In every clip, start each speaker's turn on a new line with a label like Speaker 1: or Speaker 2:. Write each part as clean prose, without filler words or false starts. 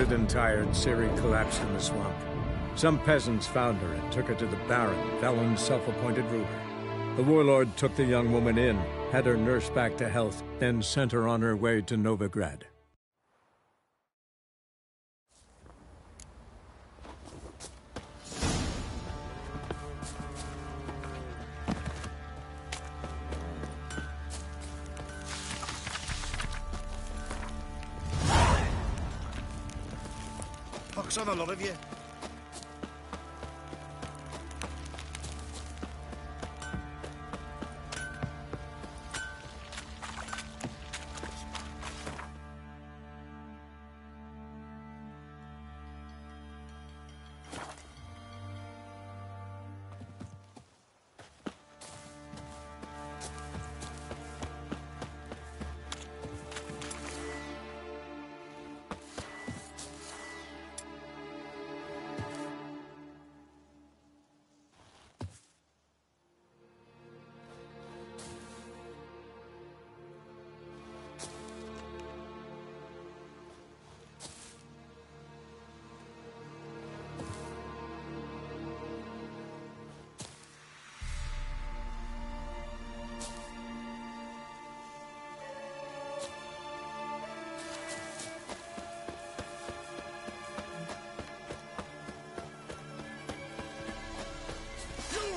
Speaker 1: Bloated and tired, Ciri collapsed in the swamp. Some peasants found her and took her to the Baron, Valen's self-appointed ruler. The warlord took the young woman in, had her nursed back to health, then sent her on her way to Novigrad.
Speaker 2: Pox on a lot of you.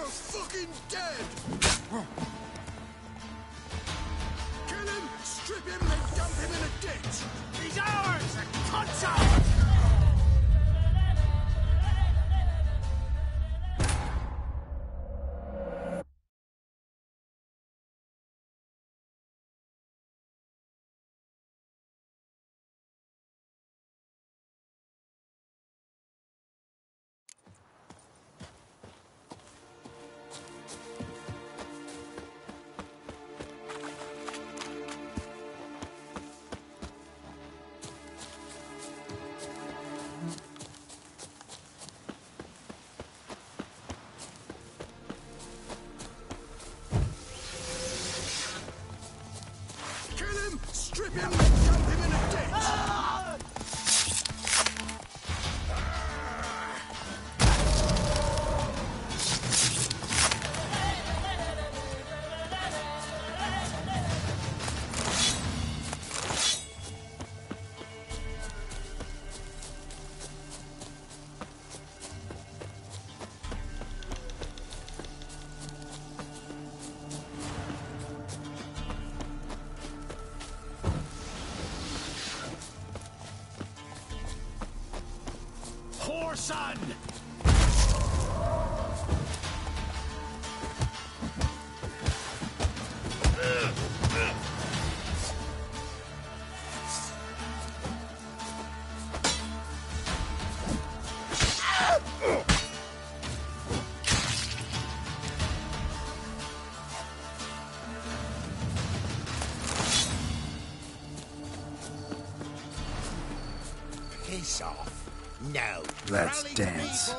Speaker 2: Fucking dead! Kill him, strip him, and dump him in a ditch! He's ours! And cunt's ours! Strip him and dump him in a ditch! Son! Piss off. No.
Speaker 3: Let's dance.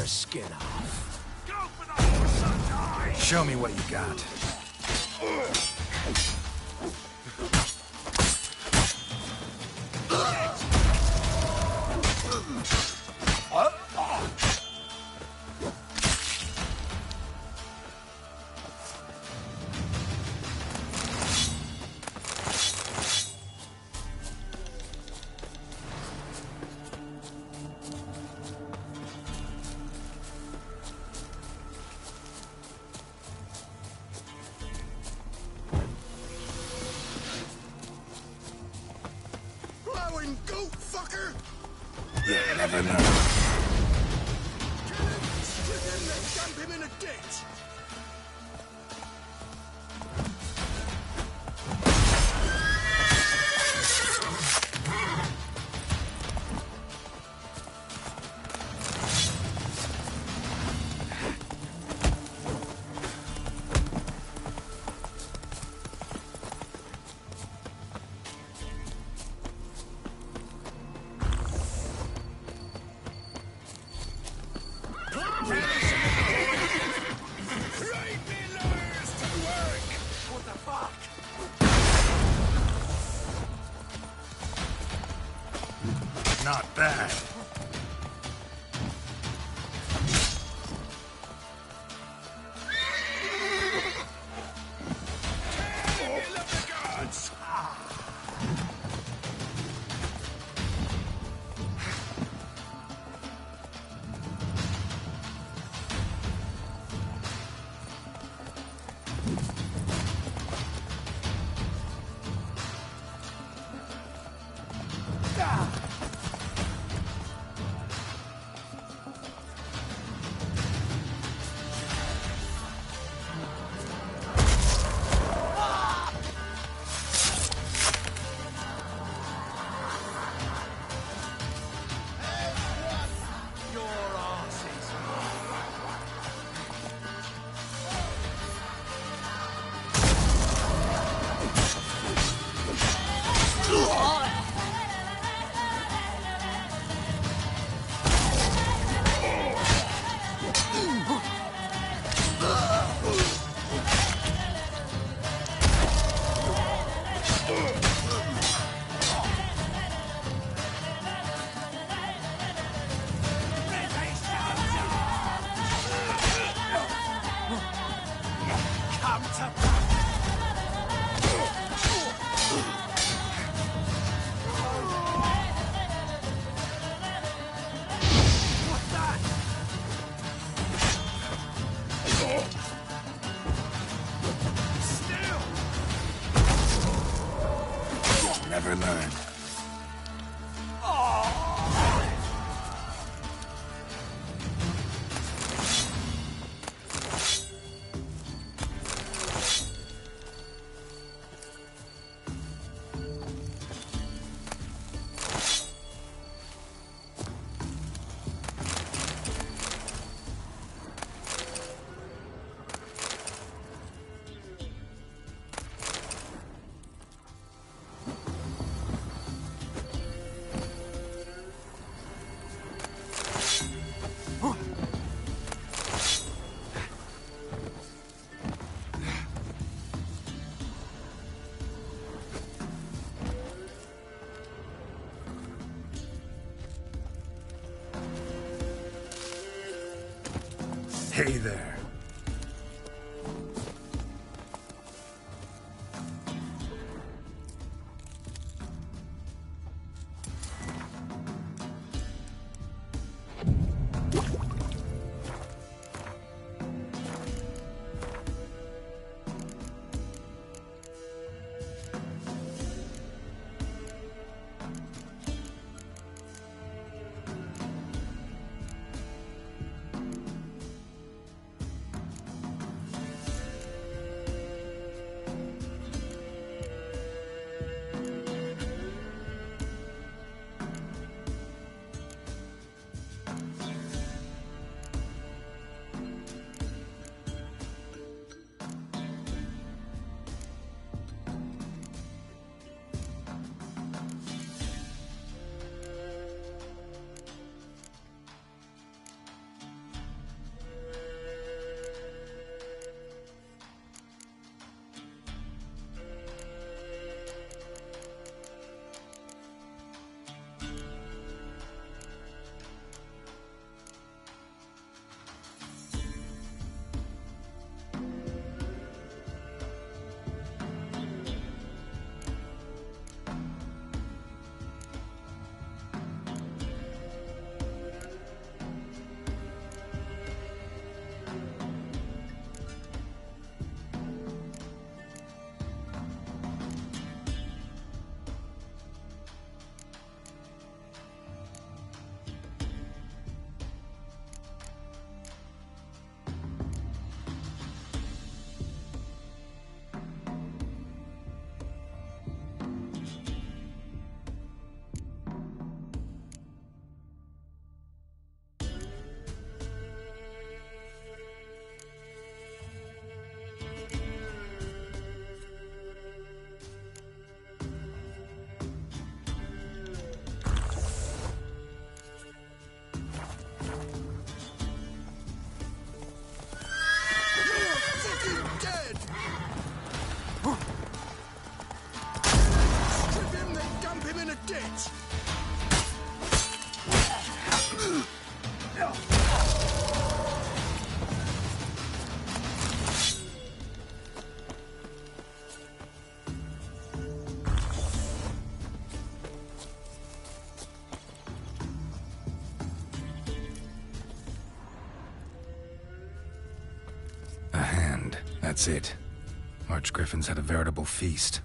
Speaker 2: the skin off. Go for the horse and die!
Speaker 3: Show me what you got.
Speaker 2: Plowing goat fucker!
Speaker 3: You'll never know.
Speaker 2: Kill him, strip him, then dump him in a ditch!
Speaker 3: Not bad. Never learn. Hey there. That's it. Archgriffins had a veritable feast.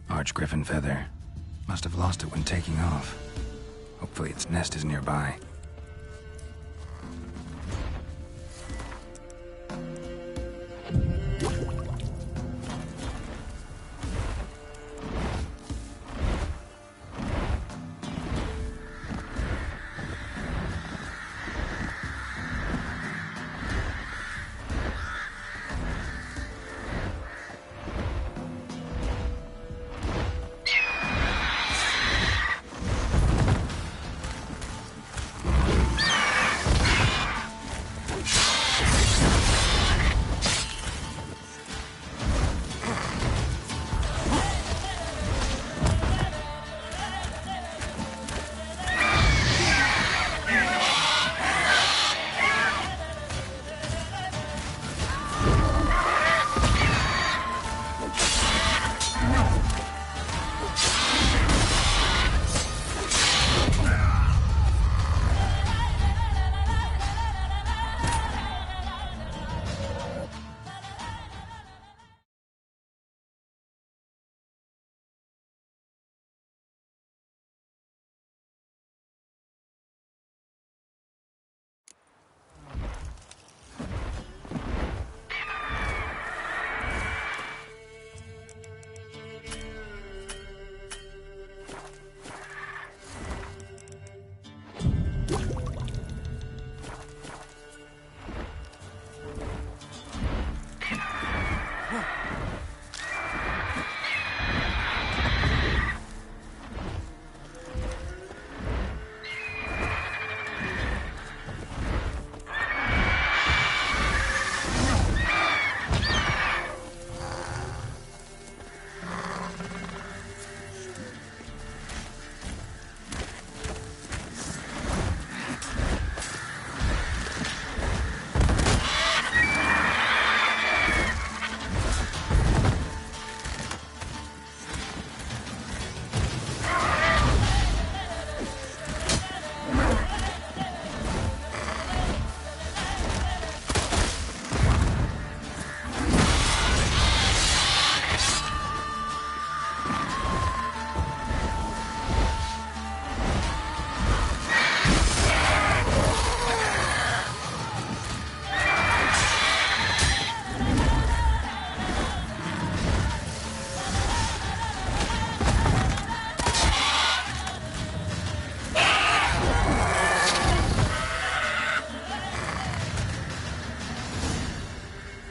Speaker 3: Archgriffin feather. Must have lost it when taking off. Hopefully its nest is nearby.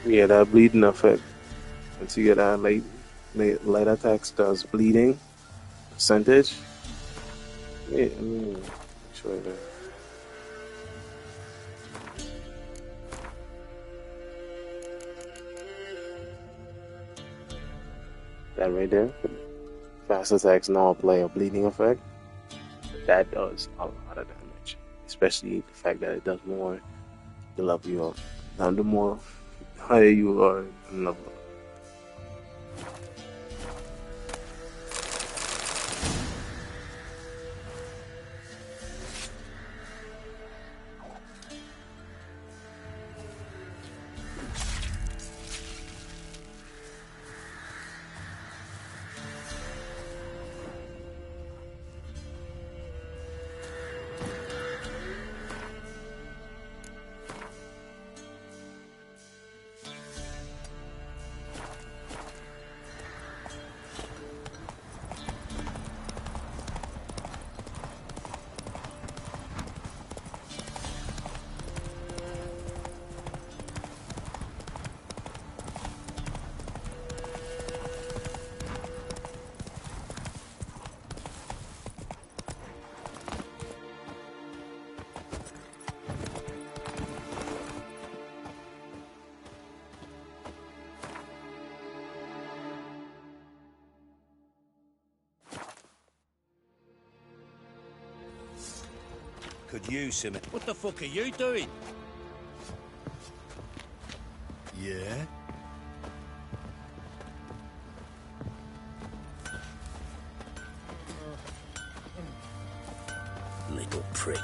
Speaker 4: Yeah, that bleeding effect. Once you get that light attacks does bleeding percentage. Yeah, make sure that right there. Fast attacks now apply a bleeding effect. That does a lot of damage, especially the fact that it does more the level you are. Now, the more higher you are in level.
Speaker 2: Could use some. What the fuck are you doing? Yeah? freak.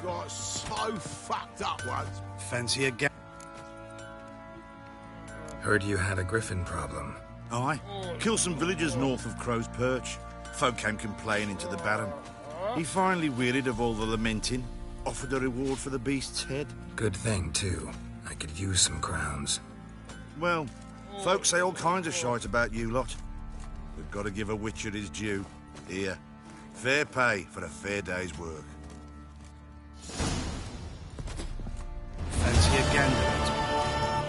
Speaker 2: Got so fucked up once.
Speaker 5: Fancy a ga-
Speaker 3: Heard you had a griffin problem.
Speaker 5: Aye. Killed some villagers north of Crow's Perch. Folk came complaining to the Baron. He finally wearied of all the lamenting, offered a reward for the beast's head.
Speaker 3: Good thing, too. I could use some crowns.
Speaker 5: Well, folks say all kinds of shite about you lot. We've got to give a witcher his due. Here, fair pay for a fair day's work. Fancy a gander?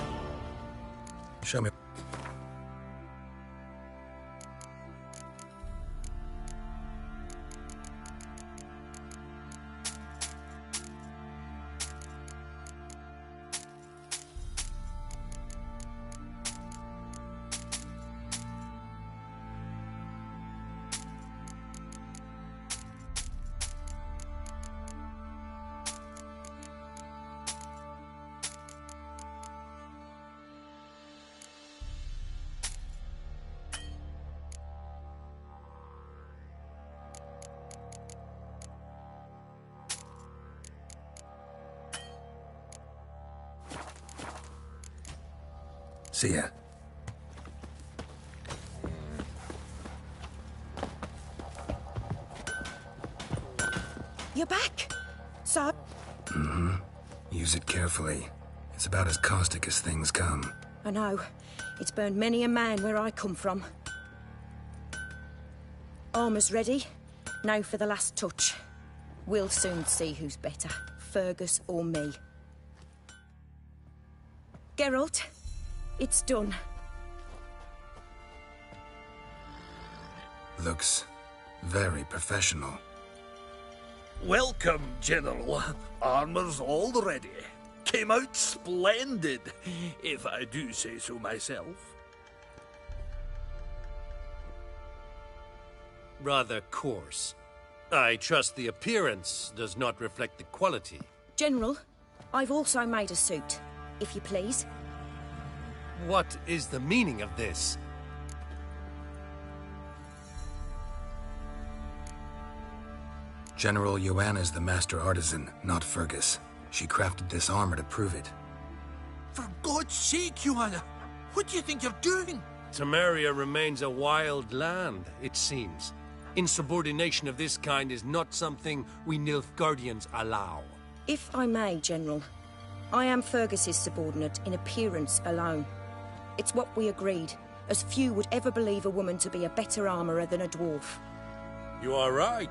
Speaker 3: Show me. See ya.
Speaker 6: You're back? So?
Speaker 3: Mm-hmm. Use it carefully. It's about as caustic as things come.
Speaker 6: I know. It's burned many a man where I come from. Armor's ready. Now for the last touch. We'll soon see who's better, Fergus or me. Geralt, it's done.
Speaker 3: Looks very professional.
Speaker 2: Welcome, General. Armor's all ready. Came out splendid, if I do say so myself.
Speaker 7: Rather coarse. I trust the appearance does not reflect the quality.
Speaker 6: General, I've also made a suit, if you please.
Speaker 7: What is the meaning of this?
Speaker 3: General Joanna's the master artisan, not Fergus. She crafted this armor to prove it.
Speaker 2: For God's sake, Joanna, what do you think you're doing?
Speaker 7: Temeria remains a wild land, it seems. Insubordination of this kind is not something we Nilfgaardians allow.
Speaker 6: If I may, General, I am Fergus's subordinate in appearance alone. It's what we agreed, as few would ever believe a woman to be a better armorer than a dwarf.
Speaker 7: You are right.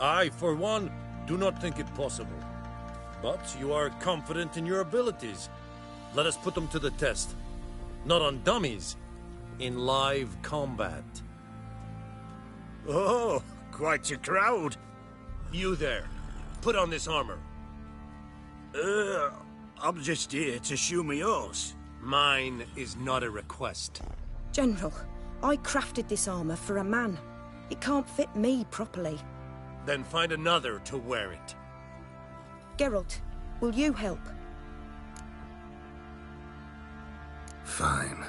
Speaker 7: I, for one, do not think it possible. But you are confident in your abilities. Let us put them to the test. Not on dummies, in live combat.
Speaker 2: Oh, quite a crowd.
Speaker 7: You there, put on this armor.
Speaker 2: I'm just here to show me yours.
Speaker 7: Mine is not a request.
Speaker 6: General, I crafted this armor for a man. It can't fit me properly.
Speaker 7: Then find another to wear it.
Speaker 6: Geralt, will you help?
Speaker 3: Fine.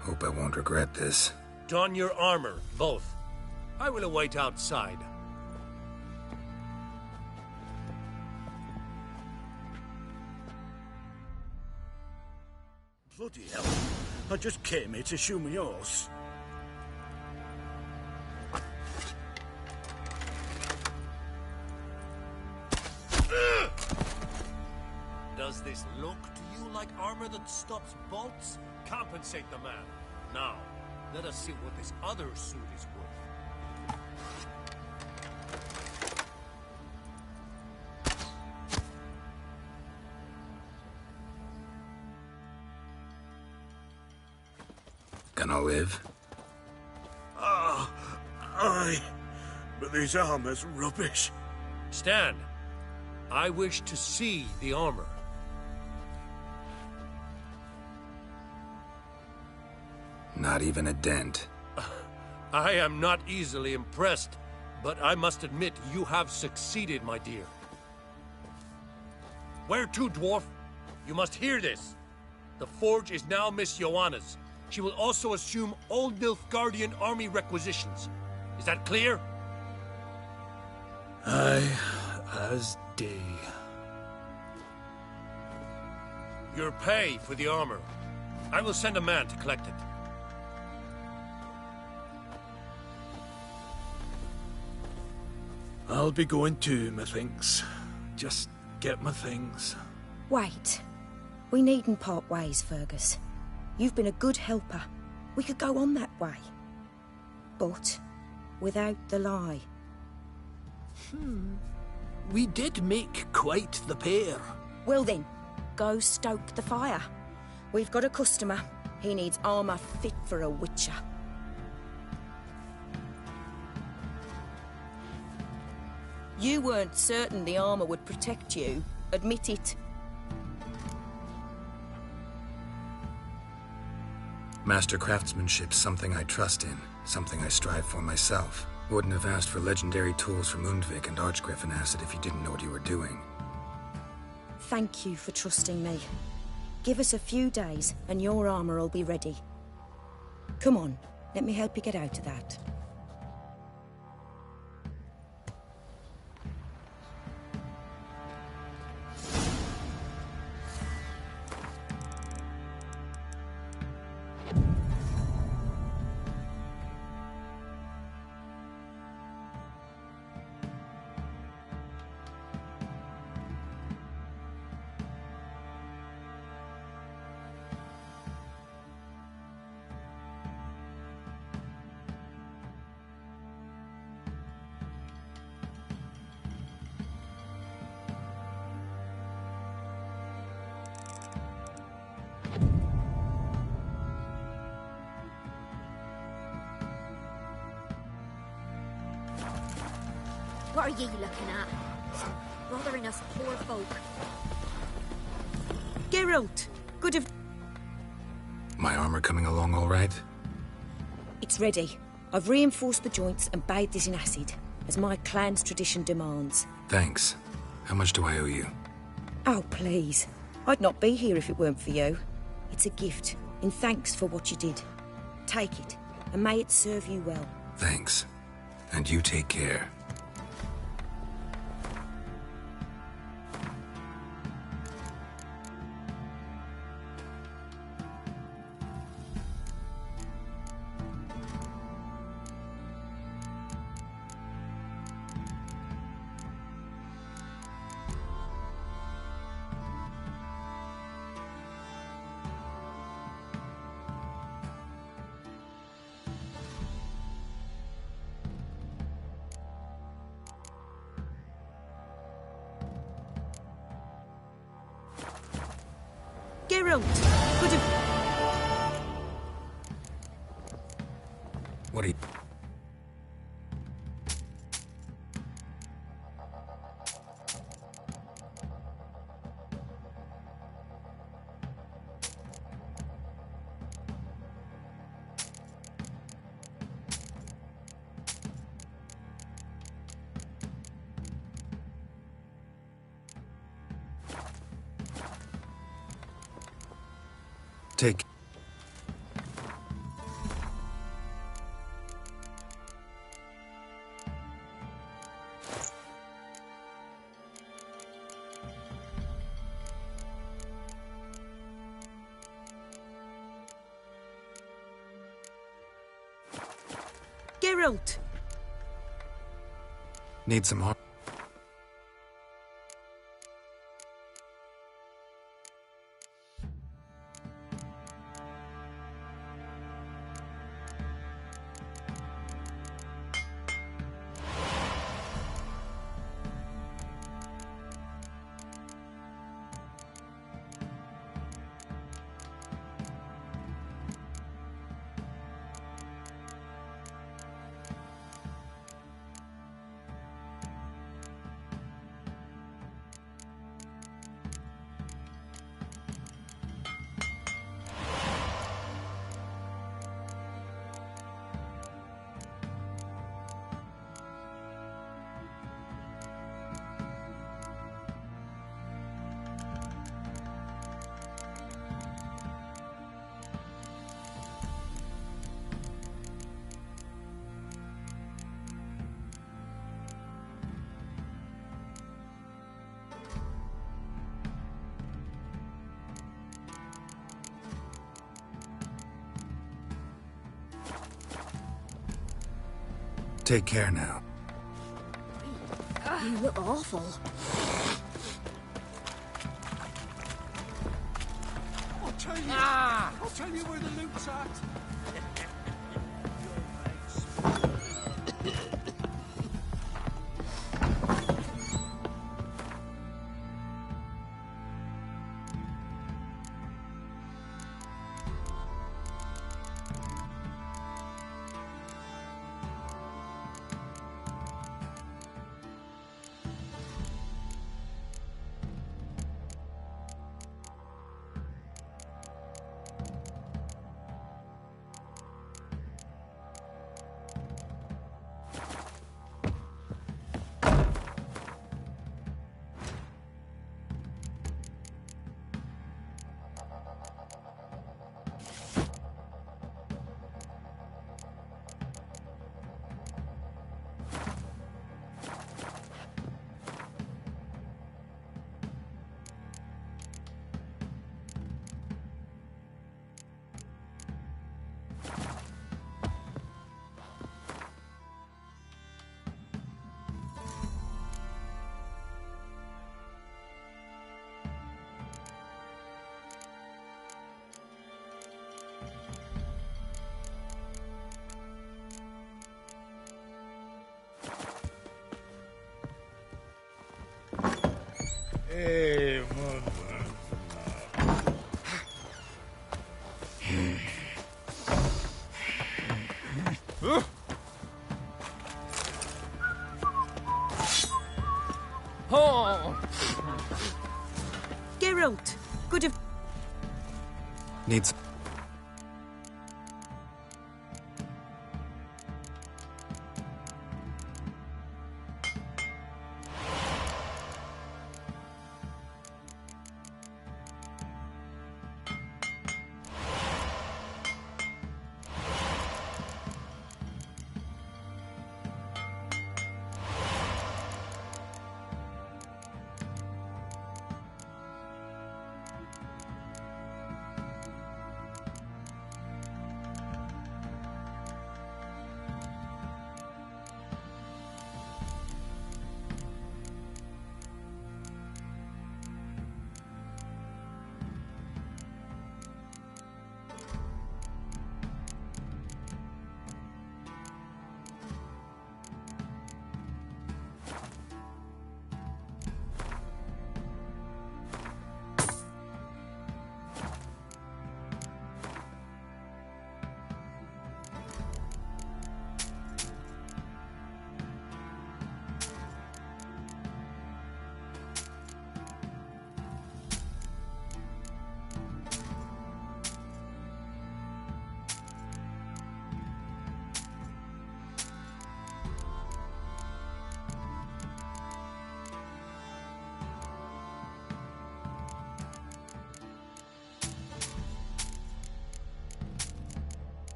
Speaker 3: Hope I won't regret this.
Speaker 7: Don your armor, both. I will await outside.
Speaker 2: Bloody hell. I just came here to show me yours.
Speaker 7: Does this look to you like armor that stops bolts? Compensate the man. Now, let us see what this other suit is worth.
Speaker 3: Gonna live?
Speaker 2: Aye. But this armor's rubbish.
Speaker 7: Stand. I wish to see the armor.
Speaker 3: Not even a dent.
Speaker 7: I am not easily impressed, but I must admit you have succeeded, my dear. Where to, dwarf? You must hear this. The forge is now Miss Joanna's. She will also assume all Nilfgaardian army requisitions. Is that clear?
Speaker 2: Aye, as day.
Speaker 7: Your pay for the armor. I will send a man to collect it.
Speaker 2: I'll be going too, methinks. Just get my things.
Speaker 6: Wait. We needn't part ways, Fergus. You've been a good helper. We could go on that way. But without the lie.
Speaker 2: We did make quite the pair.
Speaker 6: Well then, go stoke the fire. We've got a customer. He needs armor fit for a witcher. You weren't certain the armor would protect you. Admit it.
Speaker 3: Master craftsmanship's something I trust in, something I strive for myself. Wouldn't have asked for legendary tools from Undvik and Archgriffin Acid if you didn't know what you were doing.
Speaker 6: Thank you for trusting me. Give us a few days and your armor will be ready. Come on, let me help you get out of that.
Speaker 8: What are ye looking at? Bothering us poor folk.
Speaker 6: Geralt! Good of...
Speaker 3: My armor coming along all right?
Speaker 6: It's ready. I've reinforced the joints and bathed it in acid, as my clan's tradition demands.
Speaker 3: Thanks. How much do I owe you?
Speaker 6: Oh, please. I'd not be here if it weren't for you. It's a gift, in thanks for what you did. Take it, and may it serve you well.
Speaker 3: Thanks. And you take care.
Speaker 6: Geralt! Good of...
Speaker 3: What are you... Take...
Speaker 6: Geralt!
Speaker 3: Need some help? Take care now.
Speaker 8: You look awful.
Speaker 2: I'll tell you where the loot's at.
Speaker 5: Hey,
Speaker 6: Geralt, good of...
Speaker 3: Needs...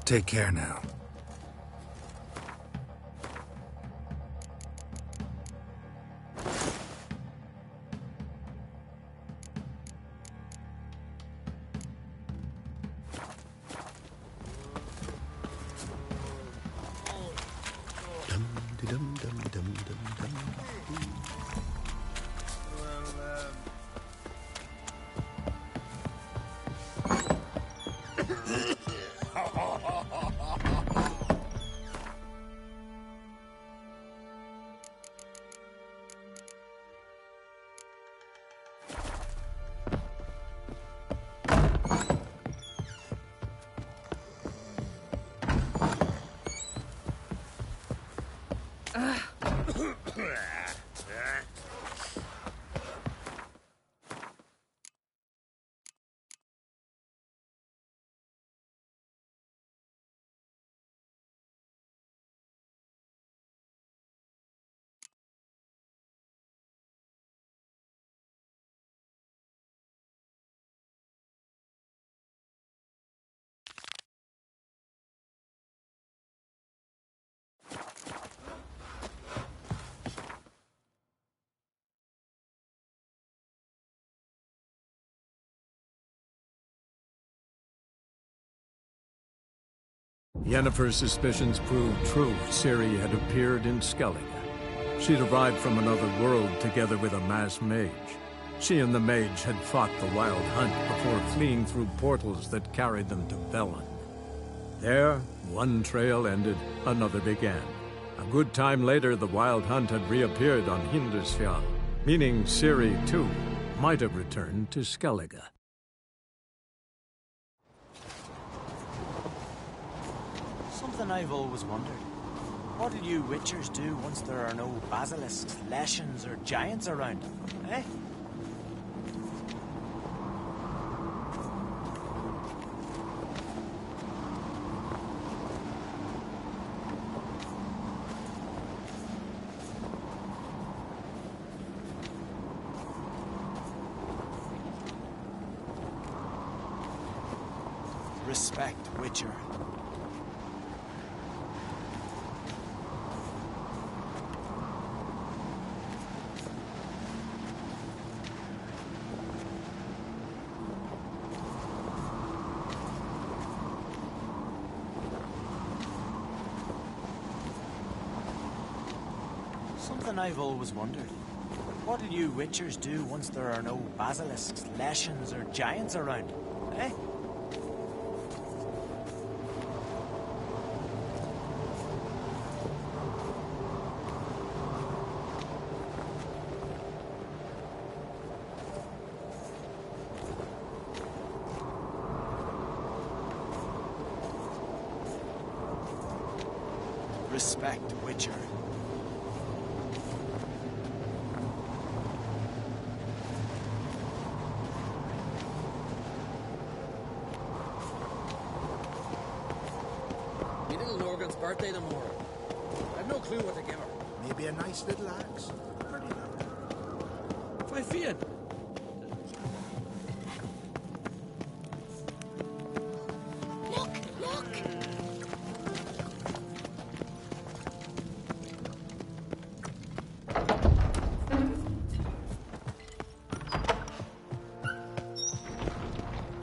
Speaker 3: Take care now.
Speaker 1: Yennefer's suspicions proved true. Ciri had appeared in Skellige. She'd arrived from another world together with a masked mage. She and the mage had fought the Wild Hunt before fleeing through portals that carried them to Velen. There, one trail ended, another began. A good time later, the Wild Hunt had reappeared on Hindisfjall, meaning Ciri, too, might have returned to Skellige.
Speaker 9: Something I've always wondered. What'll you witchers do once there are no basilisks, leshens, or giants around? Eh? Respect, Witcher. Something I've always wondered. What'll you witchers do once there are no basilisks, leshens, or giants around? Eh? Respect, Witcher.
Speaker 10: My little Morgan's birthday tomorrow. I've no clue what to give her.
Speaker 11: Maybe a nice little axe. Pretty low.
Speaker 10: 5 feet.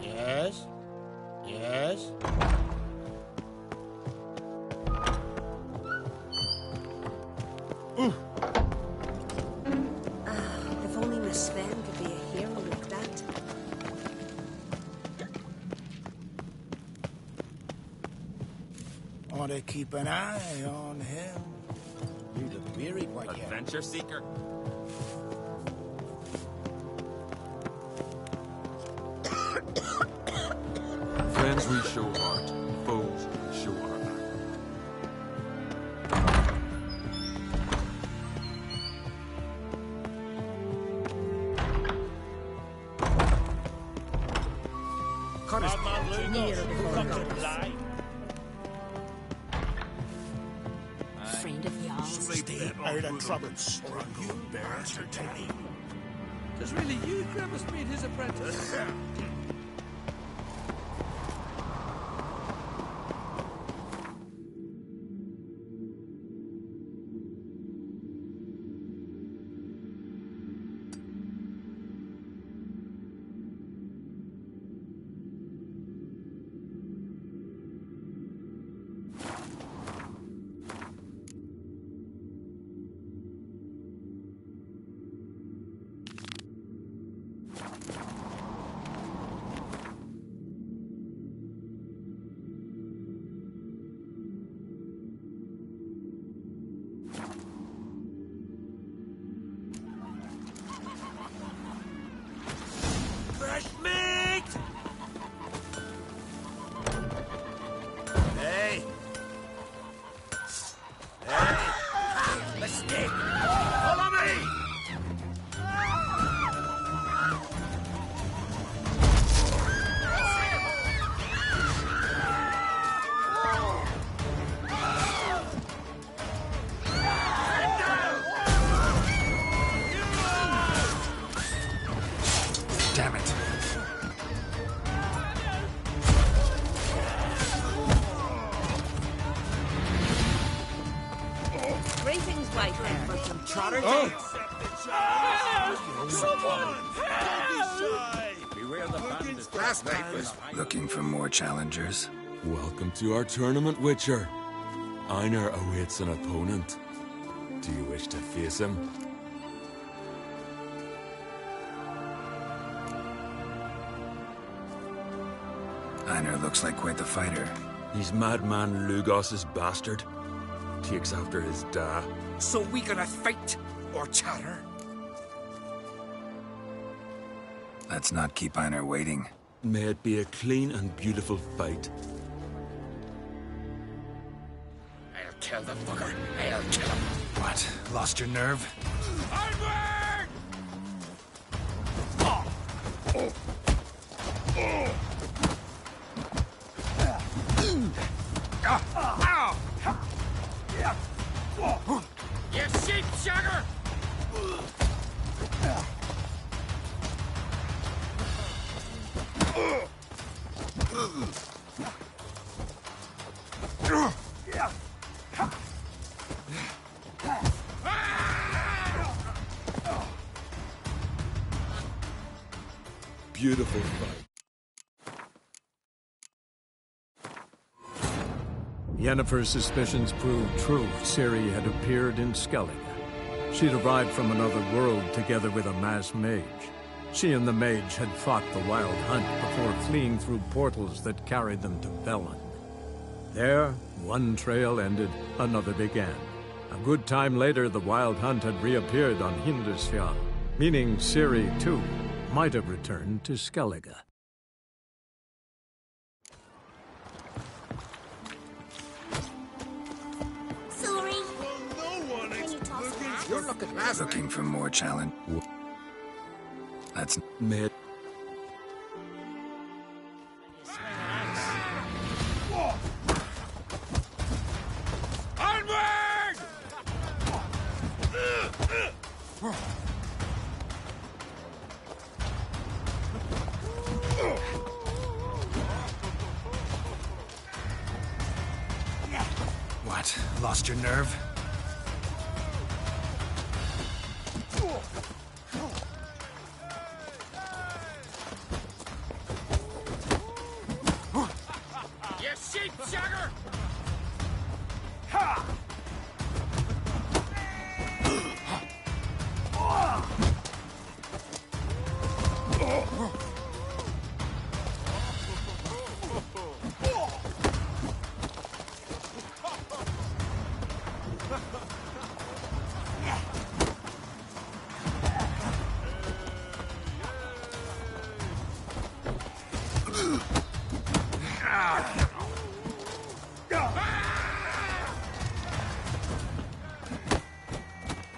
Speaker 11: Yes? Yes?
Speaker 6: If only Miss Sven could be a hero like that.
Speaker 11: Ought to keep an eye on him. You look weary, Whitehead.
Speaker 12: Adventure seeker. Friends we show heart, foes we show our back.
Speaker 11: Cut his
Speaker 6: Near before God.
Speaker 8: Friend of y'all's.
Speaker 11: Stay out of trouble, or you bastard Teddy.
Speaker 10: Does really you, Grimace, meet his apprentice?
Speaker 2: Fresh meat! Hey! Hey! Mistake! Follow me!
Speaker 3: Damn it.
Speaker 6: Greetings, Whitehead.
Speaker 11: For some trotter
Speaker 2: Someone! Beware the bandits.
Speaker 3: Last night was looking for more challengers.
Speaker 12: Welcome to our tournament, Witcher. Einar awaits an opponent. Do you wish to face him?
Speaker 3: Einar looks like quite the fighter.
Speaker 12: He's madman Lugos's bastard. Takes after his da.
Speaker 11: So we gonna fight or chatter?
Speaker 3: Let's not keep Einar waiting.
Speaker 12: May it be a clean and beautiful fight.
Speaker 11: I'll kill the fucker. I'll kill him.
Speaker 3: What? Lost your nerve?
Speaker 11: Onward! Oh. Oh. Oh. You sheep shagger!
Speaker 12: Beautiful fight.
Speaker 1: Yennefer's suspicions proved true. Ciri had appeared in Skellige. She'd arrived from another world together with a masked mage. She and the mage had fought the Wild Hunt before fleeing through portals that carried them to Velen. There, one trail ended, another began. A good time later, the Wild Hunt had reappeared on Hindisfjall, meaning Ciri, too, might have returned to Skellige.
Speaker 8: Sorry.
Speaker 3: You're looking for more challenge. That's
Speaker 12: mid.
Speaker 11: Onward!
Speaker 3: What? Lost your nerve?
Speaker 11: You sheep shagger!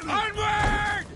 Speaker 11: Onward!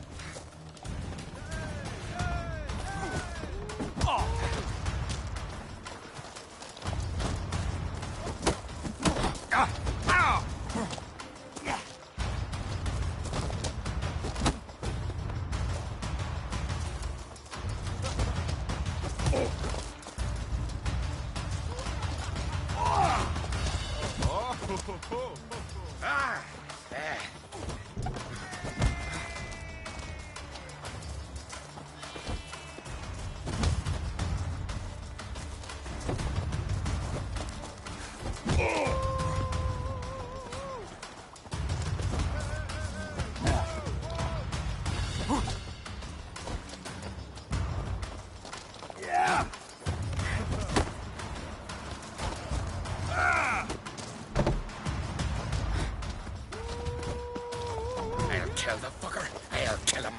Speaker 11: I'll kill the fucker. I'll kill him.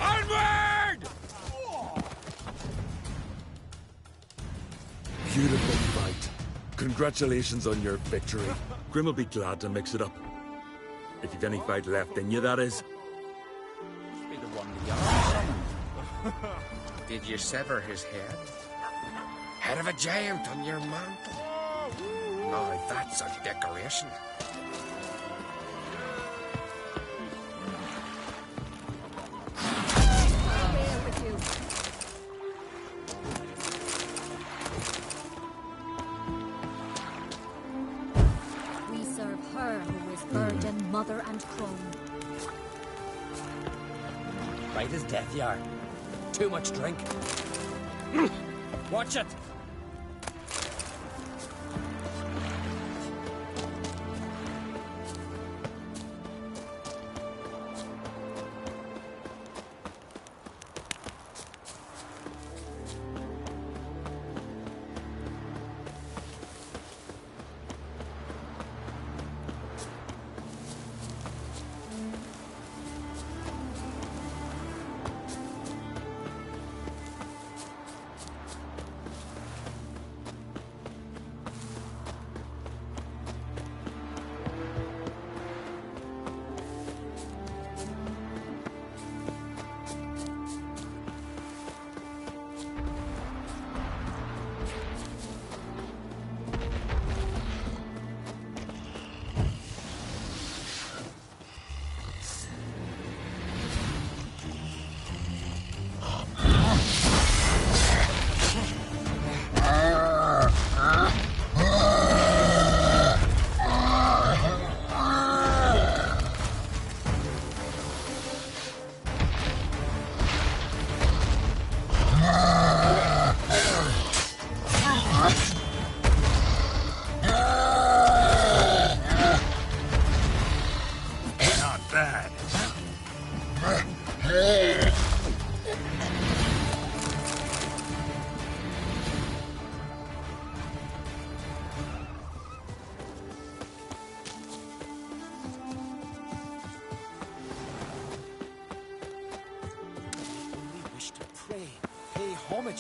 Speaker 11: Onward!
Speaker 12: Beautiful fight. Congratulations on your victory. Grim will be glad to mix it up. If you've any fight left in you, that is.
Speaker 11: Be the one to Did you sever his head? Head of a giant on your mantle. Now that's a decoration.
Speaker 8: We serve her who is virgin, mother, and crone.
Speaker 9: Right as death, Yar.
Speaker 10: Too much drink. Watch it!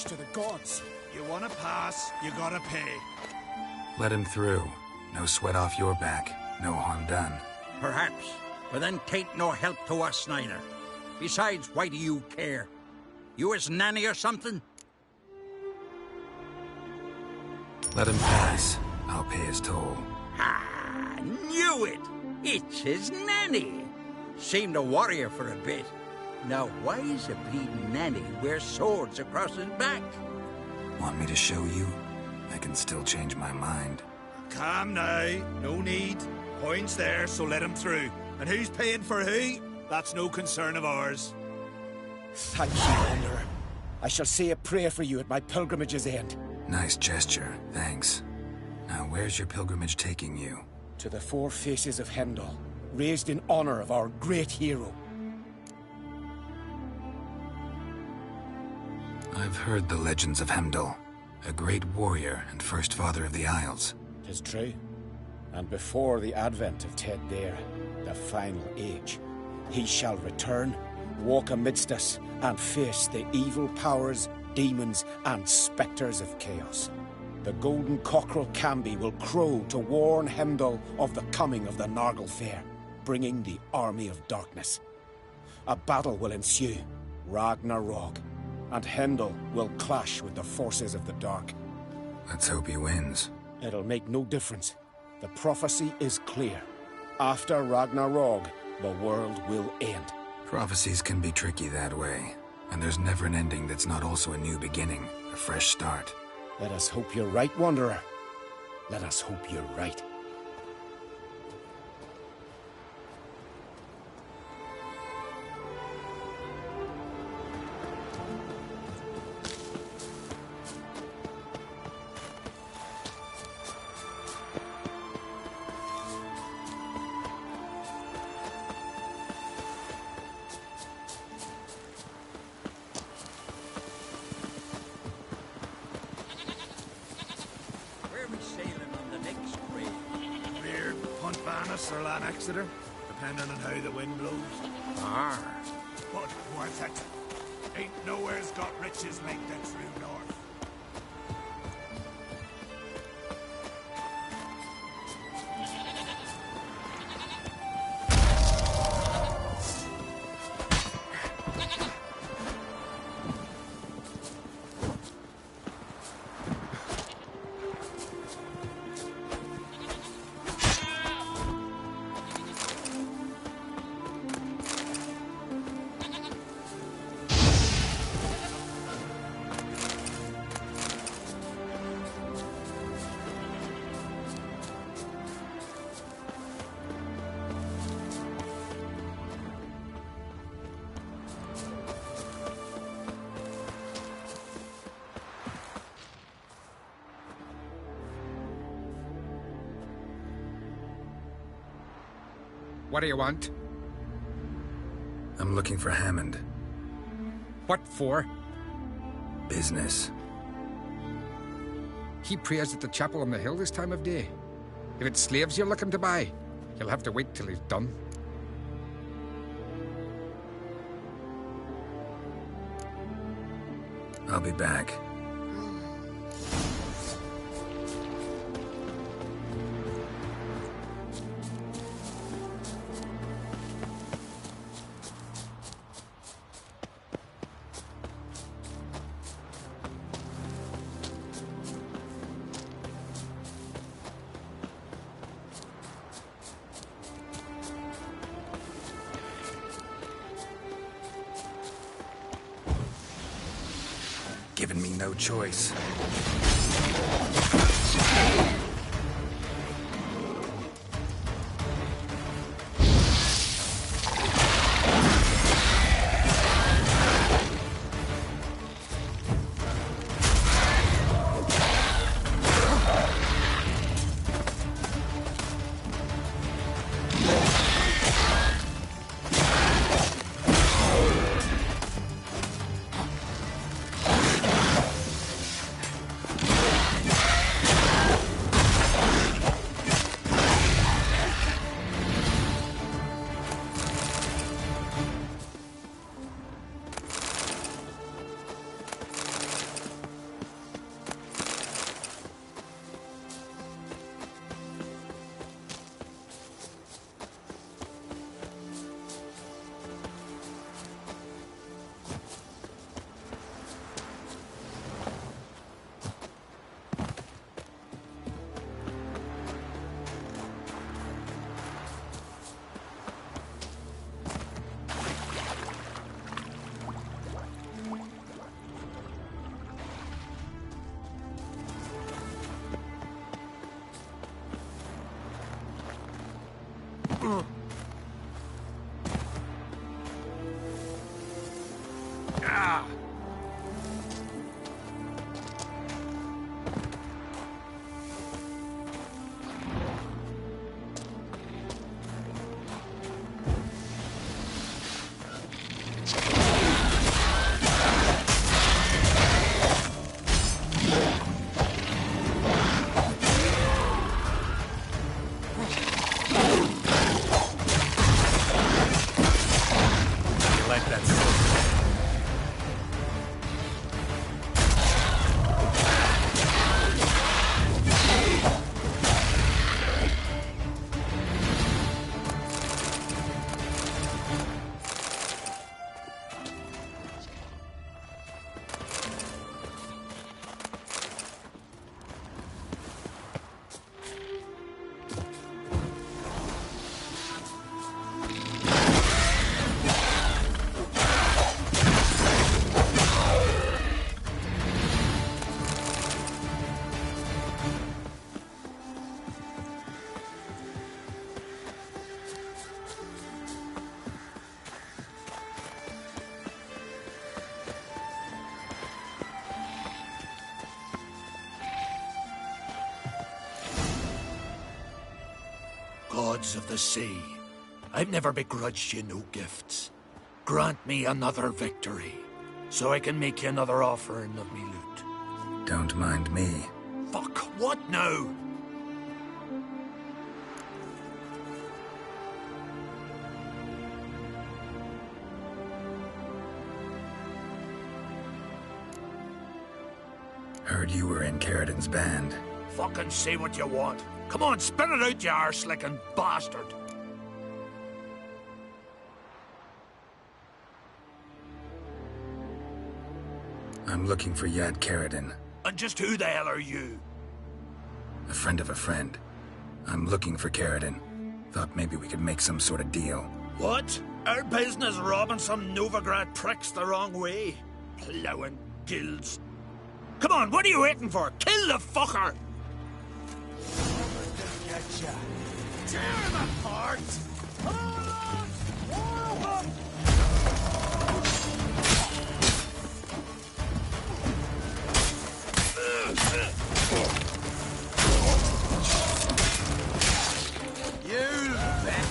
Speaker 13: To the gods.
Speaker 5: You want to pass, you gotta pay.
Speaker 3: Let him through. No sweat off your back. No harm done.
Speaker 14: Perhaps, but then tain't no help to us neither. Besides, why do you care? You his nanny or something?
Speaker 3: Let him pass. I'll pay his toll.
Speaker 14: Ah, knew it! It's his nanny. Seemed a warrior for a bit. Now, why's a bleeding nanny wear swords across his back?
Speaker 3: Want me to show you? I can still change my mind.
Speaker 5: Calm now. No need. Point's there, so let him through. And who's paying for who? That's no concern of ours.
Speaker 13: Thank you, Wanderer. I shall say a prayer for you at my pilgrimage's end.
Speaker 3: Nice gesture, thanks. Now, where's your pilgrimage taking you?
Speaker 13: To the Four Faces of Hendel, raised in honor of our great hero.
Speaker 3: I've heard the legends of Heimdall, a great warrior and first father of the Isles.
Speaker 13: 'Tis true. And before the advent of Ted Dare, the final age, he shall return, walk amidst us, and face the evil powers, demons, and spectres of chaos. The golden cockerel Camby will crow to warn Heimdall of the coming of the Nargle Fair, bringing the army of darkness. A battle will ensue, Ragnarok, and Heimdall will clash with the forces of the dark.
Speaker 3: Let's hope he wins.
Speaker 13: It'll make no difference. The prophecy is clear. After Ragnarok, the world will end.
Speaker 3: Prophecies can be tricky that way, and there's never an ending that's not also a new beginning, a fresh start.
Speaker 13: Let us hope you're right, Wanderer. Let us hope you're right.
Speaker 5: Or Lanexeter, depending on how the wind blows. But worth it. Ain't nowhere's got riches like the true north.
Speaker 11: What do you want?
Speaker 3: I'm looking for Hammond.
Speaker 11: What for?
Speaker 3: Business.
Speaker 11: He prays at the chapel on the hill this time of day. If it's slaves you're looking to buy, you'll have to wait till he's done.
Speaker 3: I'll be back. Given me no choice.
Speaker 2: Gods of the sea, I've never begrudged you no gifts. Grant me another victory, so I can make you another offering of me loot.
Speaker 3: Don't mind me.
Speaker 2: Fuck, what now?
Speaker 3: Heard you were in Caridin's band.
Speaker 2: Fucking say what you want. Come on, spit it out, you arse-licking bastard!
Speaker 3: I'm looking for Yad Caridin.
Speaker 2: And just who the hell are you?
Speaker 3: A friend of a friend. I'm looking for Caridin. Thought maybe we could make some sort of deal.
Speaker 2: What? Our business robbing some Novigrad pricks the wrong way? Plowing guilds. Come on, what are you waiting for? Kill the fucker!
Speaker 5: Getcha. Tear him apart! Hold on! You bet!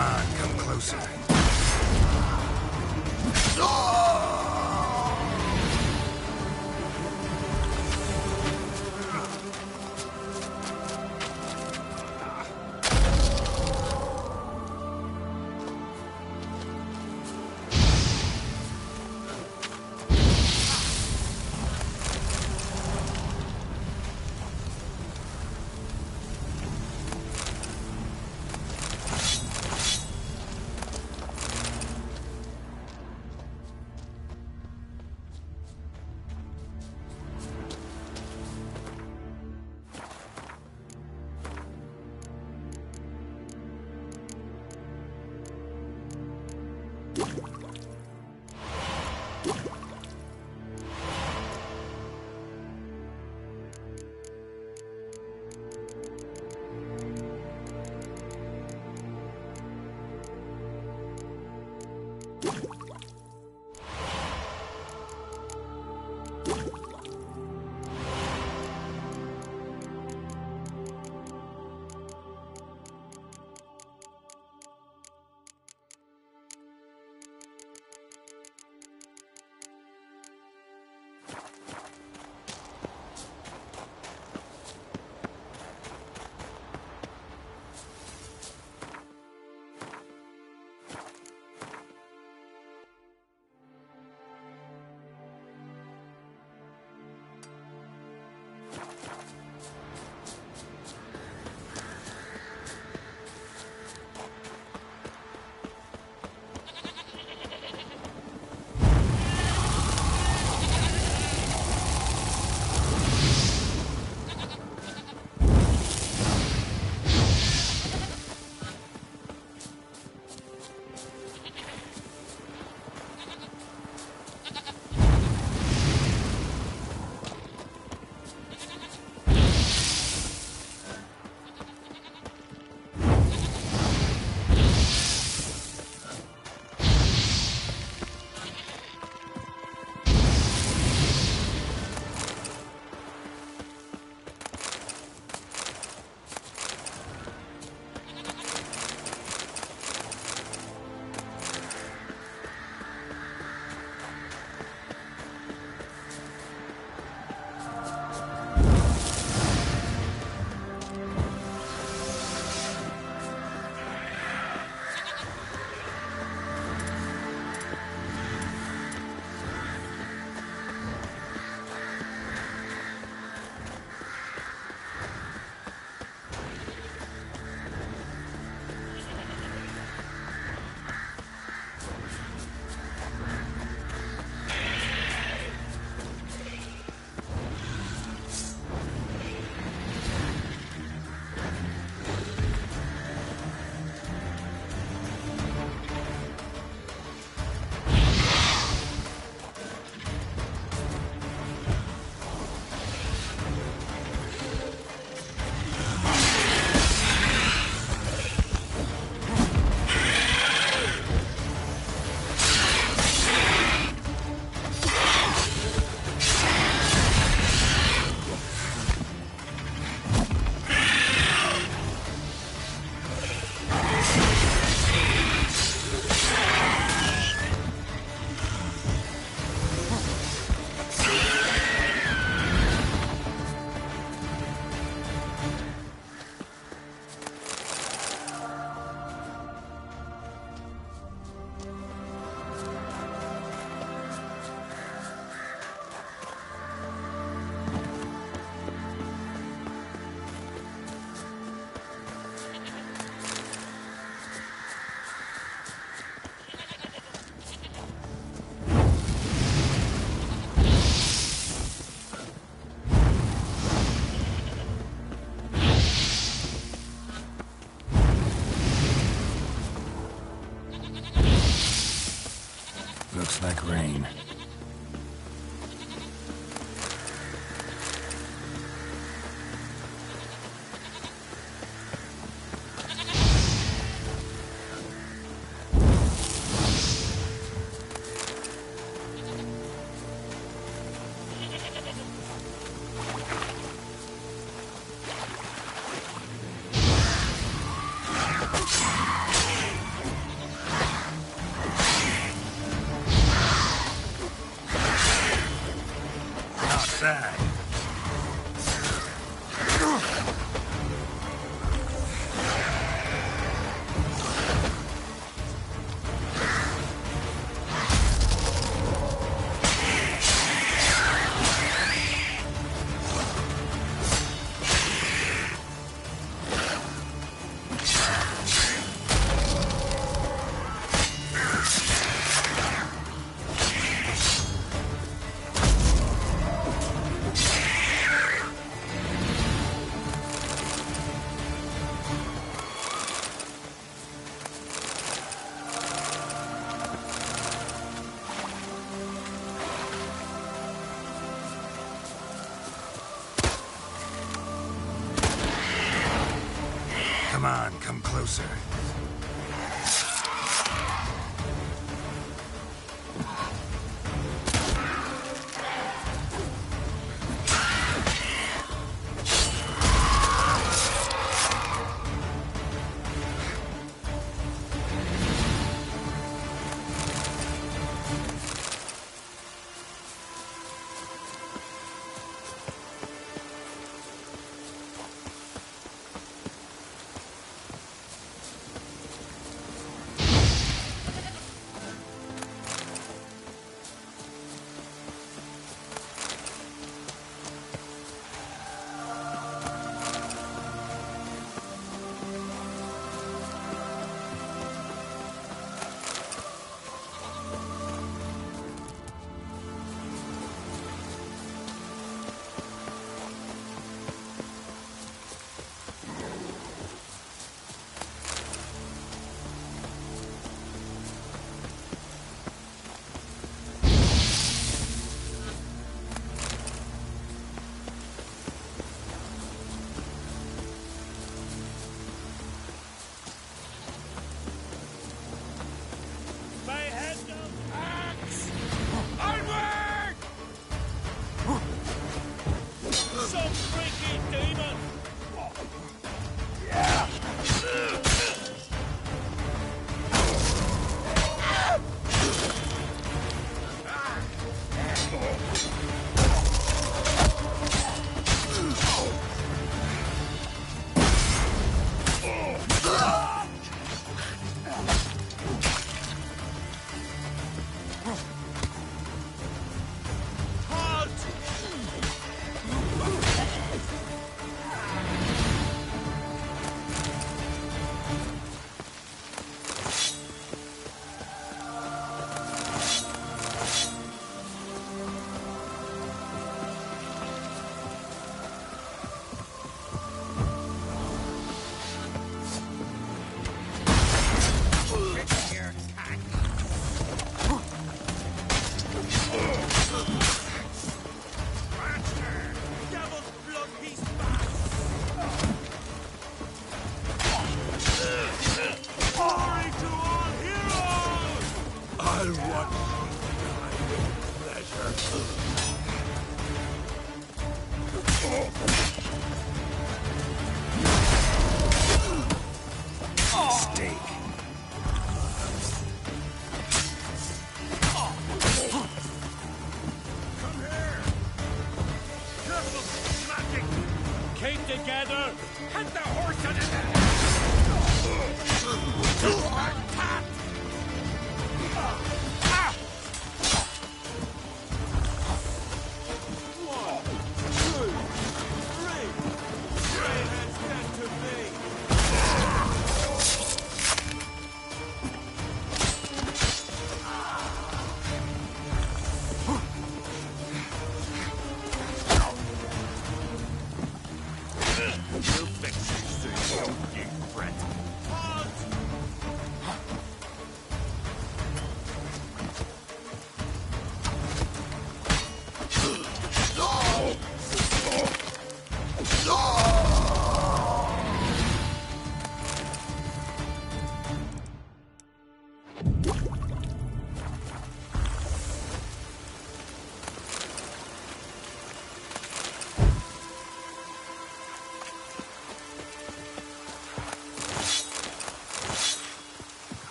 Speaker 3: on, come closer. Looks like rain. Come on, come closer.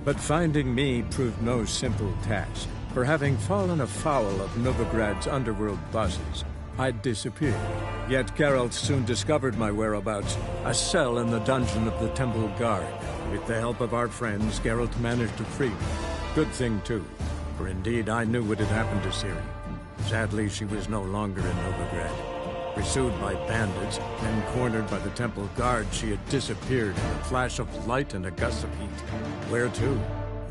Speaker 1: But finding me proved no simple task. For having fallen afoul of Novigrad's underworld bosses, I'd disappeared. Yet Geralt soon discovered my whereabouts, a cell in the dungeon of the Temple Guard. With the help of our friends, Geralt managed to free me. Good thing, too, for indeed I knew what had happened to Ciri. Sadly, she was no longer in Novigrad. Pursued by bandits, then cornered by the Temple Guard, she had disappeared in a flash of light and a gust of heat. Where to?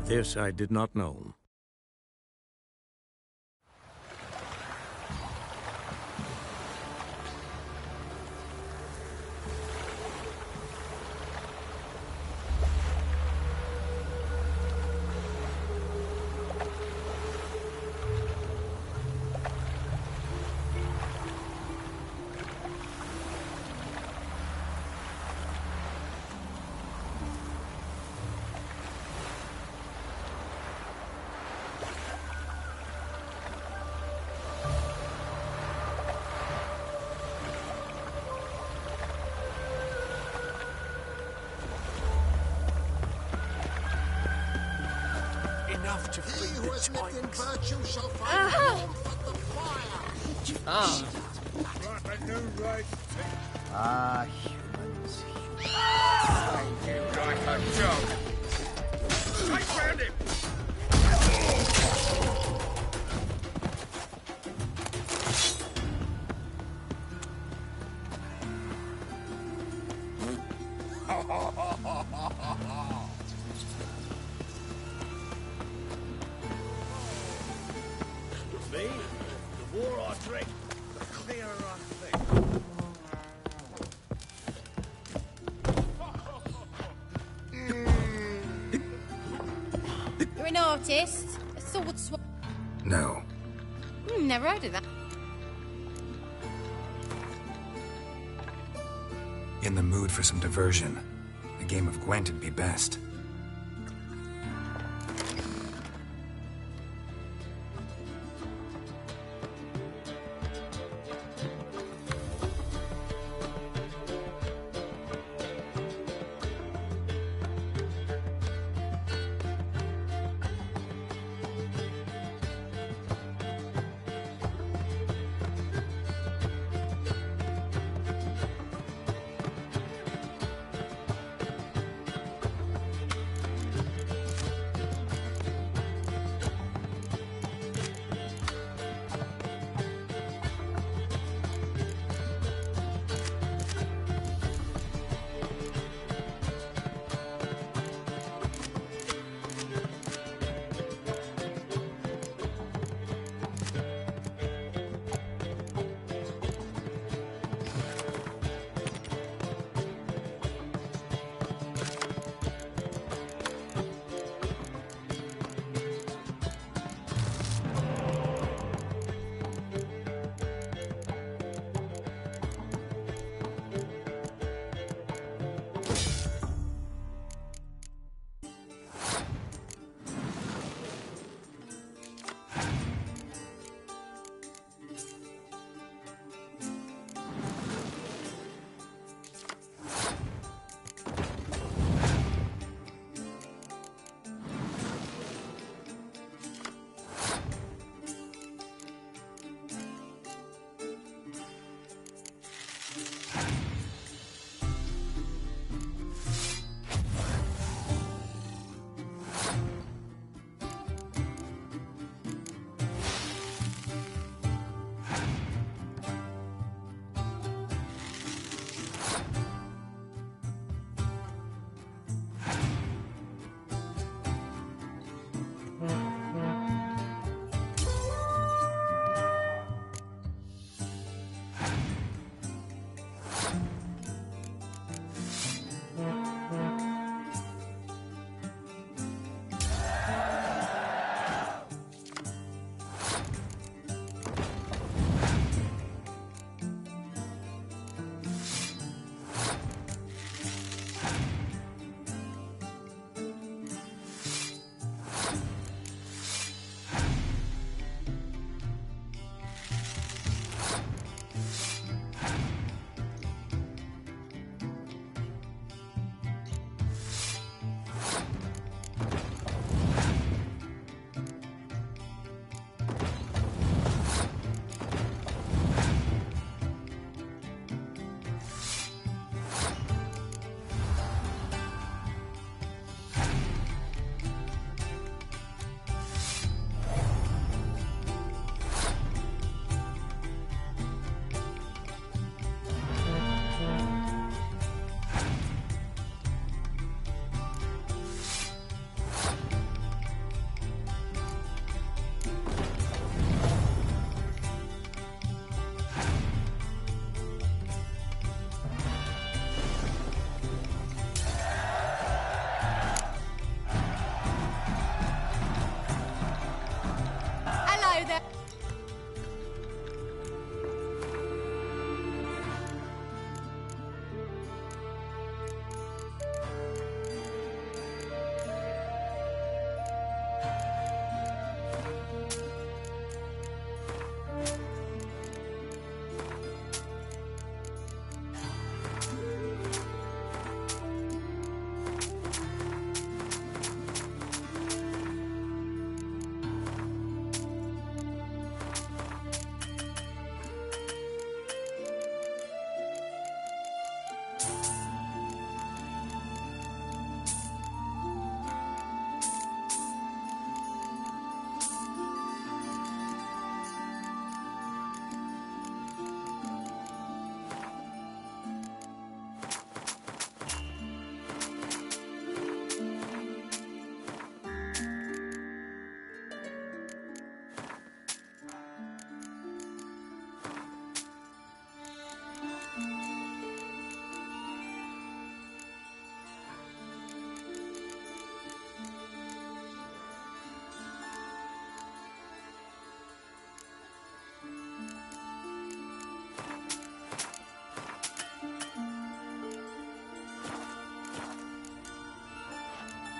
Speaker 1: This I did not know.
Speaker 5: Enough to free
Speaker 11: He who
Speaker 5: the
Speaker 11: has lived in
Speaker 5: Tykes.
Speaker 11: virtue shall find warmth at the fire.
Speaker 10: Ah.
Speaker 5: Got a new right.
Speaker 9: Ah, humans.
Speaker 11: Find him like a dog. I found him.
Speaker 5: Me, the more I drink, the clearer I think.
Speaker 15: You're an artist? A sword swap?
Speaker 3: No.
Speaker 15: Never heard of that.
Speaker 3: In the mood for some diversion. A game of Gwent would be best.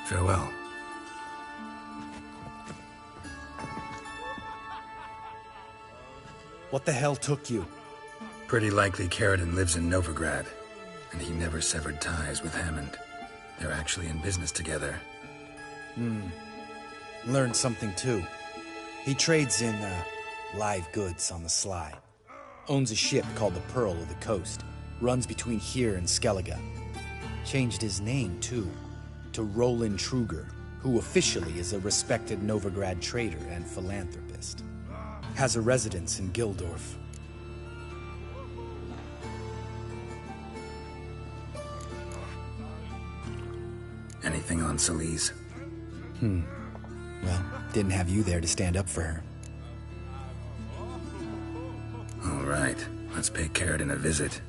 Speaker 3: Farewell.
Speaker 16: What the hell took you?
Speaker 3: Pretty likely Caridin lives in Novigrad, and he never severed ties with Hammond. They're actually in business together.
Speaker 16: Learned something too. He trades in, live goods on the sly. Owns a ship called the Pearl of the Coast. Runs between here and Skellige. Changed his name, too, to Roland Truger, who officially is a respected Novigrad trader and philanthropist. Has a residence in Gildorf.
Speaker 3: Anything on Celise?
Speaker 16: Well, didn't have you there to stand up for her.
Speaker 3: All right, let's pay Caridin a visit.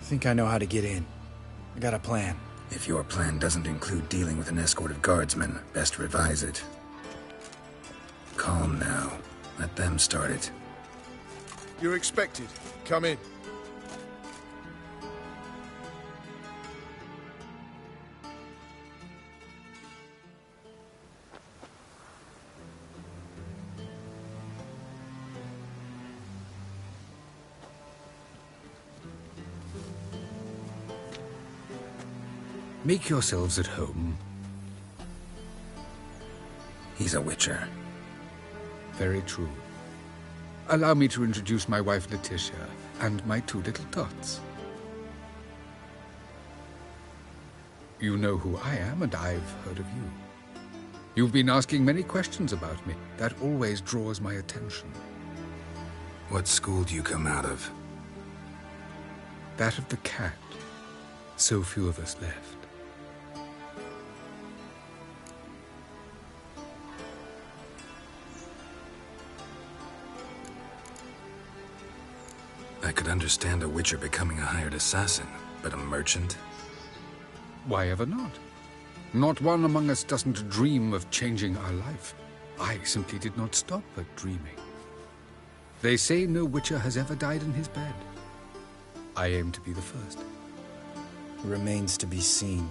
Speaker 16: Think I know how to get in. I got a plan.
Speaker 3: If your plan doesn't include dealing with an escort of guardsmen, best revise it. Calm now. Let them start it.
Speaker 5: You're expected. Come in.
Speaker 11: Make yourselves at home.
Speaker 3: He's a witcher.
Speaker 11: Very true. Allow me to introduce my wife, Letitia, and my two little tots. You know who I am, and I've heard of you. You've been asking many questions about me. That always draws my attention.
Speaker 3: What school do you come out of?
Speaker 11: That of the cat. So few of us left.
Speaker 3: I could understand a witcher becoming a hired assassin, but a merchant?
Speaker 11: Why ever not? Not one among us doesn't dream of changing our life. I simply did not stop at dreaming. They say no witcher has ever died in his bed. I aim to be the first.
Speaker 16: Remains to be seen.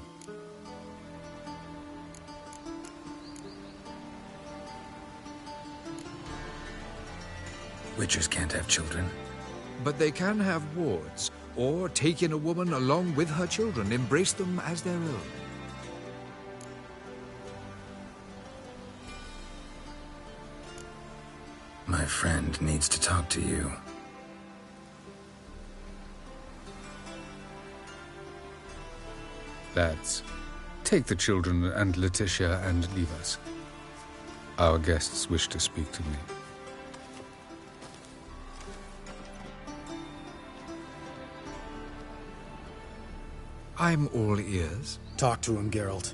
Speaker 3: Witchers can't have children.
Speaker 11: But they can have wards, or take in a woman along with her children, embrace them as their own.
Speaker 3: My friend needs to talk to you.
Speaker 11: Lads, take the children and Letitia and leave us. Our guests wish to speak to me. I'm all ears.
Speaker 16: Talk to him, Geralt.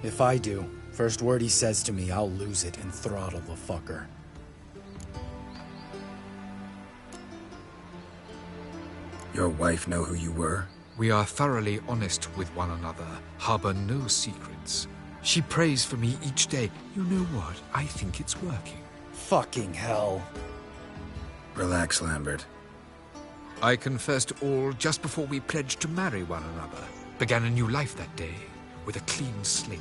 Speaker 16: If I do, first word he says to me, I'll lose it and throttle the fucker.
Speaker 3: Your wife know who you were?
Speaker 11: We are thoroughly honest with one another, harbor no secrets. She prays for me each day. You know what? I think it's working.
Speaker 16: Fucking hell.
Speaker 3: Relax, Lambert.
Speaker 11: I confessed all just before we pledged to marry one another. Began a new life that day, with a clean slate.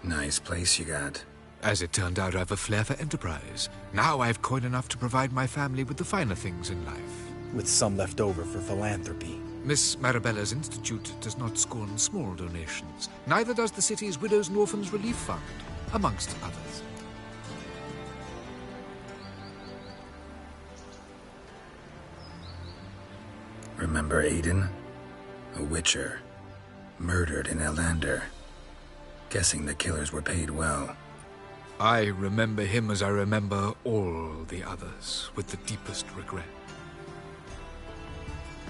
Speaker 3: Nice place you got.
Speaker 11: As it turned out, I've a flair for enterprise. Now I've coin enough to provide my family with the finer things in life.
Speaker 16: With some left over for philanthropy.
Speaker 11: Miss Marabella's institute does not scorn small donations. Neither does the city's Widows and Orphans Relief Fund, amongst others.
Speaker 3: Remember Aiden? A witcher. Murdered in Elander. Guessing the killers were paid well.
Speaker 11: I remember him as I remember all the others, with the deepest regret.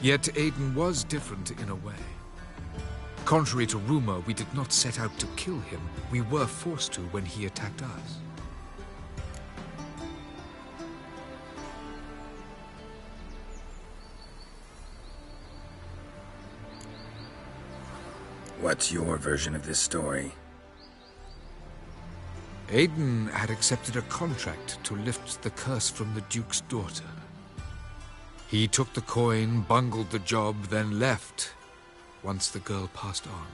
Speaker 11: Yet Aiden was different in a way. Contrary to rumor, we did not set out to kill him. We were forced to when he attacked us.
Speaker 3: What's your version of this story?
Speaker 17: Aiden had accepted a contract to lift the curse from the Duke's daughter. He took the coin, bungled the job, then left once the girl passed on.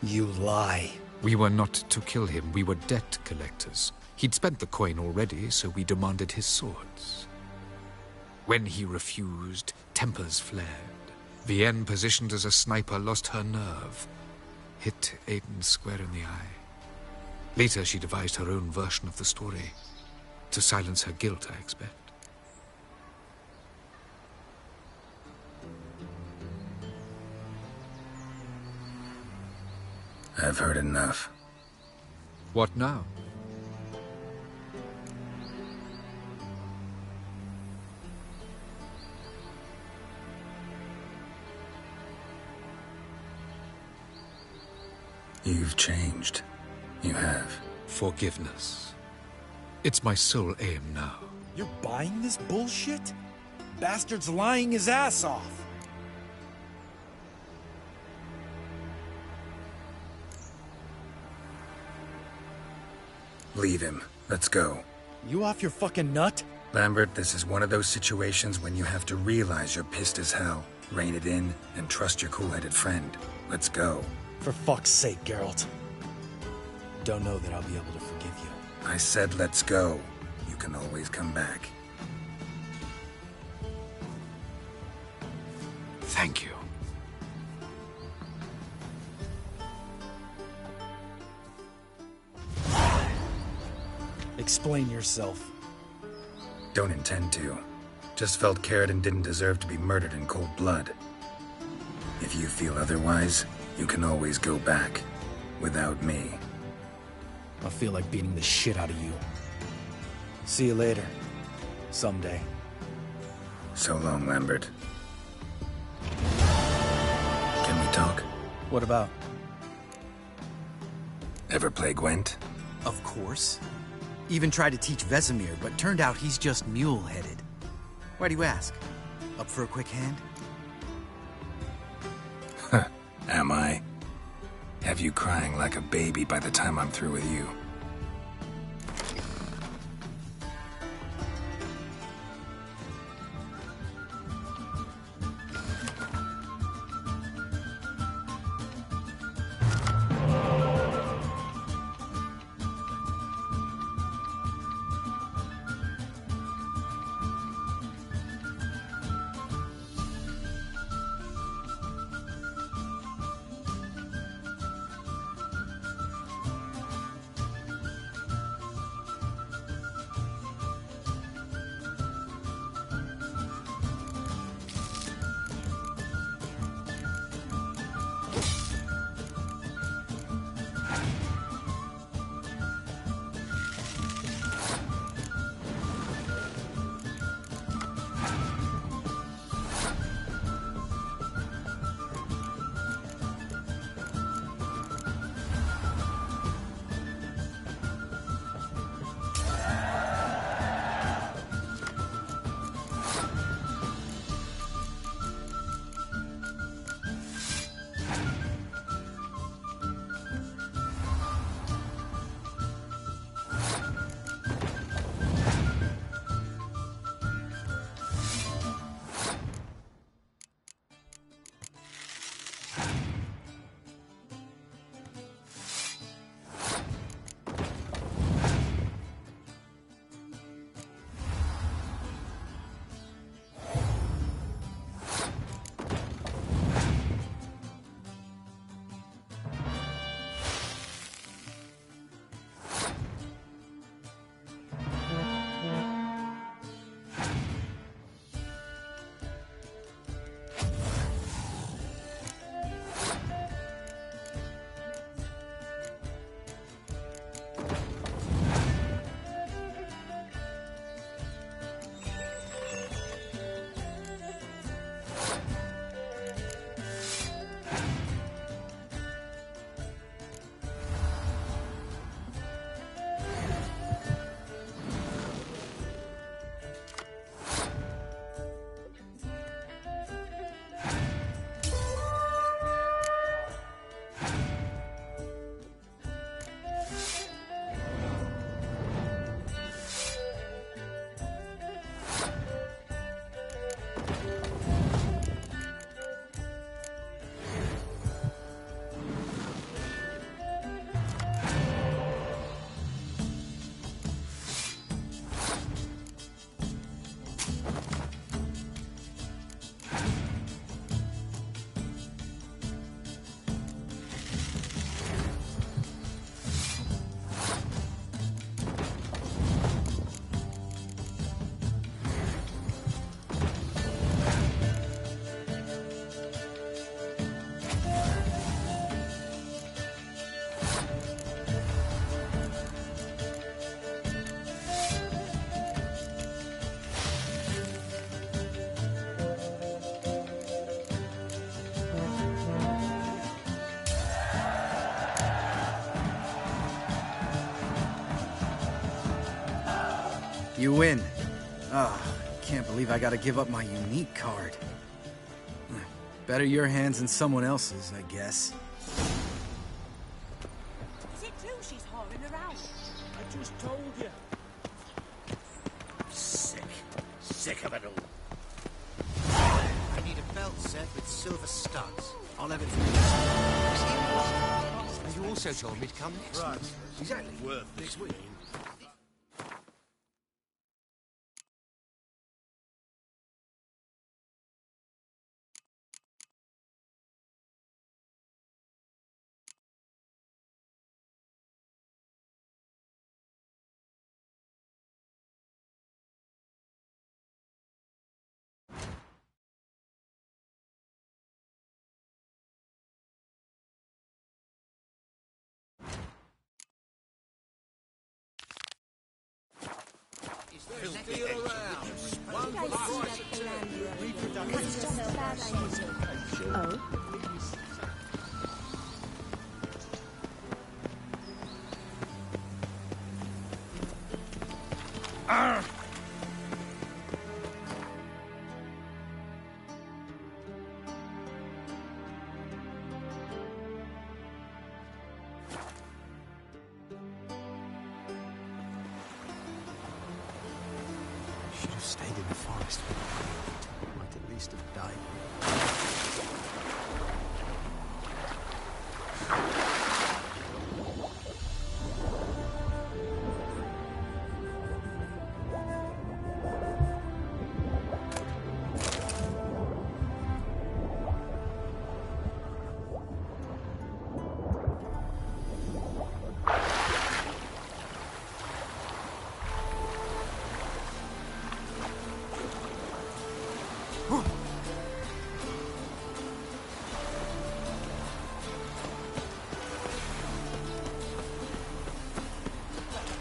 Speaker 16: You lie.
Speaker 17: We were not to kill him. We were debt collectors. He'd spent the coin already, so we demanded his swords. When he refused, tempers flared. Vienne, positioned as a sniper, lost her nerve. Hit Aiden square in the eye. Later, she devised her own version of the story. To silence her guilt, I expect.
Speaker 3: I've heard enough.
Speaker 17: What now?
Speaker 3: You've changed. You have.
Speaker 17: Forgiveness. It's my sole aim now.
Speaker 16: You're buying this bullshit? Bastard's lying his ass off.
Speaker 3: Leave him. Let's go.
Speaker 16: You off your fucking nut?
Speaker 3: Lambert, this is one of those situations when you have to realize you're pissed as hell, rein it in, and trust your cool-headed friend. Let's go.
Speaker 16: For fuck's sake, Geralt. Don't know that I'll be able to forgive you.
Speaker 3: I said let's go. You can always come back.
Speaker 17: Thank you.
Speaker 16: Explain yourself.
Speaker 3: Don't intend to. Just felt Caridin didn't deserve to be murdered in cold blood. If you feel otherwise, you can always go back. Without me.
Speaker 16: I feel like beating the shit out of you. See you later. Someday.
Speaker 3: So long, Lambert. Can we talk?
Speaker 16: What about?
Speaker 3: Ever play Gwent?
Speaker 18: Of course. Even tried to teach Vesemir, but turned out he's just mule-headed. Why do you ask? Up for a quick hand?
Speaker 3: Am I? Have you crying like a baby by the time I'm through with you?
Speaker 18: You win. Ah, can't believe I gotta give up my unique card. Better your hands than someone else's, I guess.
Speaker 19: Is it true she's whoring around?
Speaker 10: I just told you.
Speaker 5: Sick of it all.
Speaker 20: I need a belt set with silver studs. I'll have it for you. And you also told me to come next
Speaker 5: Right.
Speaker 20: week. Exactly.
Speaker 5: Worth
Speaker 20: next week.
Speaker 5: Feel around. One for the price of two. Reproduction.
Speaker 6: Oh?
Speaker 18: Should have stayed in the forest. Might at least have died.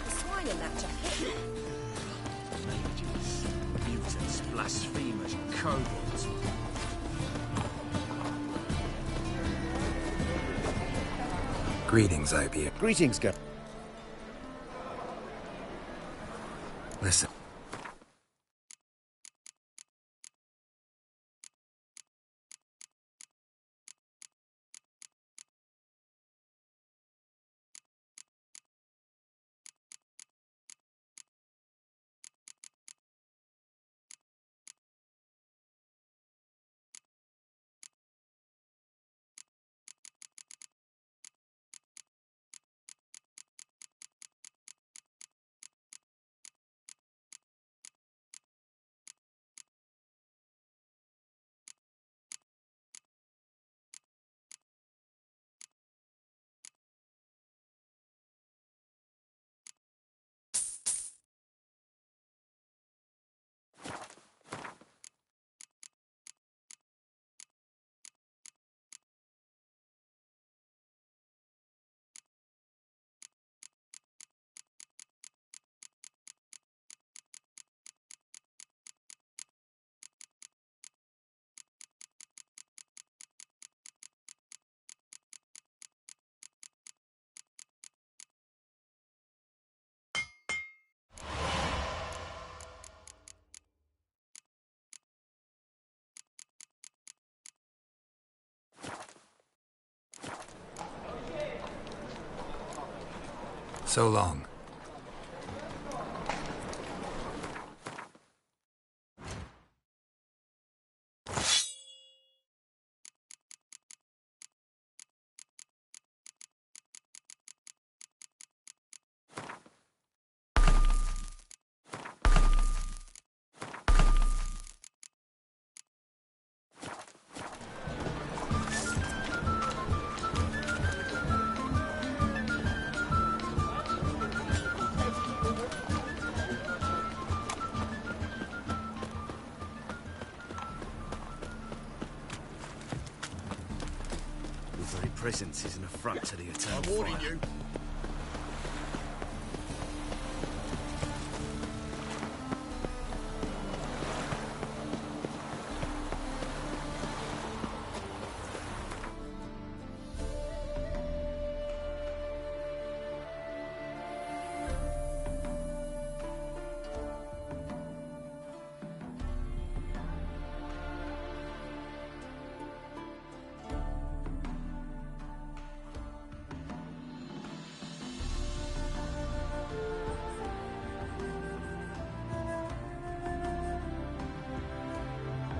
Speaker 6: The swine in that jacket.
Speaker 9: Mages, mutants, blasphemers, kobolds.
Speaker 3: Greetings, IB.
Speaker 16: Greetings, Gar.
Speaker 3: Listen. So long.
Speaker 9: Presence is an affront to the eternal
Speaker 5: I'm warning
Speaker 9: fire.
Speaker 5: you.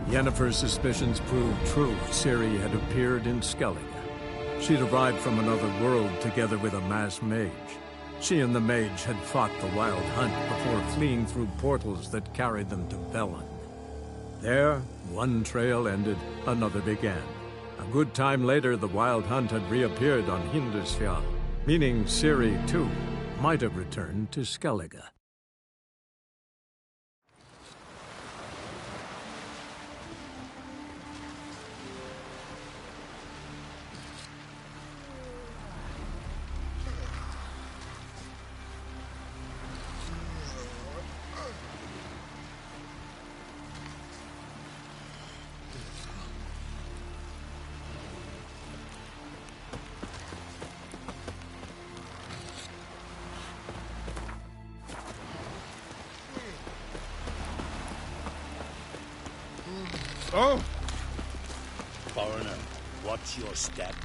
Speaker 1: Yennefer's suspicions proved true. Ciri had appeared in Skellige. She'd arrived from another world together with a masked mage. She and the mage had fought the Wild Hunt before fleeing through portals that carried them to Velen. There, one trail ended, another began. A good time later, the Wild Hunt had reappeared on Hindisfjall, meaning Ciri, too, might have returned to Skellige.
Speaker 5: Oh! Foreigner, watch your step.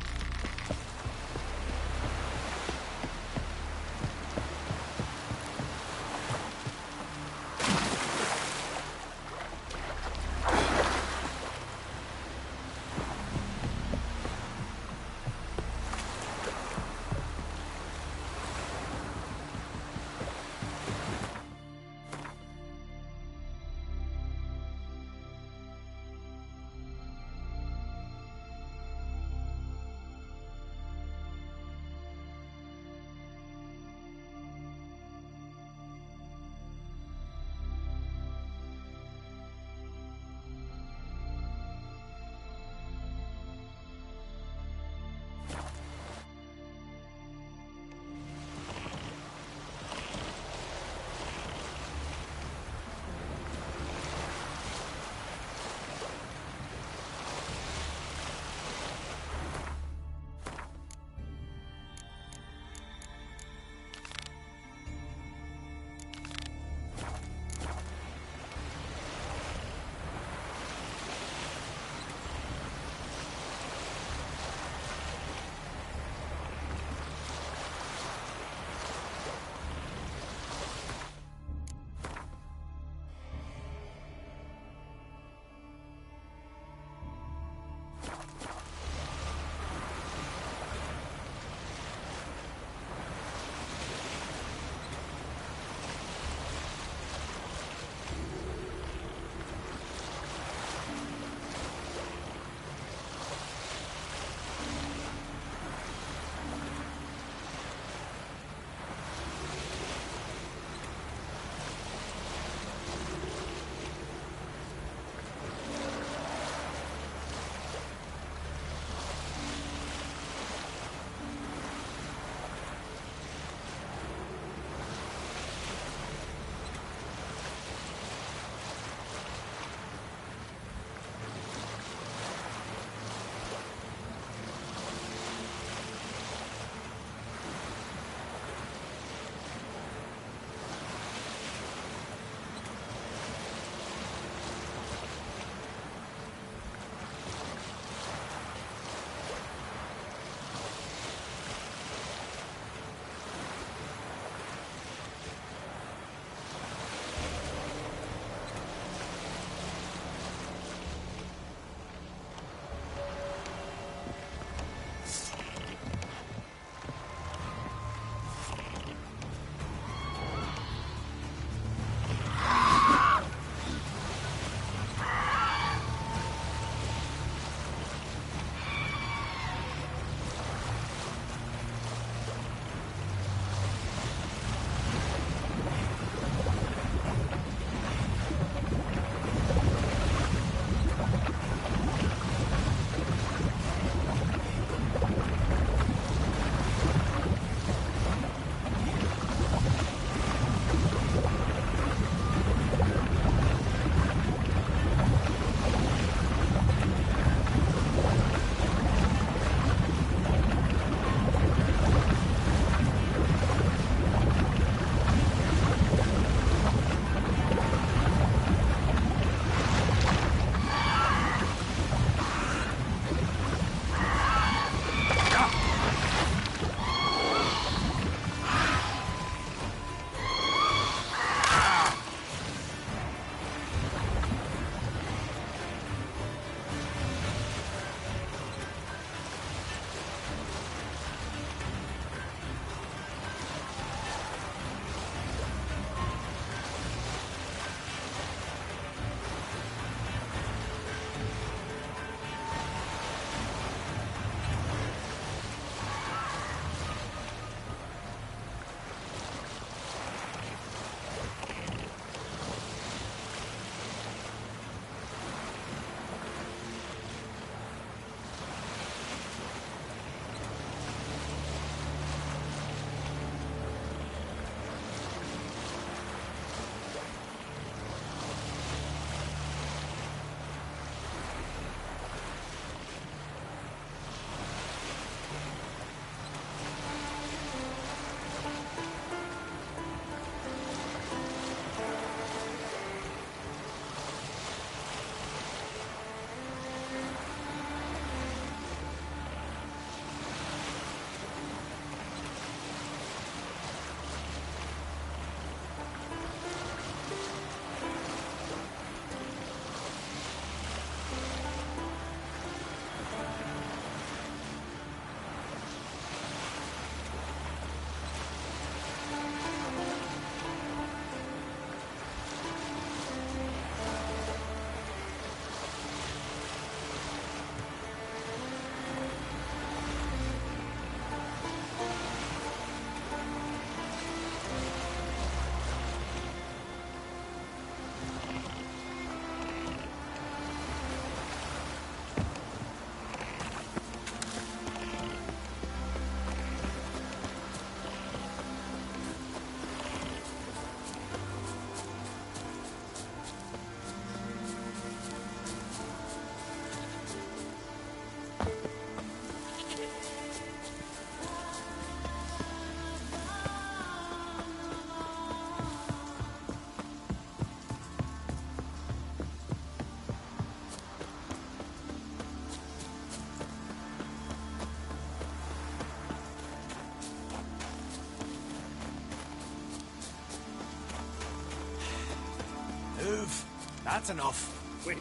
Speaker 9: That's enough.
Speaker 5: Wait.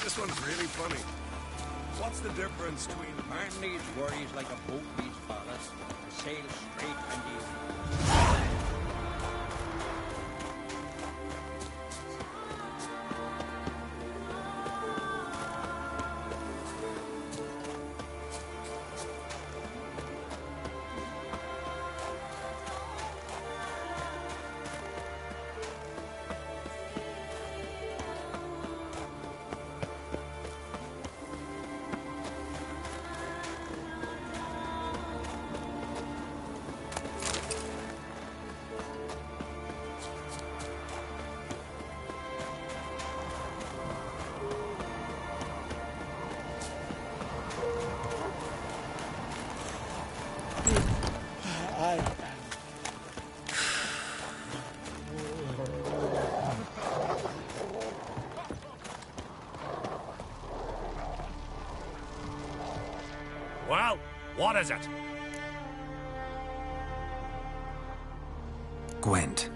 Speaker 5: This one's really funny. What's the difference between
Speaker 14: Man needs worries like a boat needs ballast. Sail straight and easy.
Speaker 5: Well, what is it?
Speaker 3: Gwent.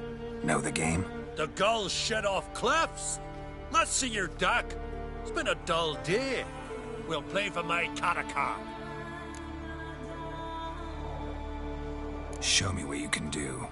Speaker 3: Know the game?
Speaker 7: The gulls shed off cliffs. Let's see your duck. It's been a dull day. We'll play for my Caracal.
Speaker 3: Show me what you can do.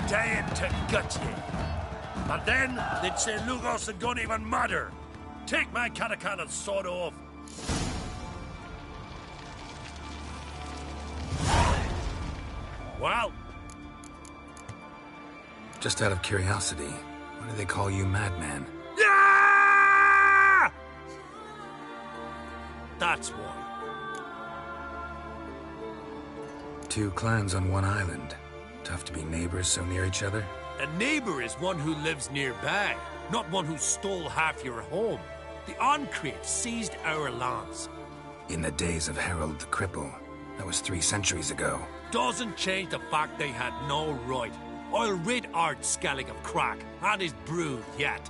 Speaker 7: Dying to gut ye. And then they'd say Lugos and don't even matter. Take my Caracal and sod off. Well?
Speaker 3: Just out of curiosity, why do they call you Madman?
Speaker 7: Yeah! That's why.
Speaker 3: Two clans on one island. Tough to be neighbors so near each other?
Speaker 7: A neighbor is one who lives nearby, not one who stole half your home. The Encrate seized our lands.
Speaker 3: In the days of Harold the Cripple. That was 3 centuries ago.
Speaker 7: doesn't change the fact they had no right. I'll rid Art Skellig of Crack and his brood yet.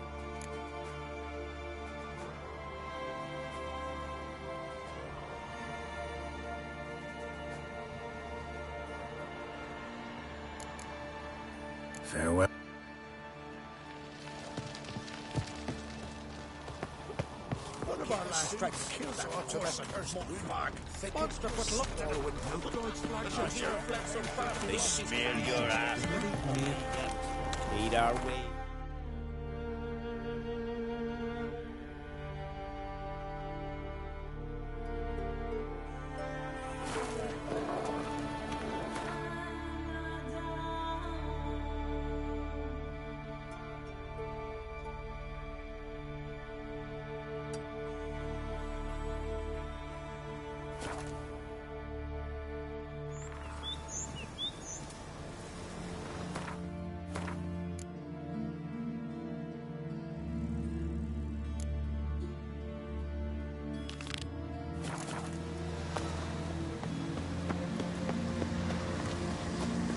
Speaker 3: Farewell.
Speaker 5: One of our last strikes killed that cursed fog. Monster put luck to the
Speaker 21: They smell your ass. Made our way.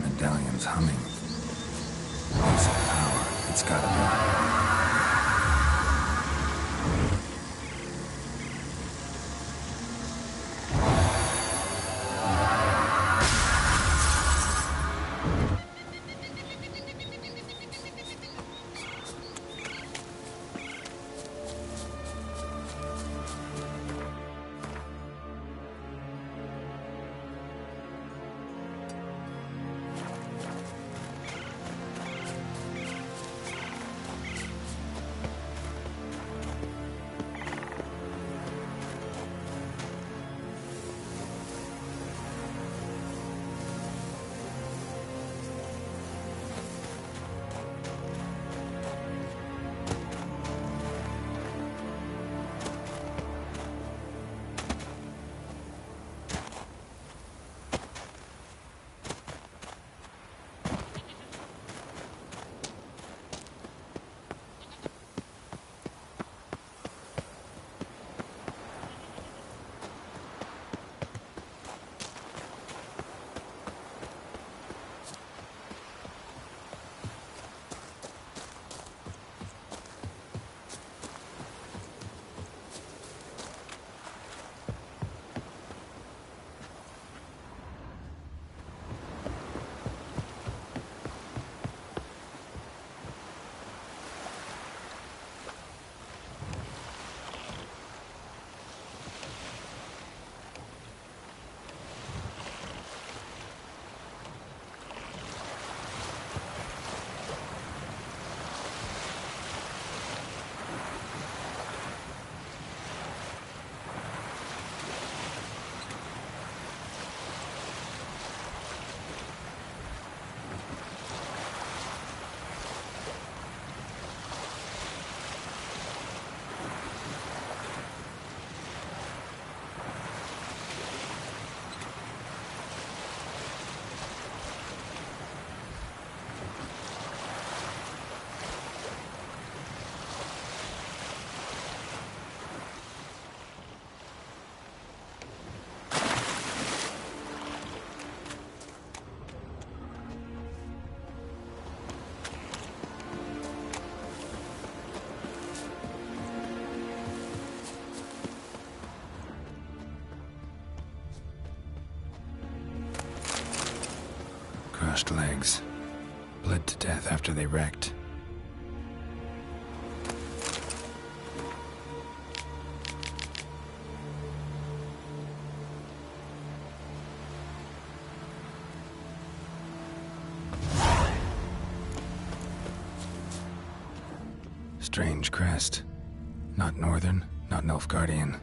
Speaker 3: Medallion's humming. Piece of power. It's gotta be. Crushed legs. Bled to death after they wrecked. Strange crest. Not Northern, not Nilfgaardian.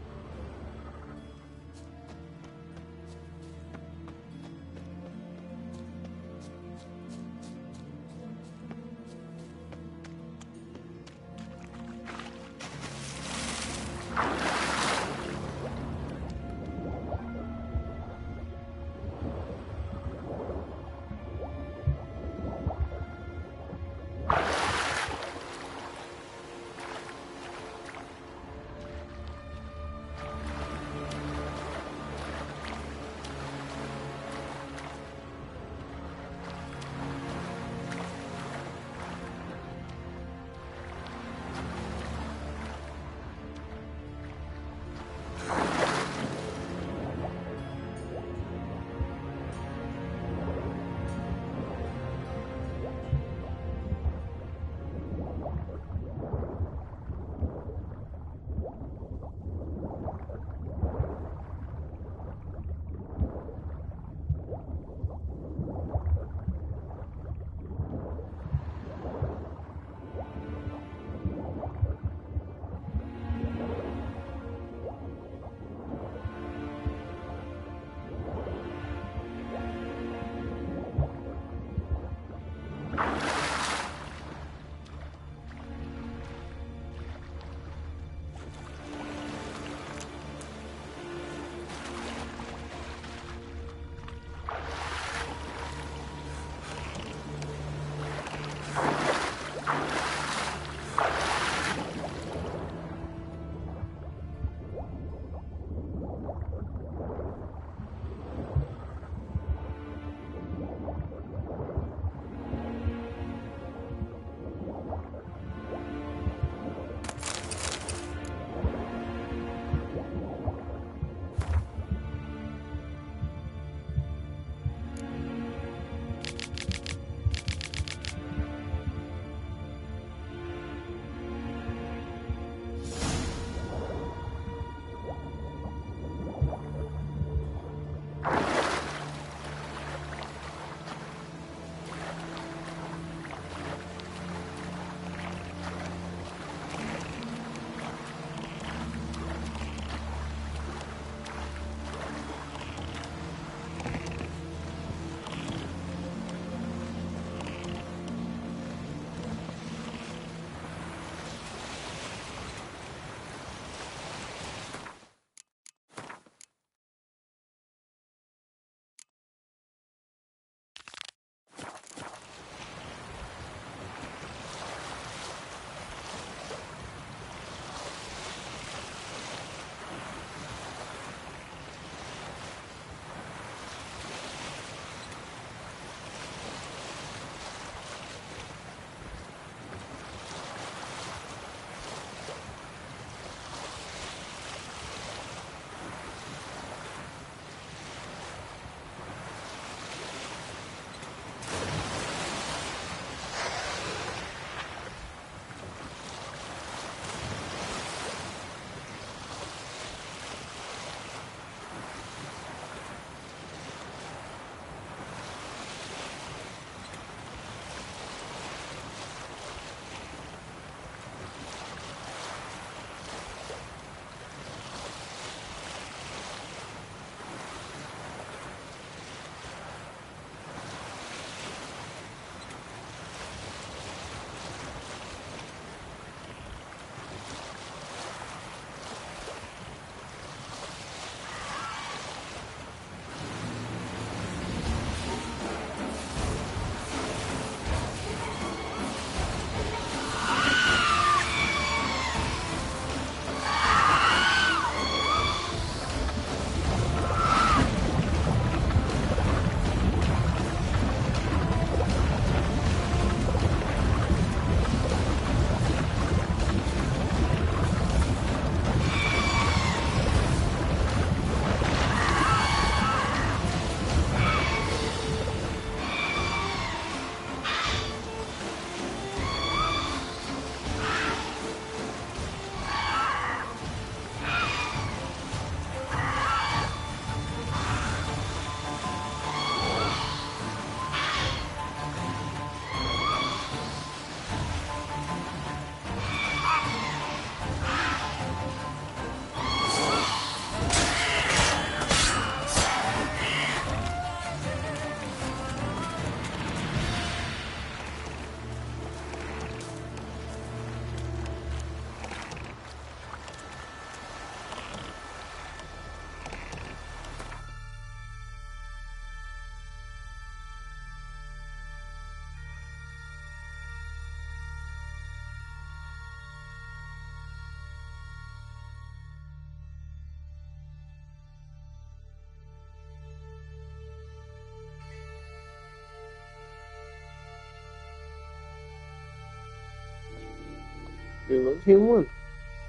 Speaker 4: You look human.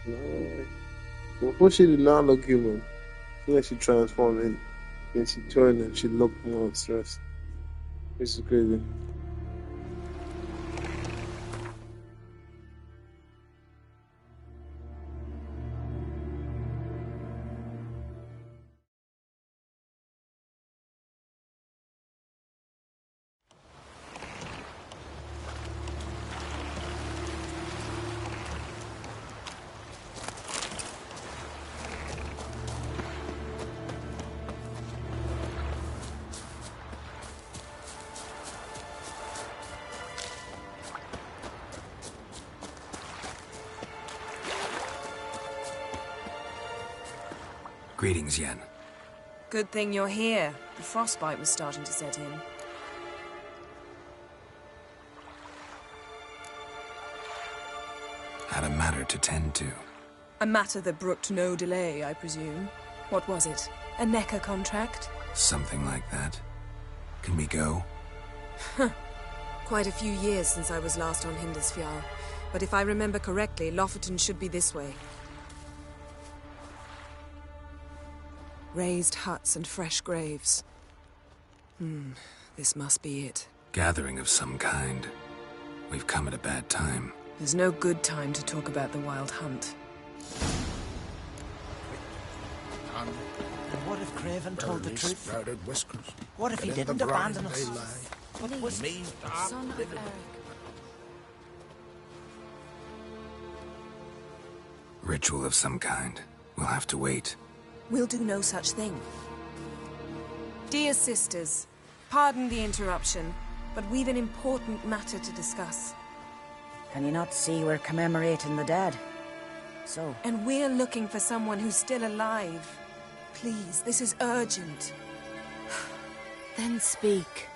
Speaker 4: No. Before she did not look human. Then she transformed and then she turned and she looked monstrous. This is crazy.
Speaker 3: Greetings, Yen.
Speaker 22: Good thing you're here. The frostbite was starting to set in.
Speaker 3: Had a matter to tend to.
Speaker 22: A matter that brooked no delay, I presume. What was it? A NECA contract?
Speaker 3: Something like that. Can we go?
Speaker 22: Quite a few years since I was last on Hindisfjall. But if I remember correctly, Lofoten should be this way. Raised huts and fresh graves. This must be it.
Speaker 3: Gathering of some kind. We've come at a bad time.
Speaker 22: There's no good time to talk about the Wild Hunt.
Speaker 9: And what if Craven told the truth?
Speaker 5: Sprouted whiskers.
Speaker 9: What if he didn't abandon us?
Speaker 22: What was
Speaker 5: me?
Speaker 22: Son of Eric.
Speaker 3: Ritual of some kind. We'll have to wait.
Speaker 22: We'll do no such thing. Dear sisters, pardon the interruption, but we've an important matter to discuss.
Speaker 23: Can you not see we're commemorating the dead? So?
Speaker 22: And we're looking for someone who's still alive. Please, this is urgent.
Speaker 15: Then speak.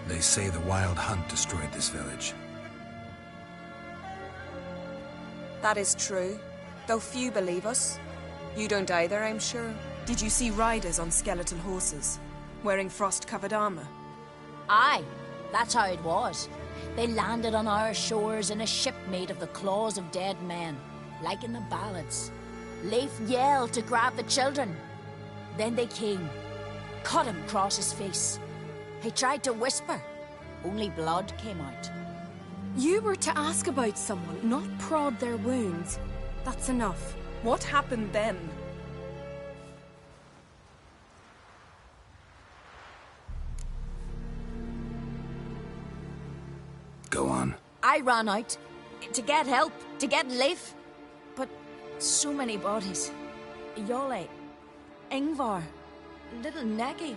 Speaker 3: They say the Wild Hunt destroyed this village.
Speaker 22: That is true, though few believe us. You don't either, I'm sure. Did you see riders on skeletal horses, wearing frost-covered armor?
Speaker 15: Aye, that's how it was. They landed on our shores in a ship made of the claws of dead men, like in the ballads. Leif yelled to grab the children. Then they came, cut him across his face. He tried to whisper, only blood came out.
Speaker 24: You were to ask about someone, not prod their wounds. That's enough.
Speaker 22: What happened then?
Speaker 3: Go on.
Speaker 15: I ran out to get help, to get Leif. But so many bodies. Yole, Ingvar, little Neki.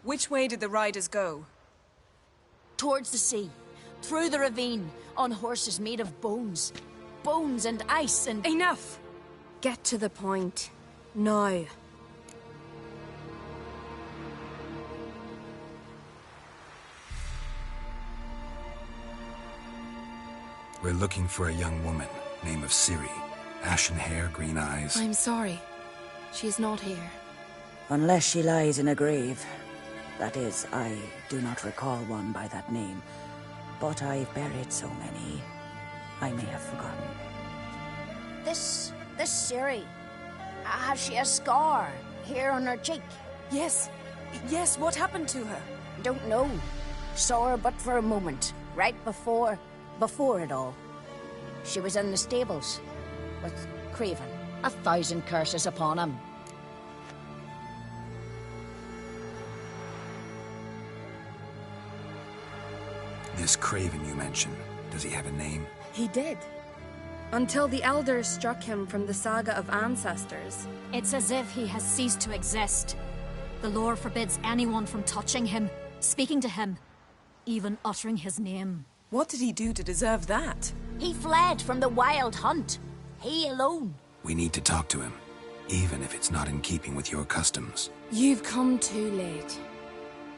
Speaker 22: Which way did the riders go?
Speaker 15: Towards the sea, through the ravine, on horses made of bones. Bones and ice and...
Speaker 24: Enough! Get to the point. Now.
Speaker 3: We're looking for a young woman, name of Ciri. Ashen hair, green eyes.
Speaker 24: I'm sorry. She is not here.
Speaker 23: Unless she lies in a grave. That is, I do not recall one by that name. But I've buried so many, I may have forgotten.
Speaker 15: This Ciri, has she a scar here on her cheek?
Speaker 22: Yes, what happened to her?
Speaker 15: Don't know. Saw her but for a moment, right before it all. She was in the stables with Craven. 1,000 curses upon him.
Speaker 3: This Craven you mentioned, does he have a name?
Speaker 24: He did. Until the elders struck him from the saga of ancestors.
Speaker 25: It's as if he has ceased to exist. The lore forbids anyone from touching him, speaking to him, even uttering his name.
Speaker 22: What did he do to deserve that?
Speaker 15: He fled from the Wild Hunt. He alone.
Speaker 3: We need to talk to him, even if it's not in keeping with your customs.
Speaker 24: You've come too late.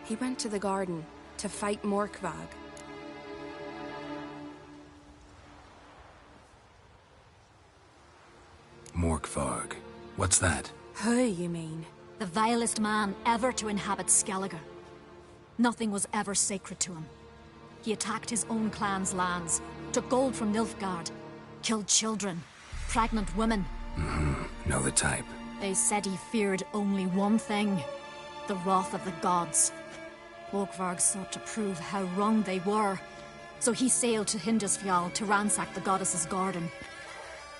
Speaker 24: He went to the garden to fight Morkvag.
Speaker 3: Morkvarg. What's that?
Speaker 24: Who, you mean?
Speaker 25: The vilest man ever to inhabit Skellige. Nothing was ever sacred to him. He attacked his own clan's lands, took gold from Nilfgaard, killed children, pregnant women.
Speaker 3: Know the type.
Speaker 25: They said he feared only one thing, the wrath of the gods. Morkvarg sought to prove how wrong they were, so he sailed to Hindisfjall to ransack the goddess's garden.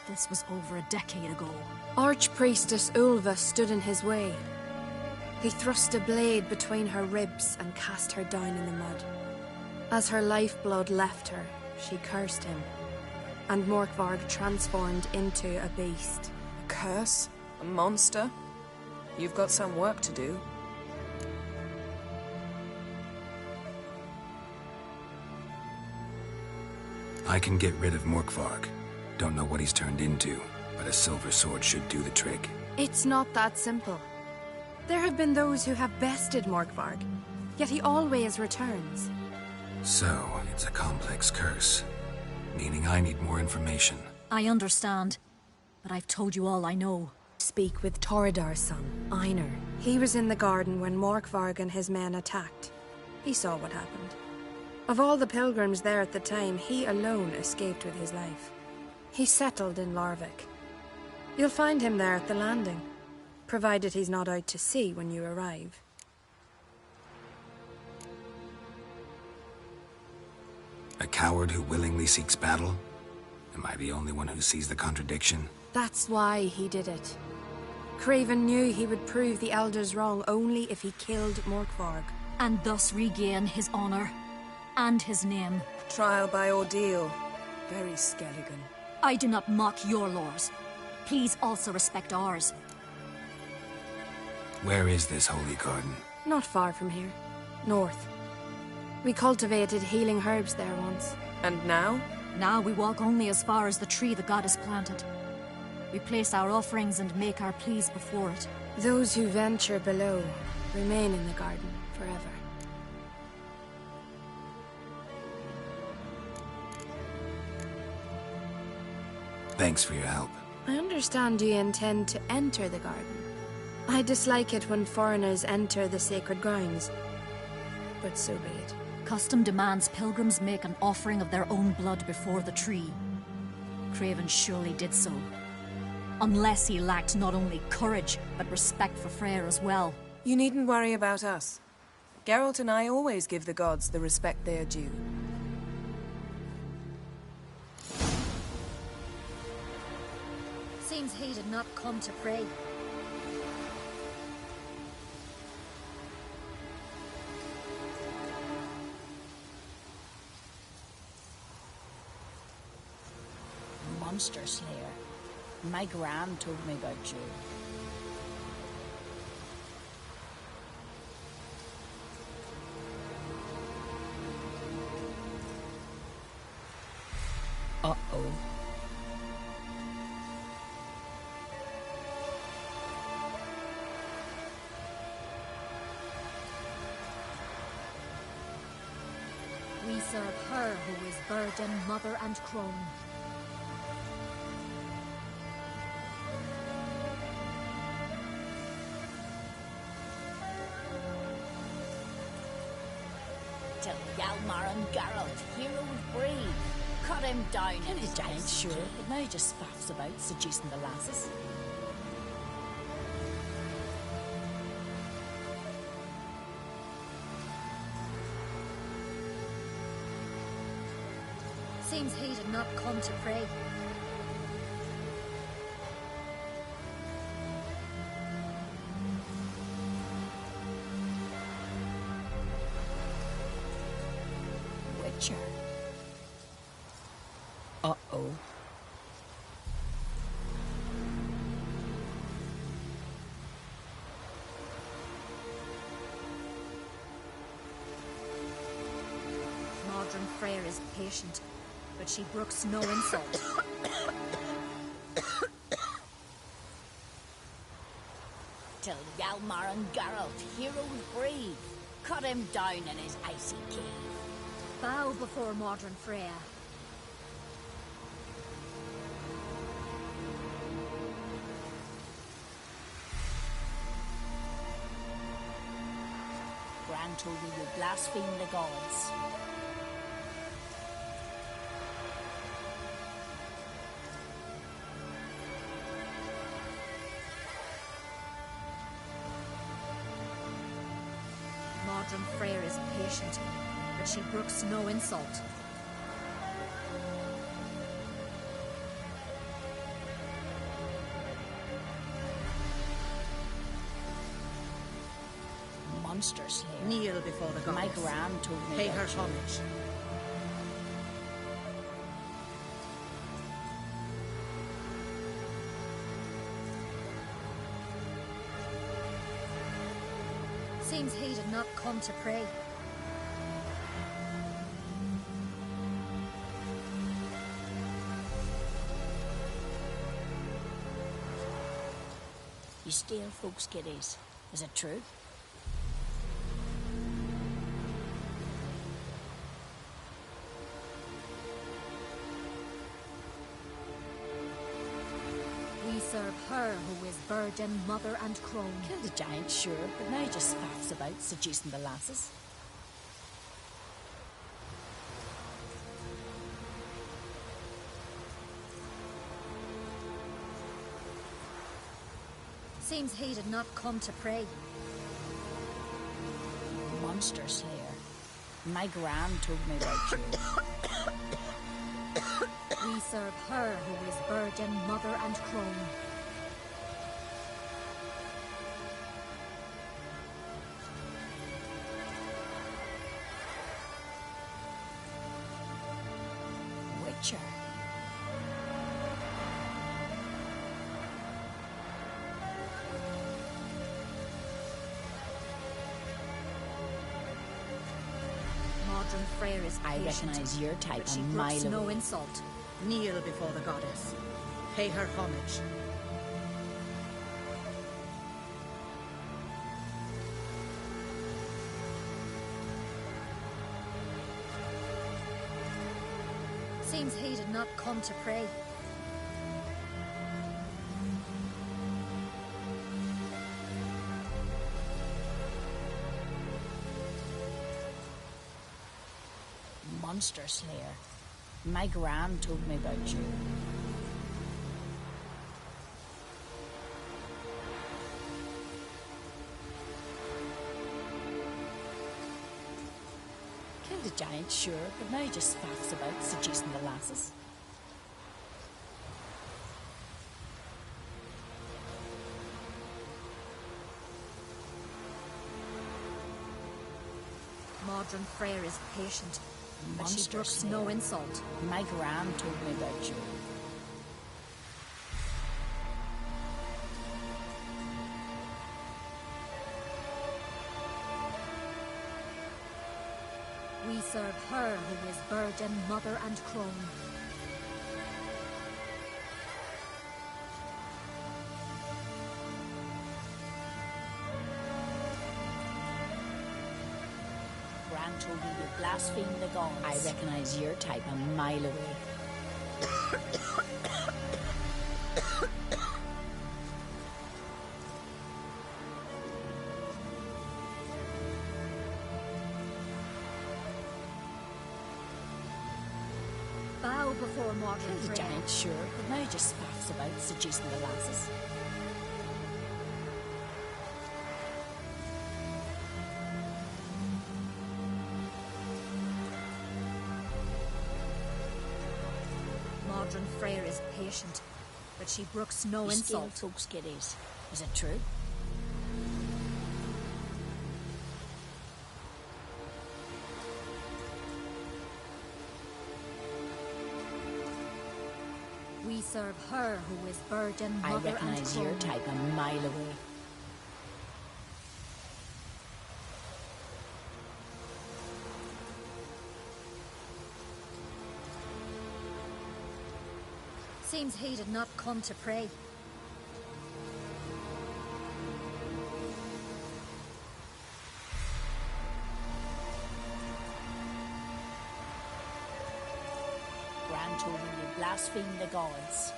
Speaker 25: This was over a decade ago.
Speaker 24: Archpriestess Ulva stood in his way. He thrust a blade between her ribs and cast her down in the mud. As her lifeblood left her, she cursed him, and Morkvarg transformed into a beast.
Speaker 22: A curse? A monster? You've got some work to do.
Speaker 3: I can get rid of Morkvarg. Don't know what he's turned into, but a silver sword should do the trick.
Speaker 24: It's not that simple. There have been those who have bested Morkvarg, yet he always returns.
Speaker 3: So, it's a complex curse, meaning I need more information.
Speaker 25: I understand, but I've told you all I know.
Speaker 24: Speak with Torridar's son, Einar. He was in the garden when Morkvarg and his men attacked. He saw what happened. Of all the pilgrims there at the time, he alone escaped with his life. He settled in Larvik. You'll find him there at the landing, provided he's not out to sea when you arrive.
Speaker 3: A coward who willingly seeks battle? Am I the only one who sees the contradiction?
Speaker 24: That's why he did it. Craven knew he would prove the elders wrong only if he killed Morkvarg.
Speaker 25: And thus regain his honor and his name.
Speaker 22: Trial by ordeal. Very Skelligan.
Speaker 25: I do not mock your laws. Please also respect ours.
Speaker 3: Where is this holy garden?
Speaker 24: Not far from here. North. We cultivated healing herbs there once.
Speaker 22: And now?
Speaker 25: Now we walk only as far as the tree the goddess planted. We place our offerings and make our pleas before it.
Speaker 24: Those who venture below remain in the garden forever.
Speaker 3: Thanks for your help.
Speaker 24: I understand you intend to enter the garden. I dislike it when foreigners enter the sacred grounds, but so be it.
Speaker 25: Custom demands pilgrims make an offering of their own blood before the tree. Craven surely did so. Unless he lacked not only courage, but respect for Freyr as well.
Speaker 22: You needn't worry about us. Geralt and I always give the gods the respect they are due.
Speaker 25: Seems he did not come to pray.
Speaker 15: Monster Slayer. My gran told me about you. Uh-oh.
Speaker 25: We serve her who is burden, mother, and crone.
Speaker 15: Till Hjalmar and Geralt, heroes brave, cut him down in his giant sure, but now he just faffs about seducing the lasses.
Speaker 25: Seems he did not come to pray.
Speaker 15: Witcher. Uh-oh.
Speaker 25: Modern Freyr is patient, but she brooks no insult.
Speaker 15: Till Hjalmar and Geralt, heroes brave, cut him down in his icy cave.
Speaker 25: Bow before modern Freya.
Speaker 15: Gran told me you blaspheme the gods.
Speaker 25: Modron Freyr is patient, but she brooks no insult.
Speaker 15: Monster Slayer.
Speaker 19: Kneel before the goddess.
Speaker 15: My Gran told me
Speaker 19: Pay
Speaker 15: about
Speaker 19: her
Speaker 15: you.
Speaker 19: homage.
Speaker 25: Seems he did not come to pray.
Speaker 15: You steal folks' kiddies. Is it true?
Speaker 25: We serve her who is virgin, mother and crone.
Speaker 15: Kill the giant, sure, but now just faffs about, seducing the lasses.
Speaker 25: Seems he did not come to pray.
Speaker 15: Monster Slayer. My Gran told me about you.
Speaker 25: We serve her who is virgin, mother and crone.
Speaker 15: Witcher.
Speaker 25: Modron Freyr is
Speaker 15: I
Speaker 25: patient,
Speaker 15: recognize your type
Speaker 25: but she
Speaker 15: a
Speaker 25: brooks
Speaker 15: mile
Speaker 25: no
Speaker 15: away.
Speaker 25: insult.
Speaker 19: Kneel before the goddess. Pay her homage.
Speaker 25: Seems he did not come to pray.
Speaker 15: Monster Slayer. My Gran told me about you. Kill the giant, sure, but now just faffs about, seducing the lasses.
Speaker 25: Modron Freyr is patient, but she
Speaker 15: Monster
Speaker 25: brooks
Speaker 15: Slayer.
Speaker 25: no insult.
Speaker 15: My Gran told me about you.
Speaker 25: We serve her who is virgin, mother and crone.
Speaker 15: Gran told me you blaspheme the gods. I recognize your type a mile away.
Speaker 25: Bow before Modron
Speaker 15: Kill the
Speaker 25: Freyr.
Speaker 15: giant, sure, but now just faffs about, seducing the lasses.
Speaker 25: Modron Freyr is patient, but she brooks no
Speaker 15: You steal
Speaker 25: insult.
Speaker 15: folks' kiddies. Is it true?
Speaker 25: We serve her who is virgin,
Speaker 15: I
Speaker 25: mother and
Speaker 15: recognize
Speaker 25: crone.
Speaker 15: your type a mile away.
Speaker 25: Seems he did not come to pray.
Speaker 15: Gran told me you blaspheme the gods.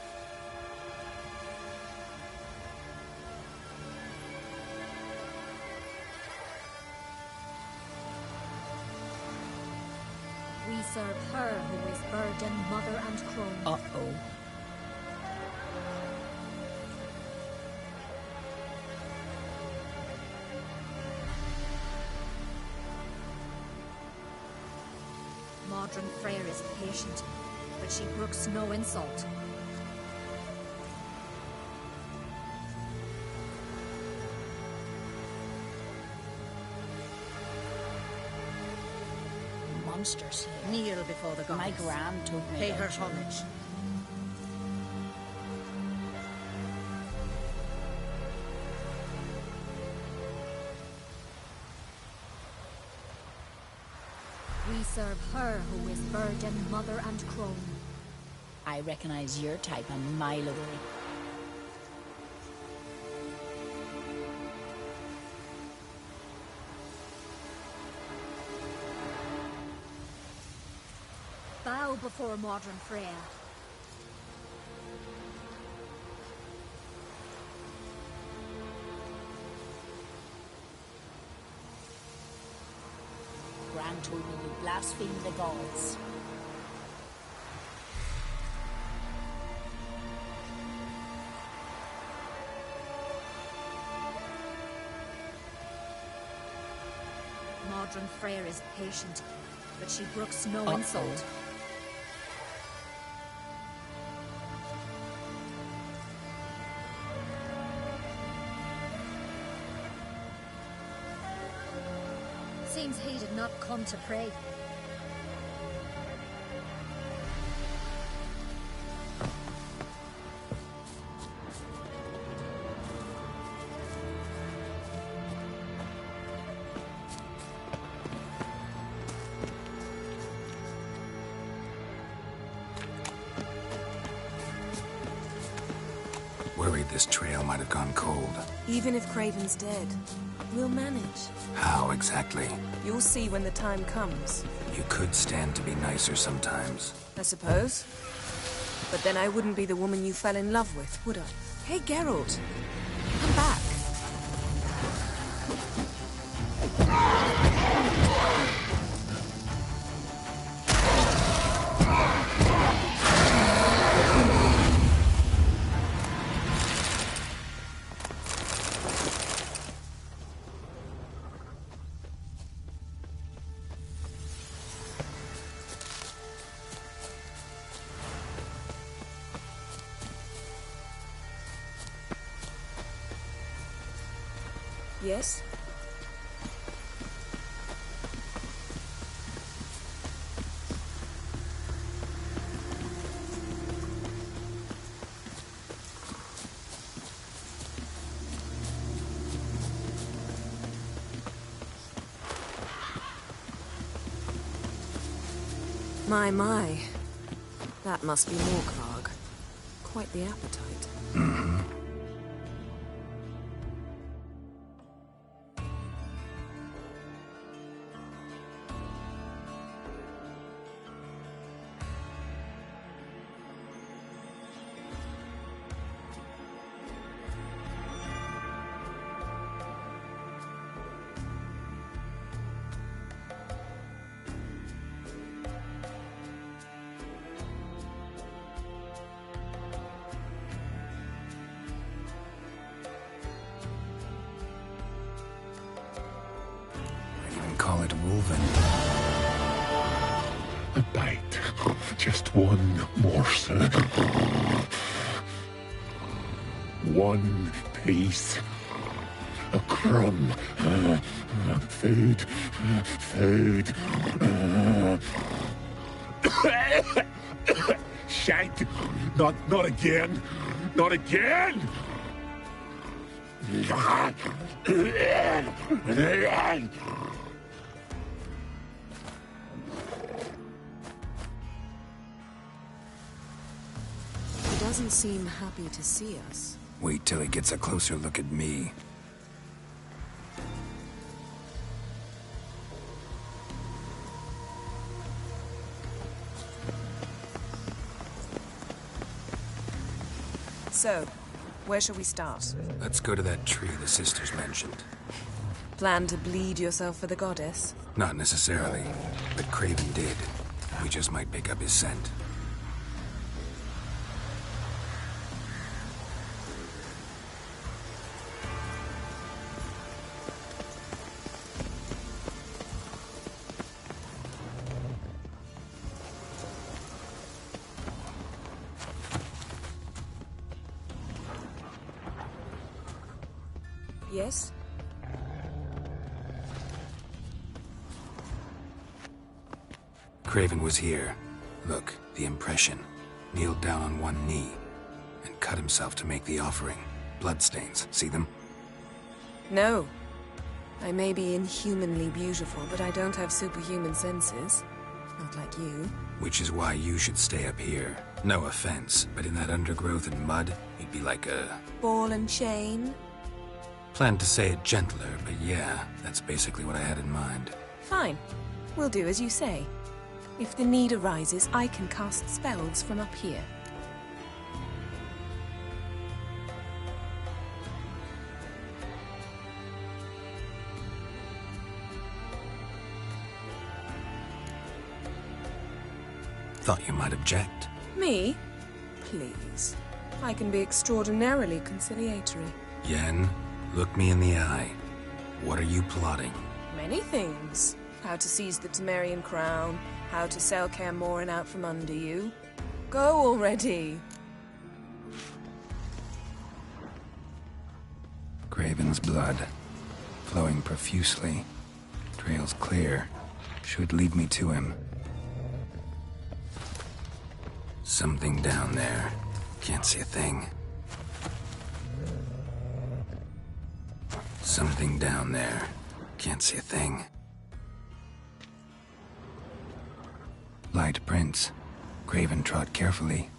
Speaker 25: serve her who is virgin, mother, and crone.
Speaker 23: Uh-oh.
Speaker 25: Modron Freyr is patient, but she brooks no insult.
Speaker 15: Monster slave.
Speaker 19: Kneel before the goddess.
Speaker 15: My gran told me
Speaker 19: Pay
Speaker 15: about
Speaker 19: her
Speaker 15: you.
Speaker 19: homage.
Speaker 25: We serve her who is virgin, mother, and crone.
Speaker 15: I recognize your type a mile away.
Speaker 25: Bow before Modron Freyr.
Speaker 15: Gran told me you blaspheme the gods.
Speaker 25: Modron Freyr is patient, but she brooks no insult. Seems he did not come to pray.
Speaker 3: Worried this trail might have gone cold.
Speaker 22: Even if Craven's dead, we'll manage.
Speaker 3: How exactly?
Speaker 22: You'll see when the time comes.
Speaker 3: You could stand to be nicer sometimes.
Speaker 22: I suppose. But then I wouldn't be the woman you fell in love with, would I? Hey, Geralt. Come back. Yes? My. That must be Morkvarg. Quite the appetite.
Speaker 3: Mm-hmm. Call it Wolven.
Speaker 2: A bite. Just one morsel. One piece. A crumb. Food. Food. Shite. Not again. Not again!
Speaker 22: He doesn't seem happy to see us.
Speaker 3: Wait till he gets a closer look at me.
Speaker 22: So, where shall we start?
Speaker 3: Let's go to that tree the sisters mentioned.
Speaker 22: Plan to bleed yourself for the goddess?
Speaker 3: Not necessarily, but Craven did. We just might pick up his scent.
Speaker 22: Yes?
Speaker 3: Craven was here. Look, the impression. Kneeled down on one knee and cut himself to make the offering. Bloodstains, see them?
Speaker 22: No. I may be inhumanly beautiful, but I don't have superhuman senses. Not like you.
Speaker 3: Which is why you should stay up here. No offense, but in that undergrowth and mud, you'd be like a...
Speaker 22: Ball and chain?
Speaker 3: Planned to say it gentler, but yeah, that's basically what I had in mind.
Speaker 22: Fine. We'll do as you say. If the need arises, I can cast spells from up here.
Speaker 3: Thought you might object.
Speaker 22: Me? Please. I can be extraordinarily conciliatory.
Speaker 3: Yen, look me in the eye. What are you plotting?
Speaker 22: Many things. How to seize the Temerian crown, how to sell Kaer Morhen out from under you. Go already!
Speaker 3: Craven's blood, flowing profusely. Trail's clear. Should lead me to him. Something down there. Can't see a thing. Something down there. Can't see a thing. Light prints. Craven trod carefully.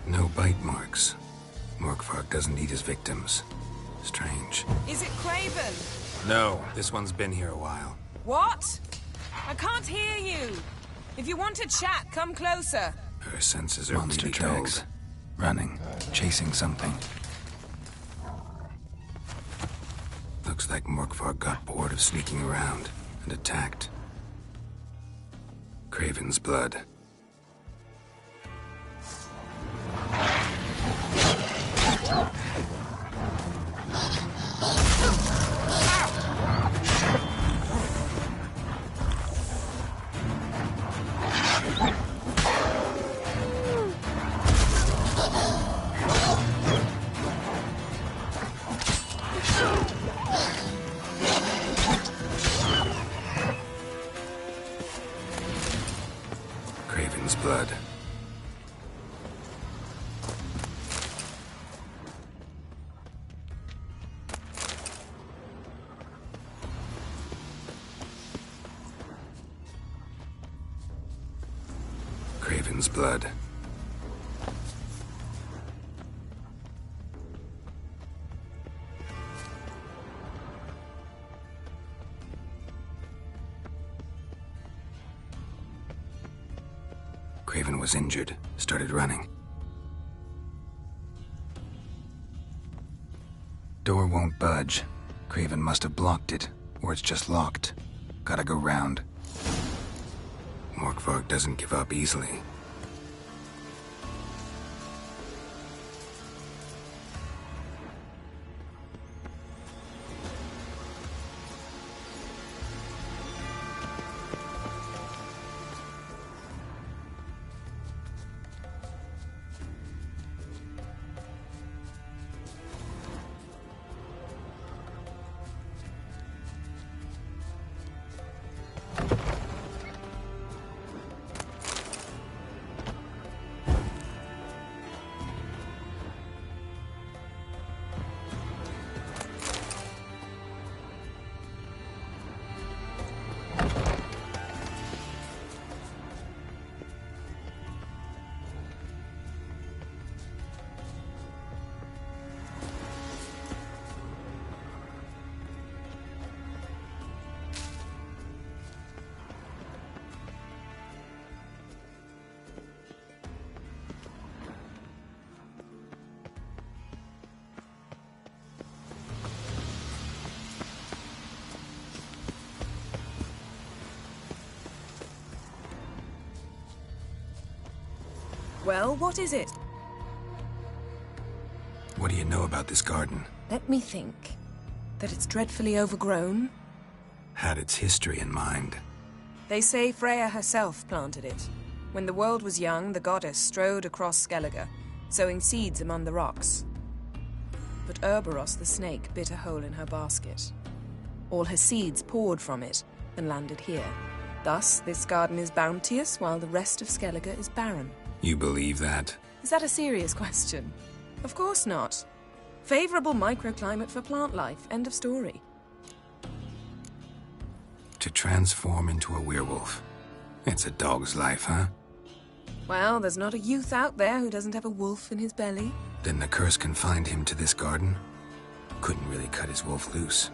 Speaker 3: No bite marks. Morkvarg doesn't eat his victims. Strange.
Speaker 22: Is it Craven?
Speaker 3: No, this one's been here a while.
Speaker 22: What? I can't hear you. If you want to chat, come closer.
Speaker 3: Her senses are monster tracks. Running, chasing something. Looks like Morkvarg got bored of sneaking around and attacked. Craven's blood. Craven's blood. Craven's blood. Craven was injured, started running. Door won't budge. Craven must have blocked it, or it's just locked. Gotta go round. Morkvarg doesn't give up easily.
Speaker 22: Well, what is it?
Speaker 3: What do you know about this garden?
Speaker 22: Let me think. That it's dreadfully overgrown.
Speaker 3: Had its history in mind.
Speaker 22: They say Freya herself planted it. When the world was young, the goddess strode across Skellige, sowing seeds among the rocks. But Urboros the snake bit a hole in her basket. All her seeds poured from it and landed here. Thus, this garden is bounteous, while the rest of Skellige is barren.
Speaker 3: You believe that?
Speaker 22: Is that a serious question? Of course not. Favorable microclimate for plant life. End of story.
Speaker 3: To transform into a werewolf. It's a dog's life, huh?
Speaker 22: Well, there's not a youth out there who doesn't have a wolf in his belly.
Speaker 3: Then the curse confined him to this garden? Couldn't really cut his wolf loose.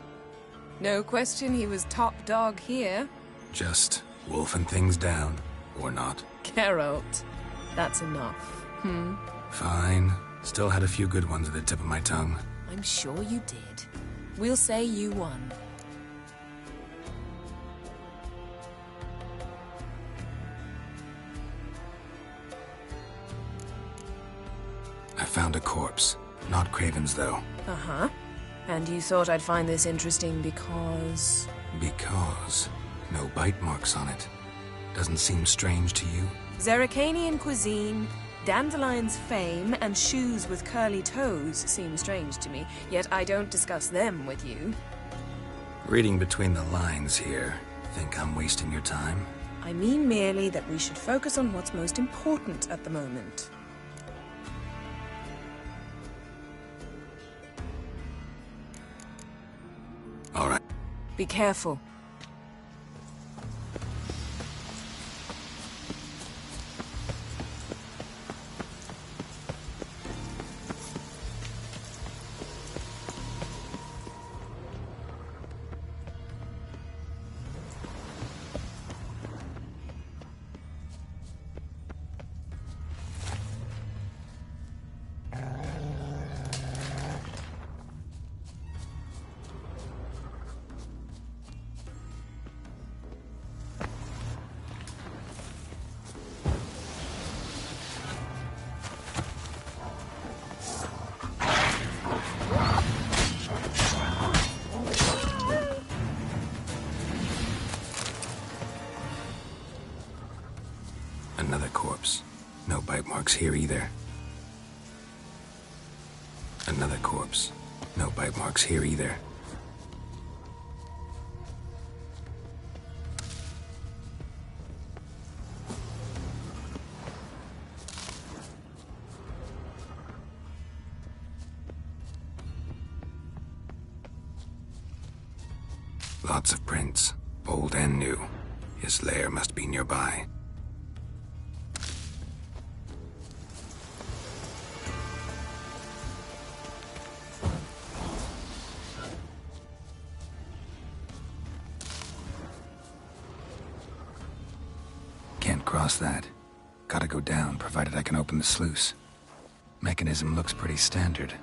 Speaker 22: No question he was top dog here.
Speaker 3: Just wolfing things down, or not.
Speaker 22: Geralt. That's enough.
Speaker 3: Fine. Still had a few good ones at the tip of my tongue.
Speaker 22: I'm sure you did. We'll say you won.
Speaker 3: I found a corpse. Not Craven's, though.
Speaker 22: Uh-huh. And you thought I'd find this interesting because...
Speaker 3: Because no bite marks on it. Doesn't seem strange to you?
Speaker 22: Zerrikanian cuisine, Dandelion's fame, and shoes with curly toes seem strange to me, yet I don't discuss them with you.
Speaker 3: Reading between the lines here, think I'm wasting your time?
Speaker 22: I mean merely that we should focus on what's most important at the moment.
Speaker 3: All right.
Speaker 22: Be careful.
Speaker 3: Another corpse. No bite marks here either. Another corpse. No bite marks here either. Lots of prints, old and new. His lair must be nearby. Can't cross that. Gotta go down, provided I can open the sluice. Mechanism looks pretty standard.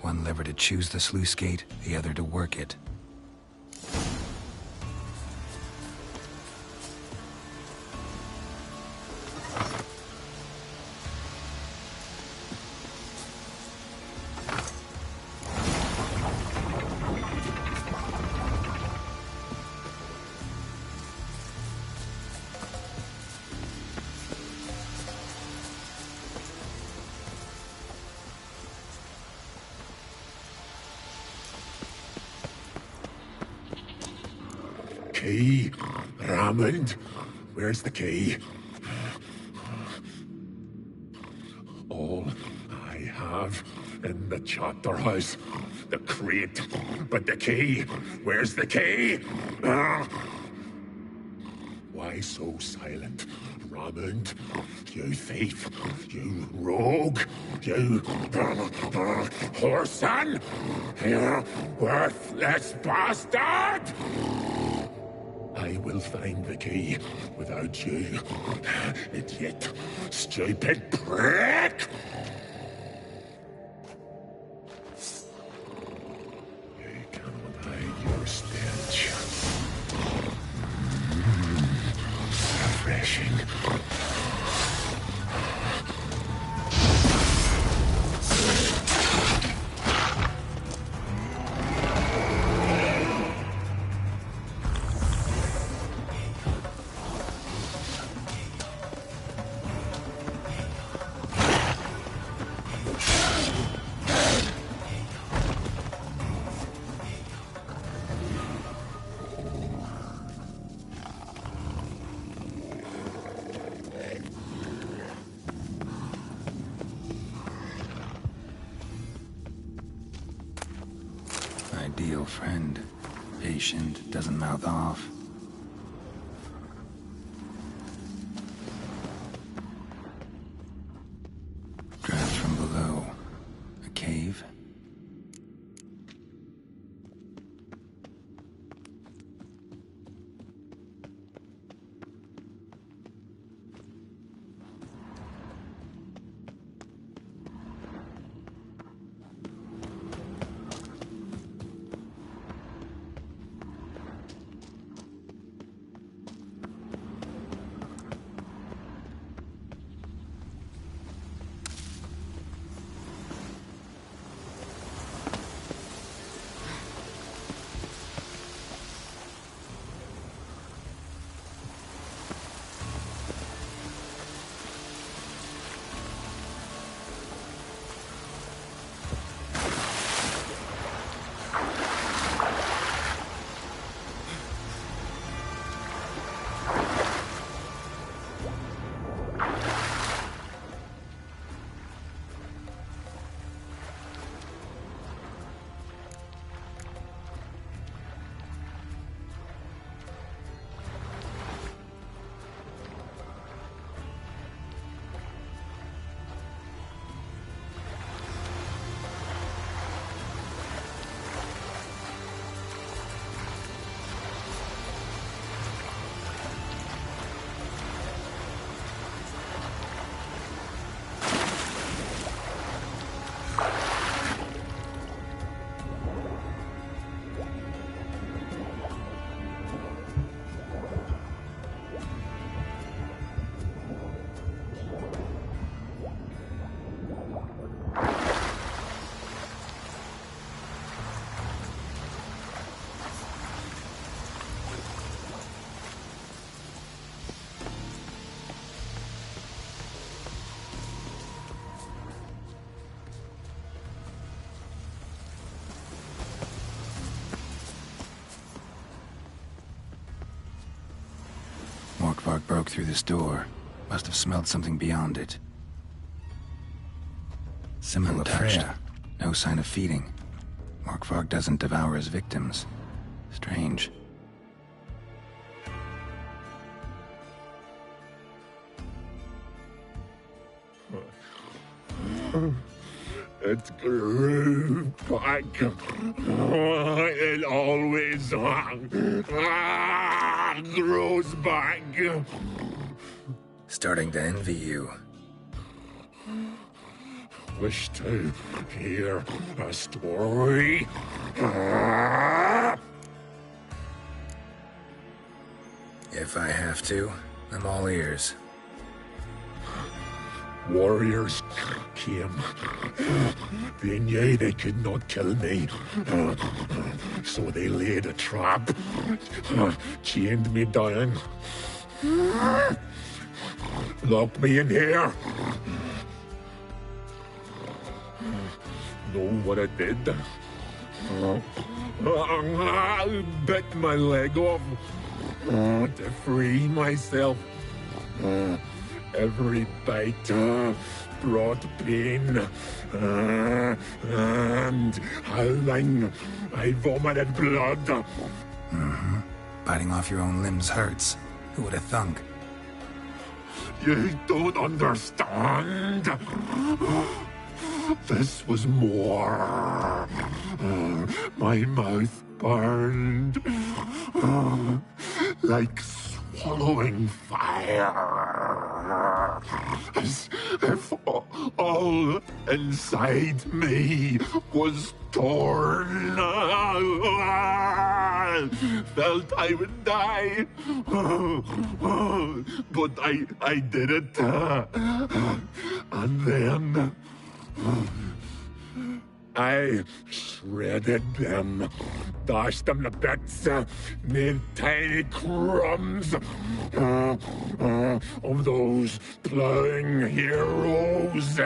Speaker 3: One lever to choose the sluice gate, the other to work it.
Speaker 2: Key? Ramond? Where's the key? All I have in the chapter house. The crate. But the key? Where's the key? Why so silent? Ramond, you thief, you rogue, you whoreson, you worthless bastard! I will find the key without you, idiot, stupid prick! You cannot hide your stench. Refreshing.
Speaker 3: ideal friend. Patient, doesn't mouth off. Draft from below. A cave? Morkvarg broke through this door. Must have smelled something beyond it. Similar touched. No sign of feeding. Morkvarg doesn't devour his victims. Strange.
Speaker 2: It grew back. It always grows back.
Speaker 3: Starting to envy you.
Speaker 2: Wish to hear a story.
Speaker 3: If I have to, I'm all ears.
Speaker 2: Warriors came. They knew they could not kill me. So they laid a trap. Chained me down. Locked me in here. Know what I did? I bit my leg off to free myself. Every bite brought pain, and howling, I vomited blood.
Speaker 3: Mm-hmm. Biting off your own limbs hurts. Who would have thunk?
Speaker 2: You don't understand. This was more. My mouth burned like swallowing fire, as if all inside me was torn. Felt I would die, but I did it, and then I shredded them, dashed them to bits, made tiny crumbs of those plowing heroes.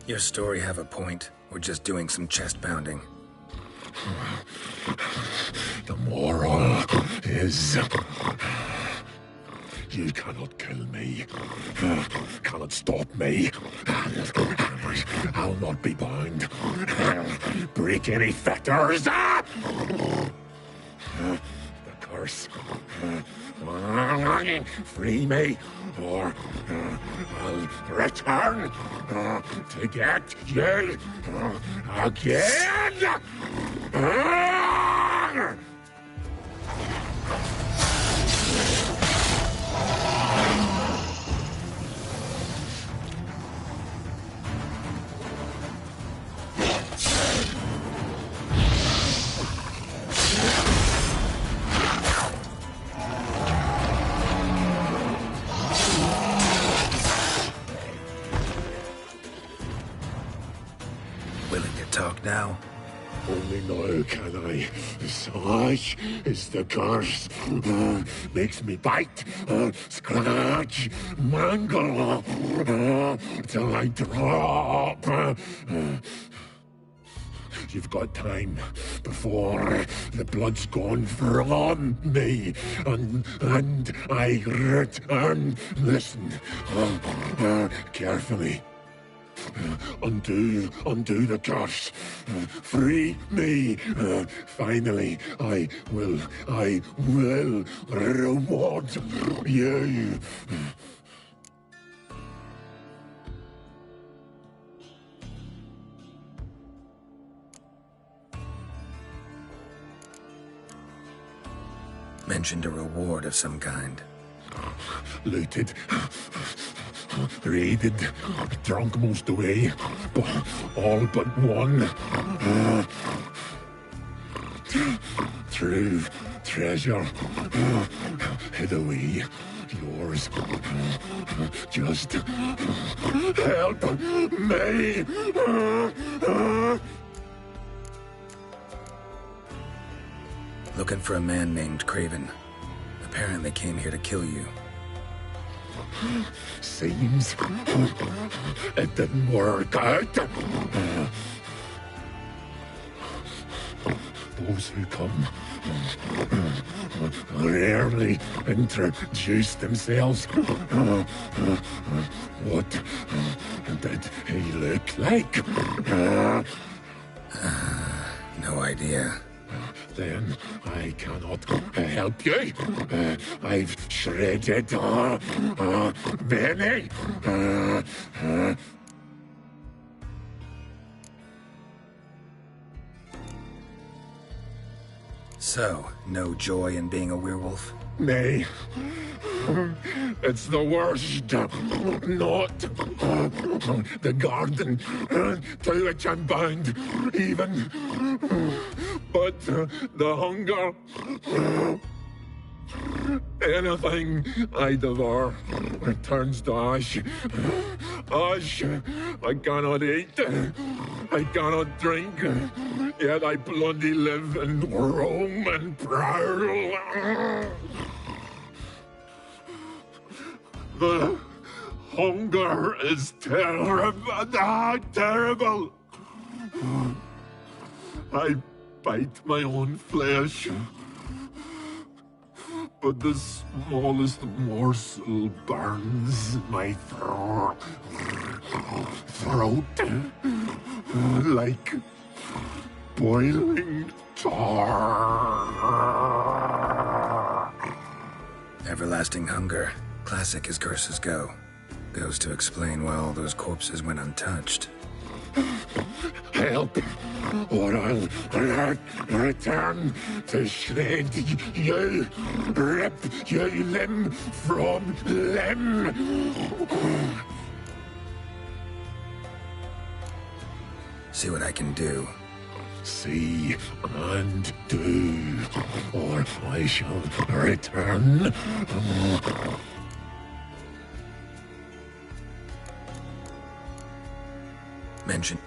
Speaker 3: Your story have a point. We're just doing some chest pounding.
Speaker 2: The moral is You cannot kill me. Cannot stop me. I'll not be bound. Break any fetters. The curse. Free me, or I'll return to get you again.
Speaker 3: Talk now.
Speaker 2: Only now can I. Such is the curse. Makes me bite, scratch, mangle, till I drop. You've got time before the blood's gone from me, and I return. Listen, carefully. Undo the curse. Free me. Finally, I will reward you.
Speaker 3: Mentioned a reward of some kind.
Speaker 2: Looted. Raided, drunk most away, all but one. True treasure, hid away, yours. Just help me.
Speaker 3: Looking for a man named Craven. Apparently came here to kill you.
Speaker 2: Seems it didn't work out. Those who come rarely introduce themselves. What did he look like?
Speaker 3: No idea.
Speaker 2: Then I cannot help you. I've shredded many.
Speaker 3: So, no joy in being a werewolf?
Speaker 2: Nay. It's the worst. Not the garden to which I'm bound, even. But the hunger. Anything I devour turns to ash. Ash I cannot eat. I cannot drink. Yet I bloody live and roam and prowl. The hunger is terrible. Terrible. I bite my own flesh. But the smallest morsel burns my throat like boiling tar.
Speaker 3: Everlasting hunger. Classic as curses go. Goes to explain why all those corpses went untouched.
Speaker 2: Help, or I'll return to shred you, rip you limb from limb.
Speaker 3: See what I can do.
Speaker 2: See and do, or I shall return.
Speaker 3: Mention.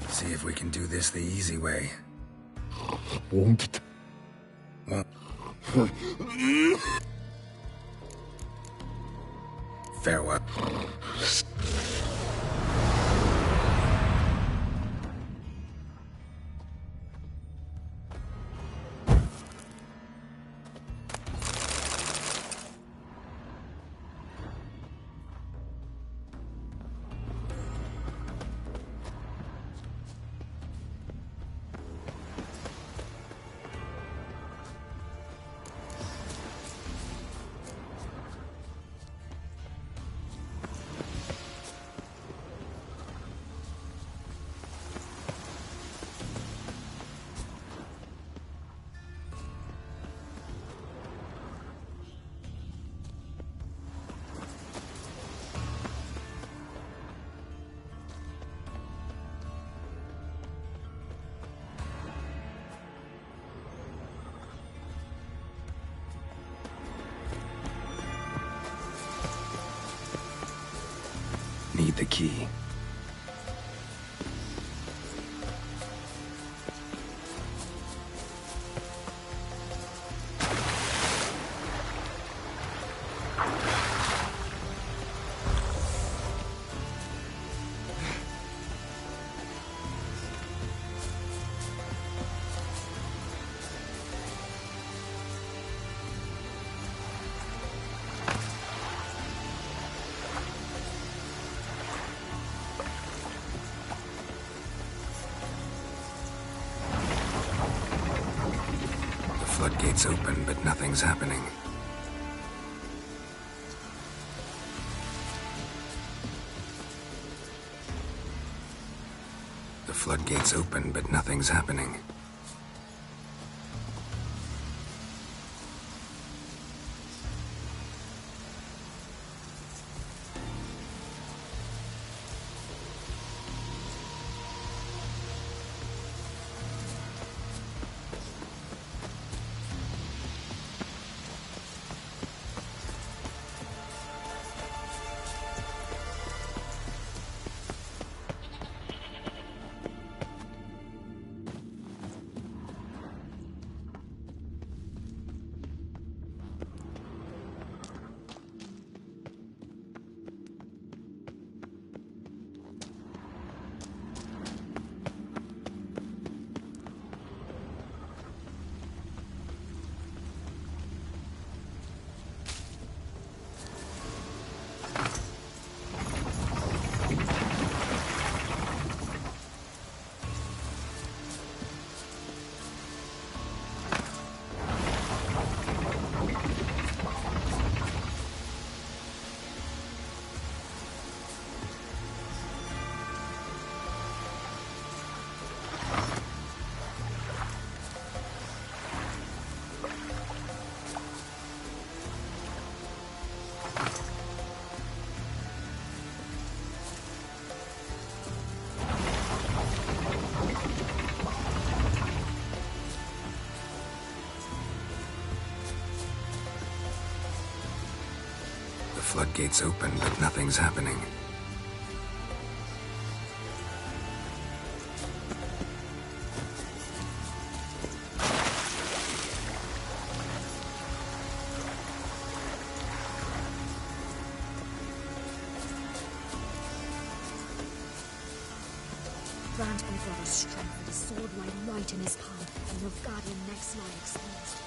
Speaker 3: See if we can do this the easy way.
Speaker 2: Won't.
Speaker 3: What? Farewell. Need the key. Floodgates open, but nothing's happening. The floodgates open, but nothing's happening. The floodgates open, but nothing's happening.
Speaker 25: Grant my brother's strength with his sword lying right in his palm, and Nilfgaardian necks lie exposed.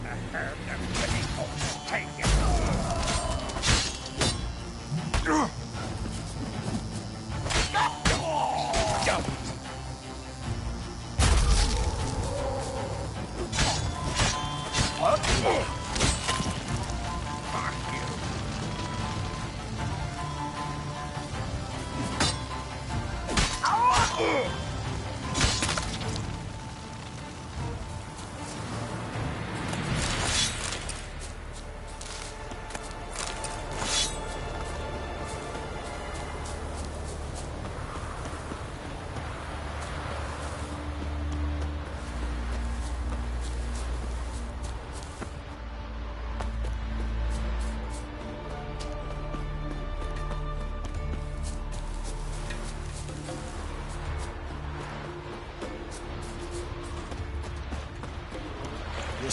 Speaker 5: I heard them pretty folks take it.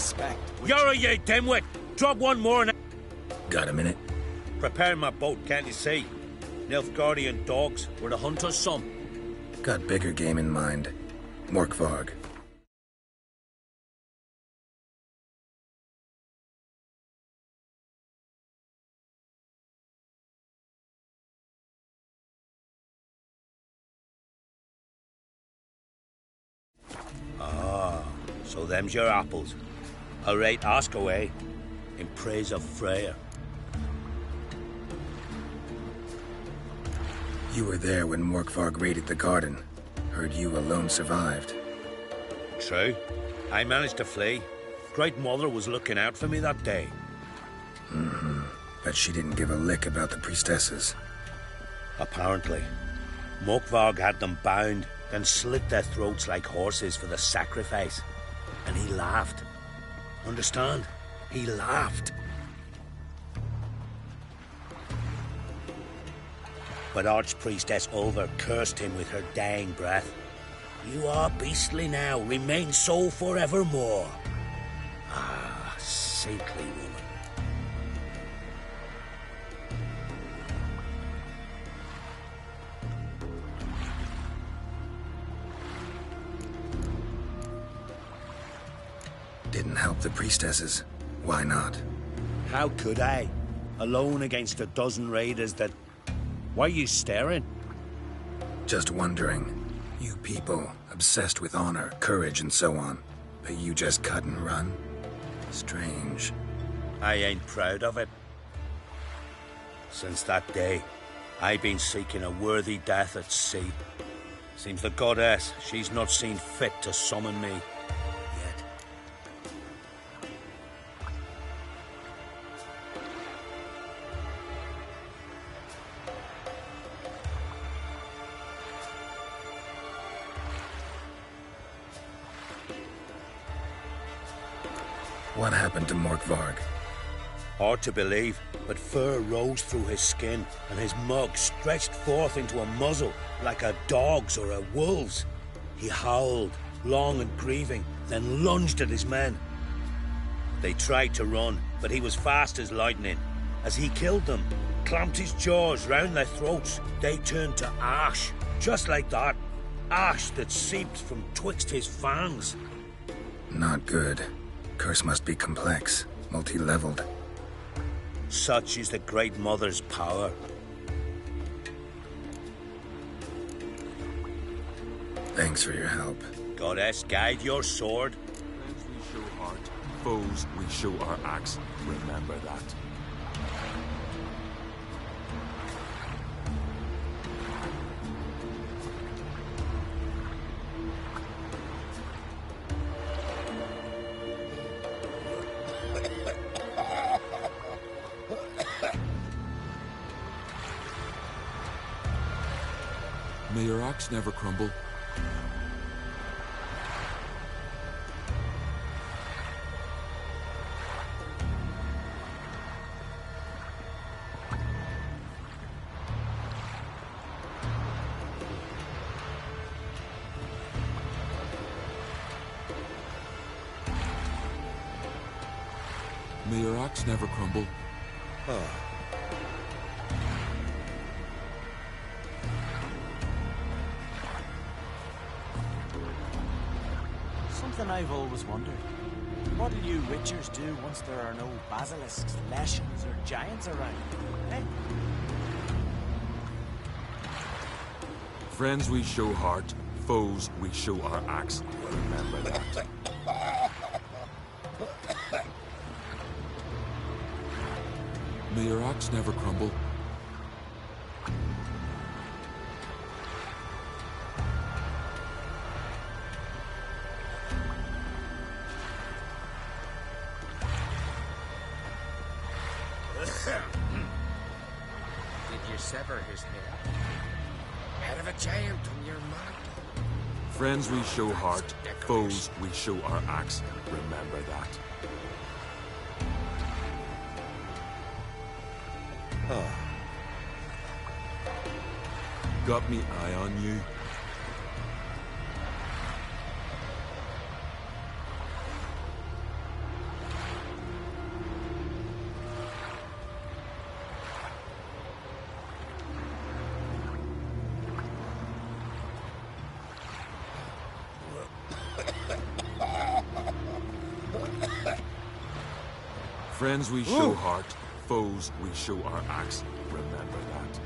Speaker 9: respect.
Speaker 7: You're ye dimwit! Drop one more and...
Speaker 3: Got a minute?
Speaker 7: Prepare my boat, can't you see? Nilfgaardian dogs were the hunter's son.
Speaker 3: Got bigger game in mind. Morkvarg.
Speaker 7: Ah, so them's your apples. All right, ask away. In praise of Freya.
Speaker 3: You were there when Morkvarg raided the garden. Heard you alone survived.
Speaker 7: True. I managed to flee. Great Mother was looking out for me that day.
Speaker 3: Mm-hmm. But she didn't give a lick about the priestesses.
Speaker 7: Apparently. Morkvarg had them bound, then slit their throats like horses for the sacrifice. And he laughed. Understand? He laughed. But Archpriestess Ulver cursed him with her dying breath. You are beastly now, remain so forevermore. Ah, saintly woman.
Speaker 3: Didn't help the priestesses. Why not?
Speaker 7: How could I? Alone against a dozen raiders that... Why are you staring?
Speaker 3: Just wondering. You people, obsessed with honor, courage, and so on. But you just cut and run? Strange.
Speaker 7: I ain't proud of it. Since that day, I've been seeking a worthy death at sea. Seems the goddess, she's not seen fit to summon me.
Speaker 3: What happened to Morkvarg?
Speaker 7: Hard to believe, but fur rose through his skin, and his mug stretched forth into a muzzle, like a dog's or a wolf's. He howled, long and grieving, then lunged at his men. They tried to run, but he was fast as lightning. As he killed them, clamped his jaws round their throats, they turned to ash, just like that. Ash that seeped from twixt his fangs.
Speaker 3: Not good. Curse must be complex, multi-leveled.
Speaker 7: Such is the Great Mother's power.
Speaker 3: Thanks for your help.
Speaker 7: Goddess, guide your sword.
Speaker 2: Friends we show heart, foes we show our axe. Remember that. May your axe never crumble. May your axe never crumble.
Speaker 9: Something I've always wondered. What do you witchers do once there are no basilisks, leshens, or giants around? Eh?
Speaker 2: Friends we show heart, foes we show our axe. Remember that. May your axe never crumble.
Speaker 21: Did you sever his head? Head of a giant on your mark.
Speaker 2: Friends we show heart, foes we show our axe. Remember that. Got me eye on you.
Speaker 8: Friends we show heart, foes we show our axe. Remember that.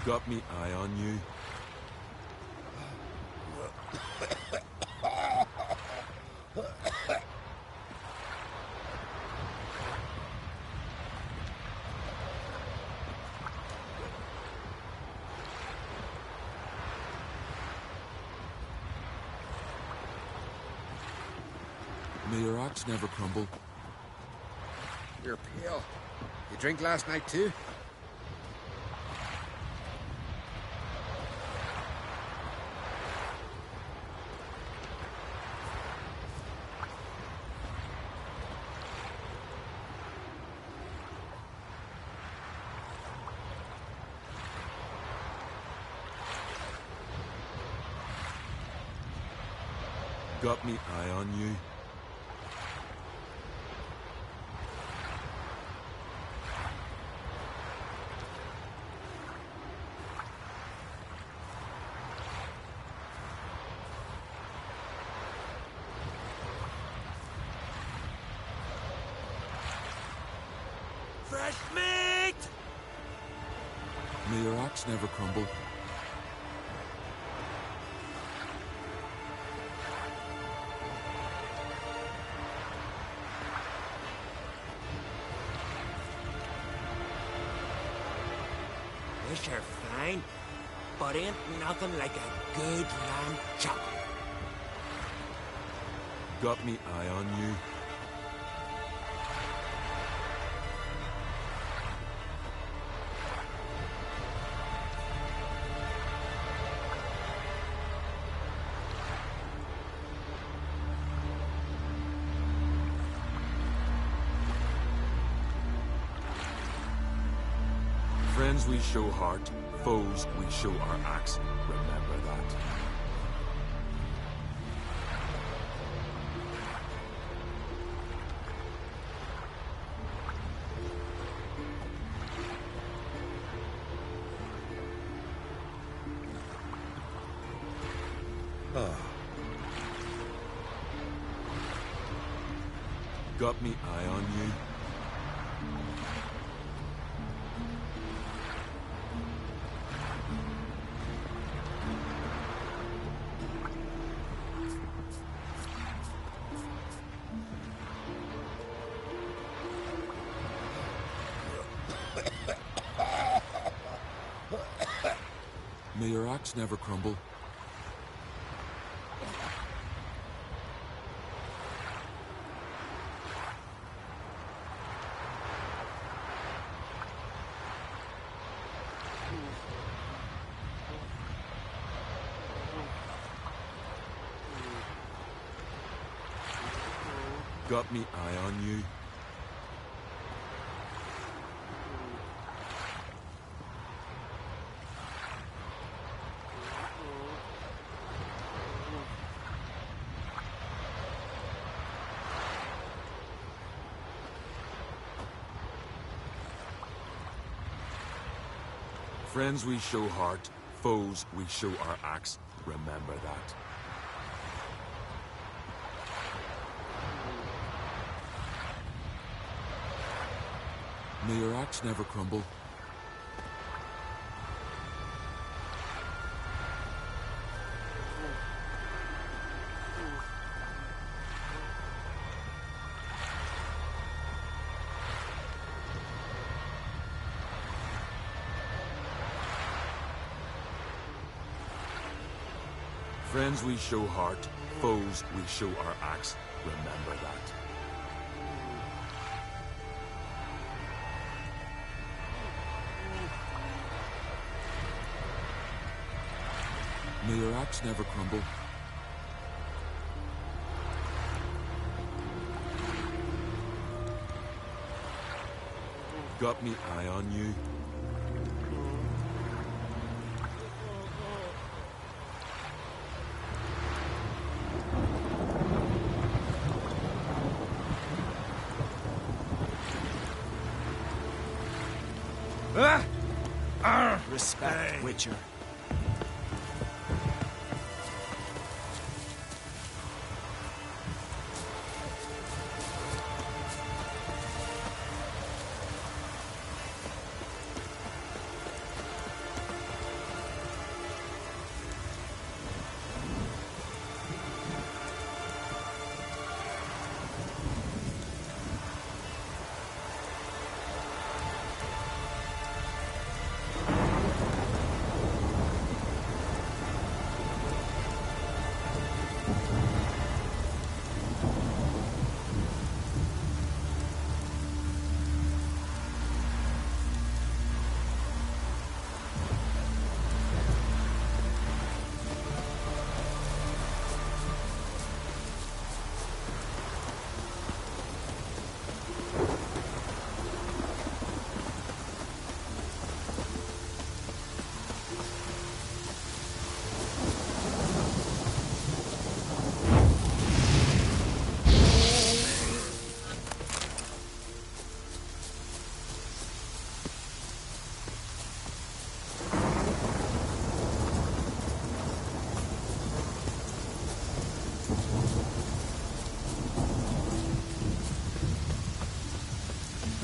Speaker 8: Got me eye on you. May your axe never crumble.
Speaker 21: You're pale. You drink last night too?
Speaker 8: Got me eye on you.
Speaker 5: Fresh meat!
Speaker 8: May your axe never crumble.
Speaker 5: Fish are fine, but ain't nothing like a good lamb chop.
Speaker 8: Got me eye on you. Friends we show heart, foes we show our axe. Remember that. Got me eye on you. May your axe never crumble. Got me eye on you. Friends we show heart, foes we show our axe. Remember that. May your axe never crumble. Friends we show heart, foes we show our axe. Remember that. May your axe never crumble. Got me eye on you.
Speaker 9: Respect, Witcher.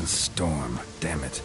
Speaker 3: A storm, damn it.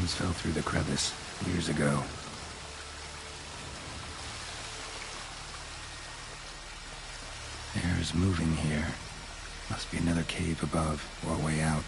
Speaker 3: Fell through the crevice years ago. Air is moving here. Must be another cave above or a way out.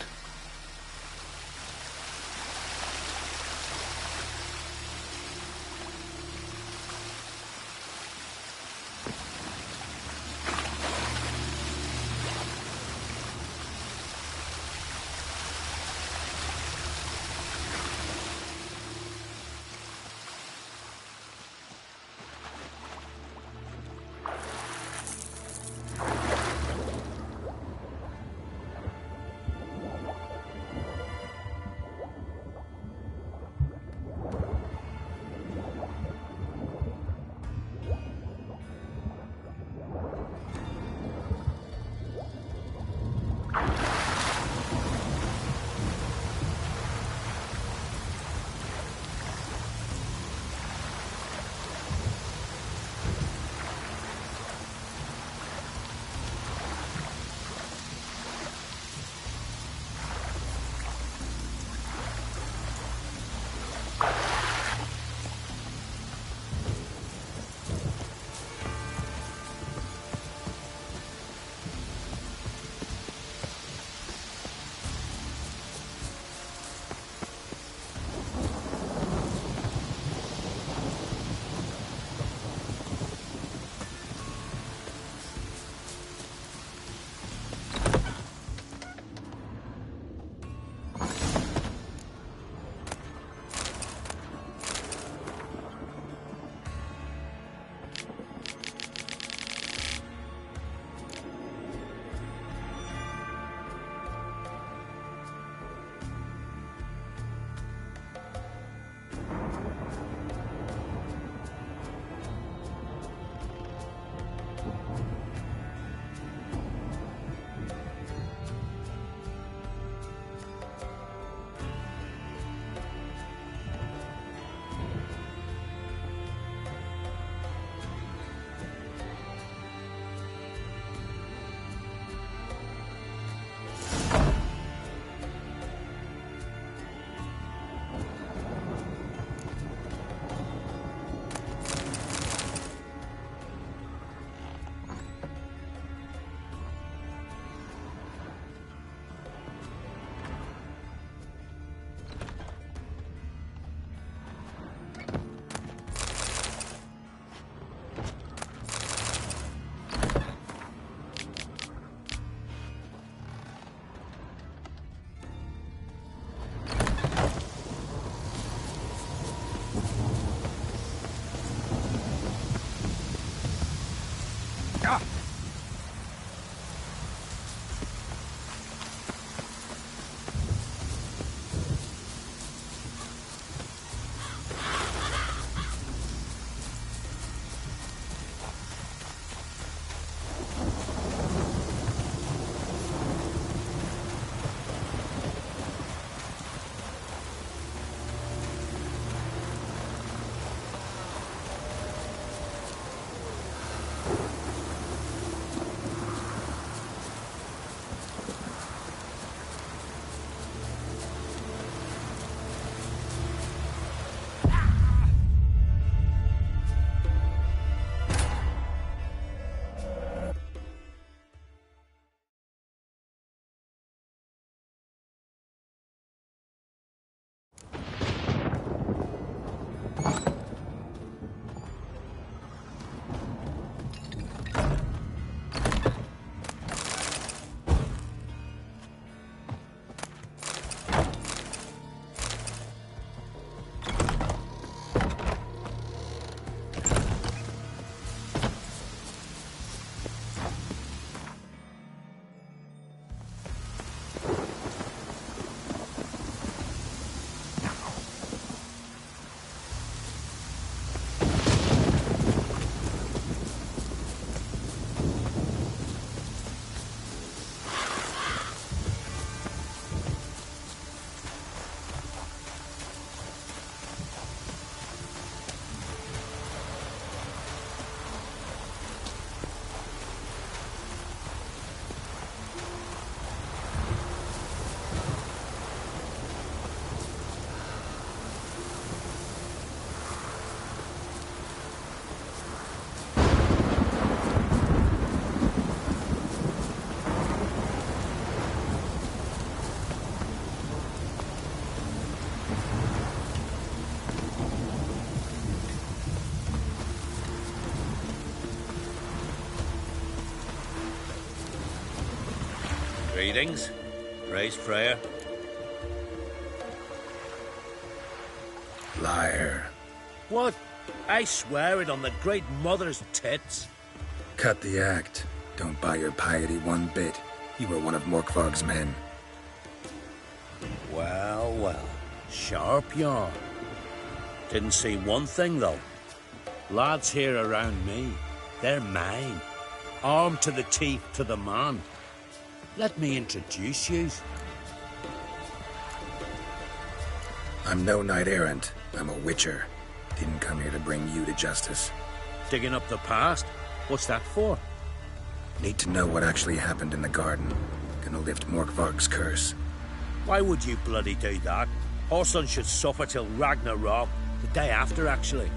Speaker 7: Greetings. Praise Freya.
Speaker 3: Liar.
Speaker 7: What? I swear it on the Great Mother's tits.
Speaker 3: Cut the act. Don't buy your piety one bit. You were one of Morkvarg's men.
Speaker 7: Well, well. Sharp yarn. Didn't see one thing, though. Lads here around me, they're mine. Armed to the teeth to the man. Let me introduce you.
Speaker 3: I'm no knight-errant. I'm a witcher. Didn't come here to bring you to justice.
Speaker 7: Digging up the past? What's that for?
Speaker 3: Need to know what actually happened in the garden. Gonna lift Morkvarg's curse.
Speaker 7: Why would you bloody do that? Horson should suffer till Ragnarok. The day after, actually.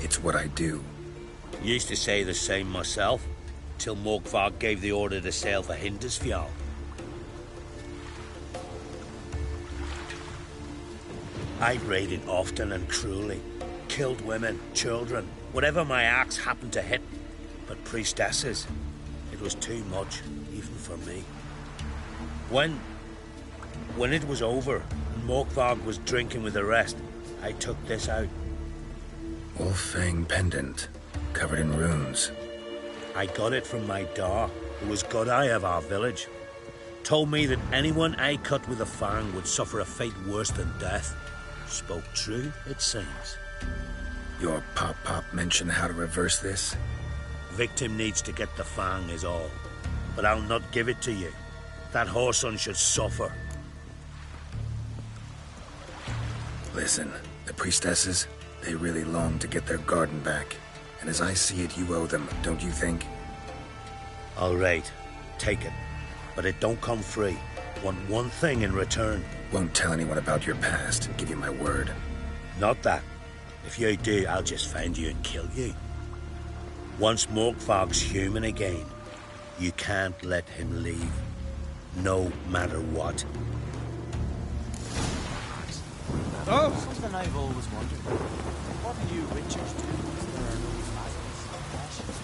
Speaker 3: It's what I do.
Speaker 7: Used to say the same myself, till Morkvarg gave the order to sail for Hindisfjall. I raided often and cruelly. Killed women, children, whatever my axe happened to hit. But priestesses, it was too much, even for me. When it was over, and Morkvarg was drinking with the rest, I took this out.
Speaker 3: Wolffang pendant, covered in runes.
Speaker 7: I got it from my da, who was Godai of our village. Told me that anyone I cut with a fang would suffer a fate worse than death. Spoke true, it seems.
Speaker 3: Your pop-pop mentioned how to reverse this?
Speaker 7: Victim needs to get the fang is all. But I'll not give it to you. That Horson should suffer.
Speaker 3: Listen, the priestesses, they really long to get their garden back. And as I see it, you owe them, don't you think?
Speaker 7: All right, take it. But it don't come free. Want one thing in return.
Speaker 3: Won't tell anyone about your past, give you my word.
Speaker 7: Not that. If you do, I'll just find you and kill you. Once Morkvarg's human again, you can't let him leave. No matter what.
Speaker 9: Oh! Something I've always wondered. What do you witchers do once there are no basilisks or ashes?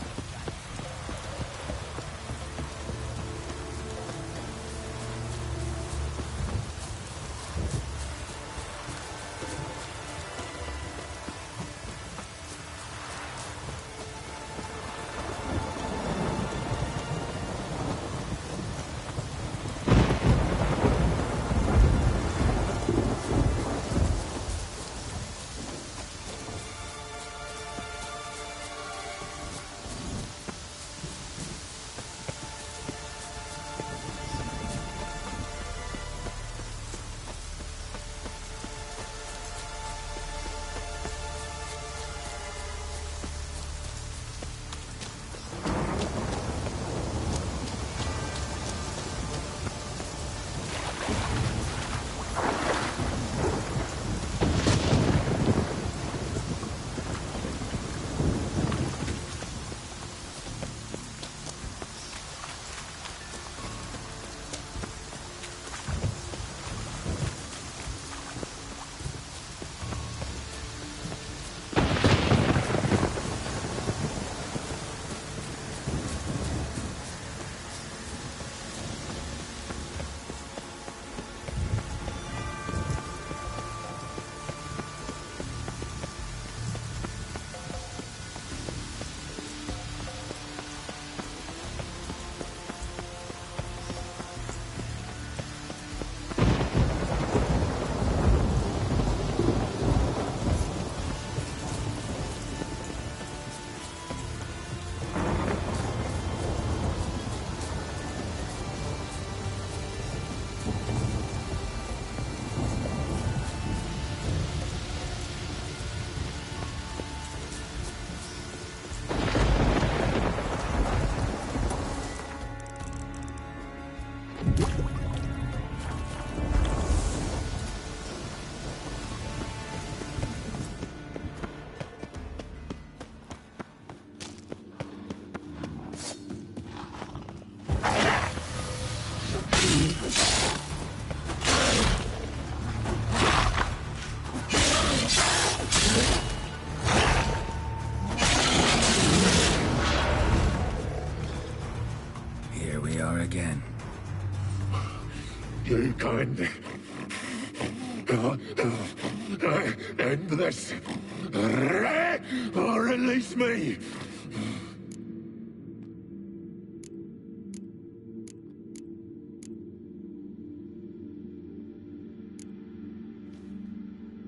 Speaker 3: again.
Speaker 2: You can end this. Or release me.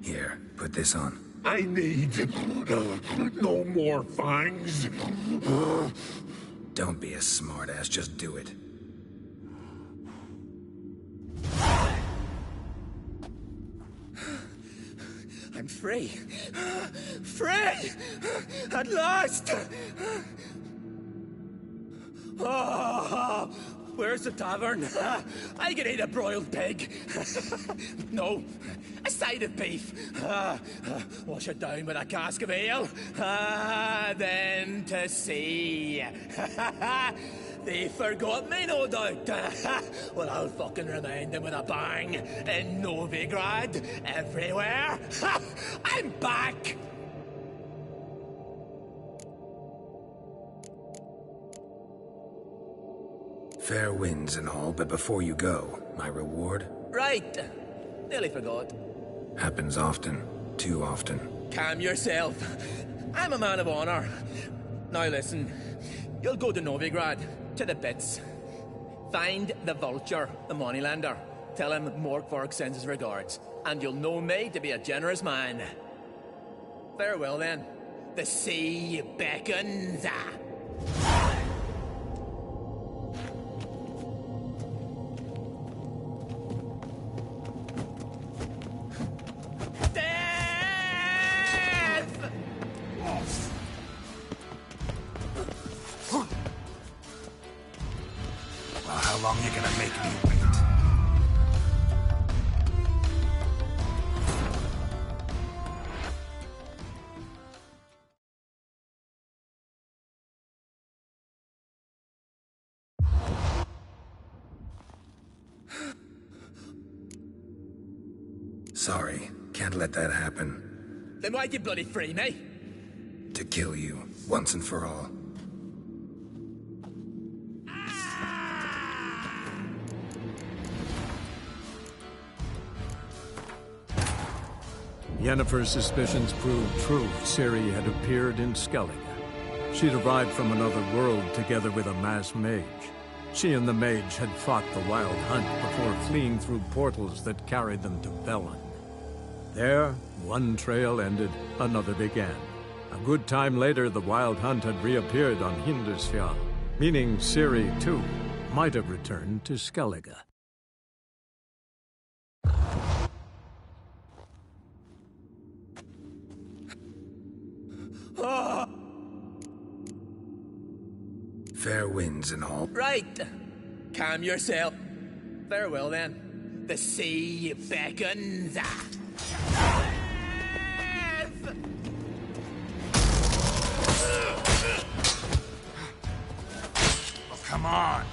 Speaker 3: Here, put this on.
Speaker 2: I need no more fangs.
Speaker 3: Don't be a smartass, just do it.
Speaker 10: I'm free. Free! At last! Oh, where's the tavern? I can eat a broiled pig. No, a side of beef. Wash it down with a cask of ale. Then to sea. They forgot me, no doubt. Well, I'll fucking remind them with a bang. In Novigrad, everywhere. I'm back!
Speaker 3: Fair winds and all, but before you go, my reward?
Speaker 10: Right. Nearly forgot.
Speaker 3: Happens often. Too often.
Speaker 10: Calm yourself. I'm a man of honor. Now listen. You'll go to Novigrad. To the pits. Find the Vulture, the moneylender. Tell him Morkvarg sends his regards. And you'll know me to be a generous man. Farewell then. The sea beckons.
Speaker 3: How long you gonna make me wait? Sorry, can't let that happen.
Speaker 10: Then why'd you bloody free me?
Speaker 3: To kill you, once and for all.
Speaker 1: Yennefer's suspicions proved true. Ciri had appeared in Skellige. She'd arrived from another world together with a masked mage. She and the mage had fought the Wild Hunt before fleeing through portals that carried them to Velen. There, one trail ended, another began. A good time later, the Wild Hunt had reappeared on Hindisfjall, meaning Ciri, too, might have returned to Skellige.
Speaker 3: Fair winds and all.
Speaker 10: Right. Calm yourself. Farewell then. The sea beckons.
Speaker 5: Oh, come on.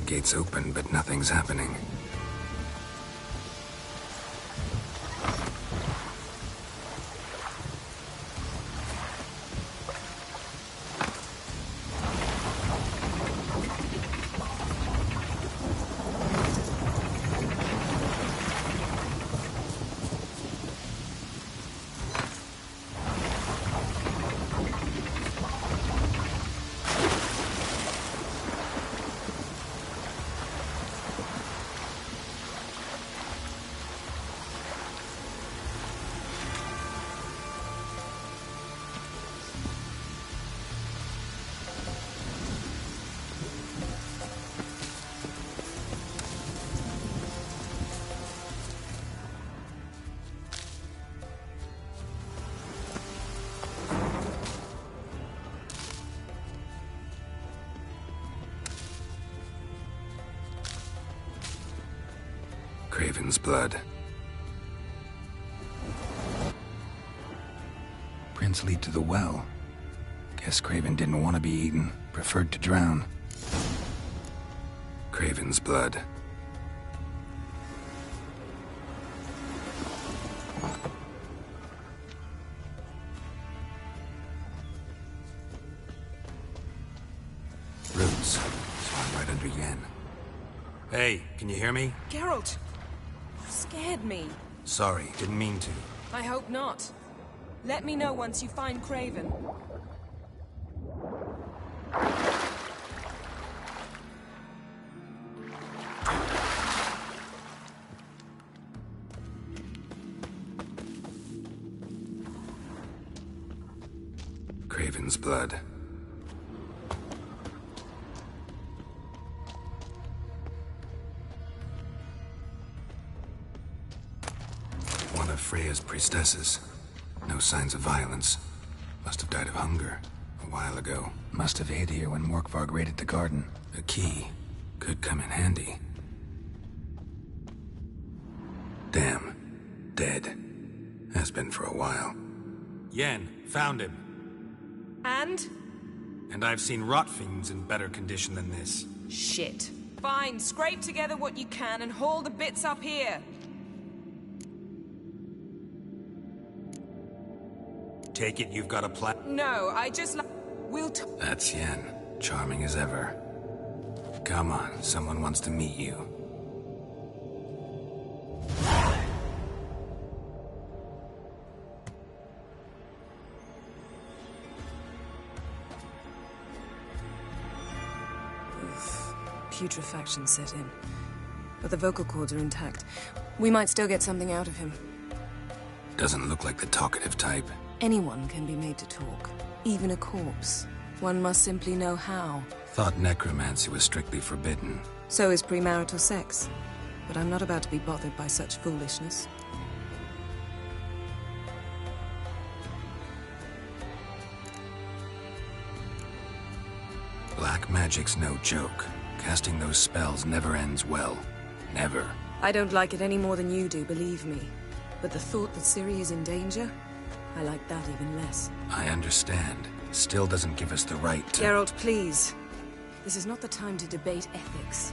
Speaker 3: floodgates open, but nothing's happening. Craven's blood. Prints lead to the well. Guess Craven didn't want to be eaten, preferred to drown. Craven's blood. Roots. Swung right under Yen. Hey, can you hear me?
Speaker 22: Geralt! You scared me.
Speaker 3: Sorry, didn't mean to.
Speaker 22: I hope not. Let me know once you find Craven.
Speaker 3: Craven's blood. One of Freya's priestesses. No signs of violence. Must have died of hunger a while ago. Must have hid here when Morkvarg raided the garden. A key could come in handy. Damn. Dead. Has been for a while. Yen, found him.
Speaker 22: And?
Speaker 3: And I've seen rot fiends in better condition than this.
Speaker 22: Shit. Fine, scrape together what you can and haul the bits up here.
Speaker 3: Take it you've got a plan?
Speaker 22: No, I just we'll
Speaker 3: That's Yen. Charming as ever. Come on, someone wants to meet you.
Speaker 22: Putrefaction set in. But the vocal cords are intact. We might still get something out of him.
Speaker 3: Doesn't look like the talkative type.
Speaker 22: Anyone can be made to talk. Even a corpse. One must simply know how.
Speaker 3: Thought necromancy was strictly forbidden.
Speaker 22: So is premarital sex. But I'm not about to be bothered by such foolishness.
Speaker 3: Black magic's no joke. Casting those spells never ends well. Never.
Speaker 22: I don't like it any more than you do, believe me. But the thought that Ciri is in danger? I like that even less.
Speaker 3: I understand. Still doesn't give us the right to—
Speaker 22: Geralt, please. This is not the time to debate ethics.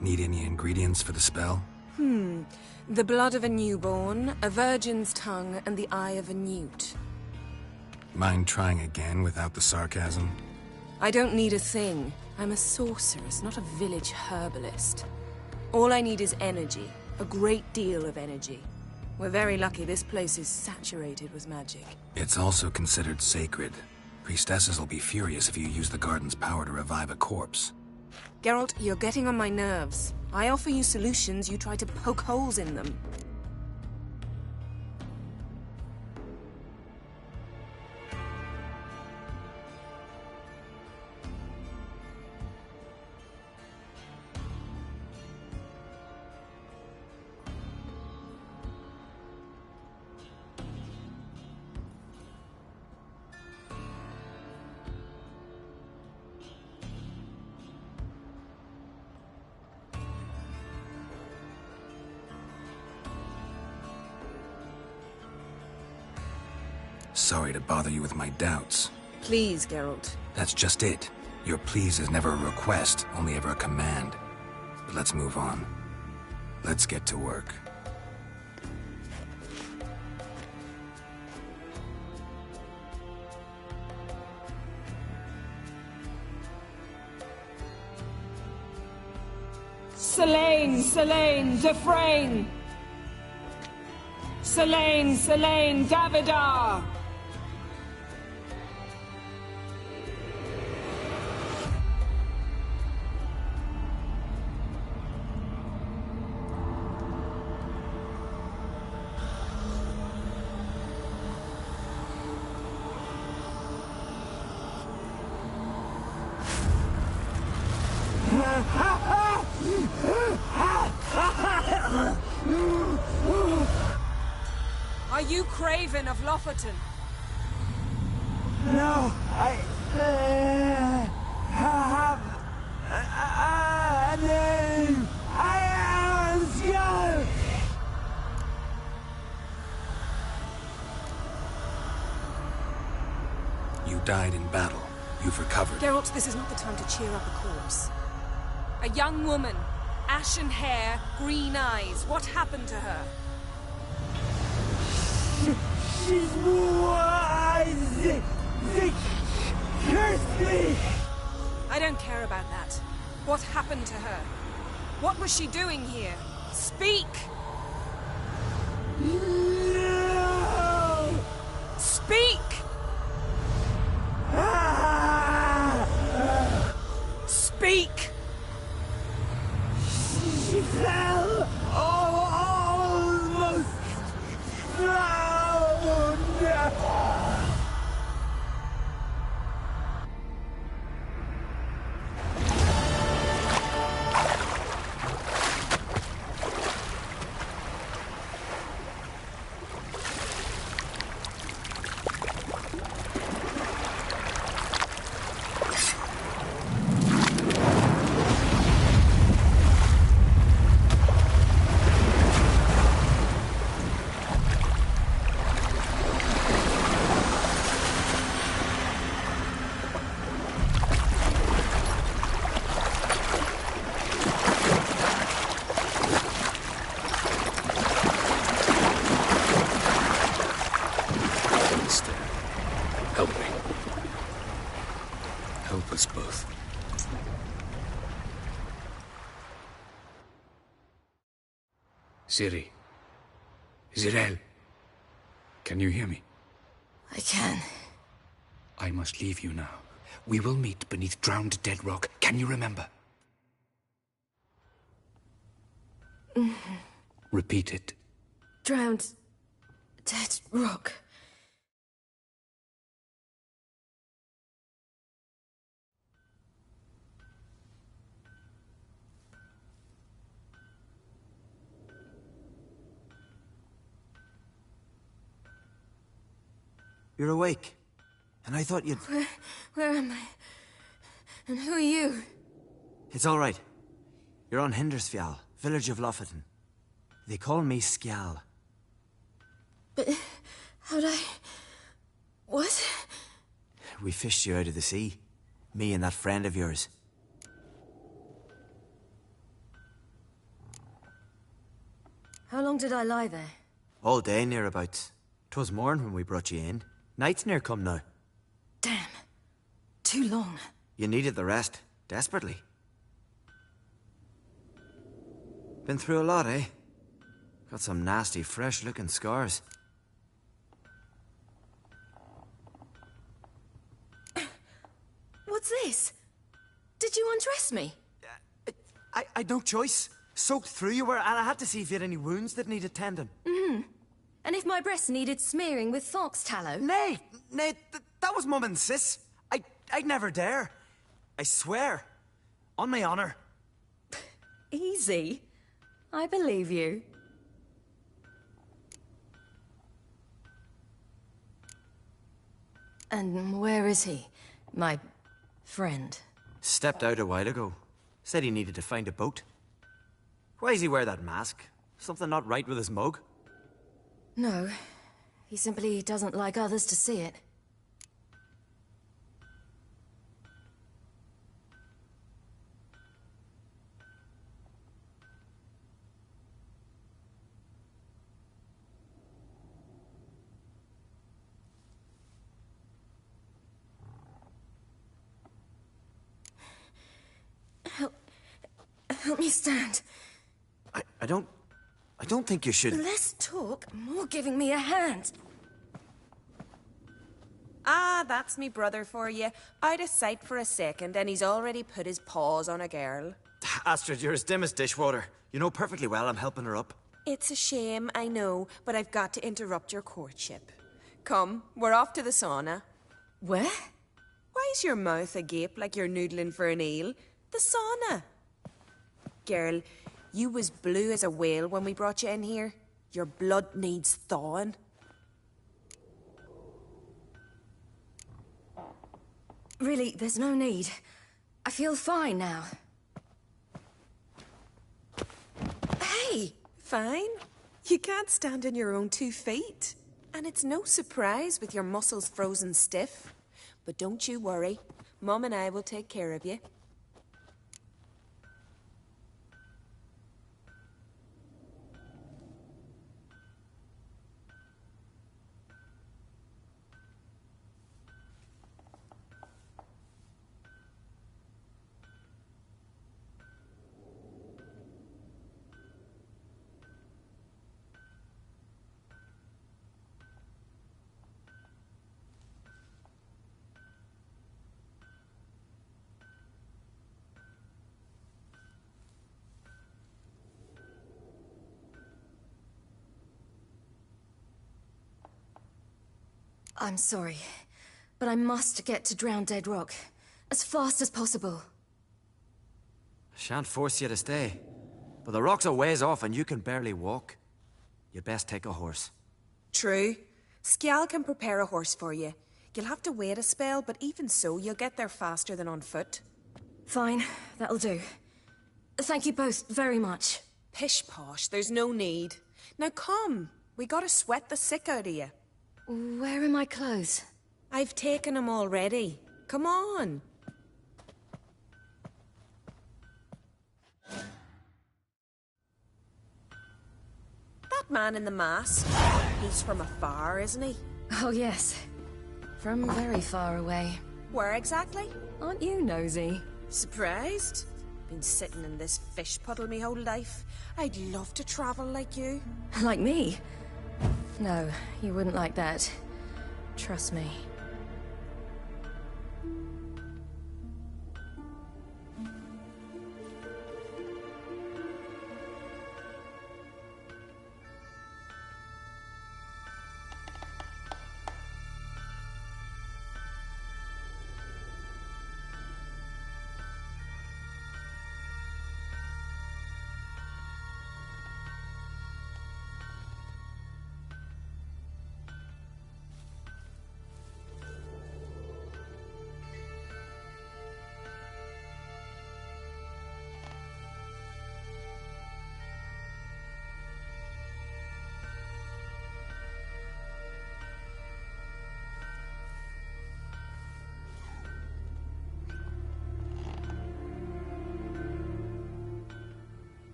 Speaker 3: Need any ingredients for the spell?
Speaker 22: The blood of a newborn, a virgin's tongue, and the eye of a newt.
Speaker 3: Mind trying again without the sarcasm?
Speaker 22: I don't need a thing. I'm a sorceress, not a village herbalist. All I need is energy. A great deal of energy. We're very lucky this place is saturated with magic.
Speaker 3: It's also considered sacred. Priestesses will be furious if you use the garden's power to revive a corpse.
Speaker 22: Geralt, you're getting on my nerves. I offer you solutions, you try to poke holes in them.
Speaker 3: Sorry to bother you with my doubts.
Speaker 22: Please, Geralt.
Speaker 3: That's just it. Your please is never a request, only ever a command. But let's move on. Let's get to work.
Speaker 11: Selene, Selene, Defrain! Selene, Selene, Davidar!
Speaker 22: Are you Craven of Lofoten?
Speaker 11: No, I have a name. I am Skjall.
Speaker 3: You died in battle. You've recovered.
Speaker 22: Geralt, this is not the time to cheer up a corpse. A young woman, ashen hair, green eyes. What happened to her?
Speaker 11: She's wise. They cursed me.
Speaker 22: I don't care about that. What happened to her? What was she doing here? Speak!
Speaker 11: No!
Speaker 22: Speak! Speak!
Speaker 11: She fell almost drowned.
Speaker 3: Help me. Help us both.
Speaker 21: Ciri. Zirael. Can you hear me?
Speaker 15: I can.
Speaker 21: I must leave you now. We will meet beneath drowned dead rock. Can you remember? Repeat it.
Speaker 15: Drowned. Dead rock.
Speaker 12: You're awake. And I thought you'd...
Speaker 15: Where am I? And who are you?
Speaker 12: It's all right. You're on Hindersfjall, village of Lofoten. They call me Skjall.
Speaker 15: But how'd I... What?
Speaker 12: We fished you out of the sea. Me and that friend of yours.
Speaker 15: How long did I lie there?
Speaker 12: All day, nearabouts. 'Twas morn when we brought you in. Night's near come now.
Speaker 15: Damn. Too long.
Speaker 12: You needed the rest, desperately. Been through a lot, eh? Got some nasty, fresh-looking scars.
Speaker 15: What's this? Did you undress me?
Speaker 12: I'd no choice. Soaked through you were, and I had to see if you had any wounds that needed tending.
Speaker 15: Mm-hmm. And if my breasts needed smearing with fox tallow?
Speaker 12: Nay, that was Mum and Sis. I'd never dare. I swear. On my honor.
Speaker 15: Easy. I believe you. And where is he? My friend?
Speaker 12: Stepped out a while ago. Said he needed to find a boat. Why does he wear that mask? Something not right with his mug?
Speaker 15: No. He simply doesn't like others to see it.
Speaker 24: Help me stand.
Speaker 12: I don't think you should...
Speaker 24: Less talk, more giving me a hand.
Speaker 22: Ah, that's me brother for you. Out of sight for a second, and he's already put his paws on a girl.
Speaker 12: Astrid, you're as dim as dishwater. You know perfectly well I'm helping her up.
Speaker 22: It's a shame, I know, but I've got to interrupt your courtship. Come, we're off to the sauna.
Speaker 24: Where?
Speaker 22: Why's your mouth agape like you're noodling for an eel? The sauna. Girl, you was blue as a whale when we brought you in here. Your blood needs thawing.
Speaker 24: Really, there's no need. I feel fine now.
Speaker 22: Hey, fine. You can't stand on your own 2 feet. And it's no surprise with your muscles frozen stiff. But don't you worry. Mum and I will take care of you.
Speaker 24: I'm sorry, but I must get to Drowned Dead Rock as fast as possible.
Speaker 12: Shan't force you to stay. But the rock's a ways off and you can barely walk. You'd best take a horse.
Speaker 22: True. Skjal can prepare a horse for you. You'll have to wait a spell, but even so, you'll get there faster than on foot.
Speaker 24: Fine, that'll do. Thank you both very much.
Speaker 22: Pish-posh, there's no need. Now come, we gotta sweat the sick out of you.
Speaker 24: Where are my clothes?
Speaker 22: I've taken them already. Come on. That man in the mask, he's from afar, isn't he?
Speaker 24: Oh yes, from very far away.
Speaker 22: Where exactly?
Speaker 24: Aren't you nosy?
Speaker 22: Surprised? Been sitting in this fish puddle me whole life. I'd love to travel like you.
Speaker 24: Like me? No, you wouldn't like that. Trust me.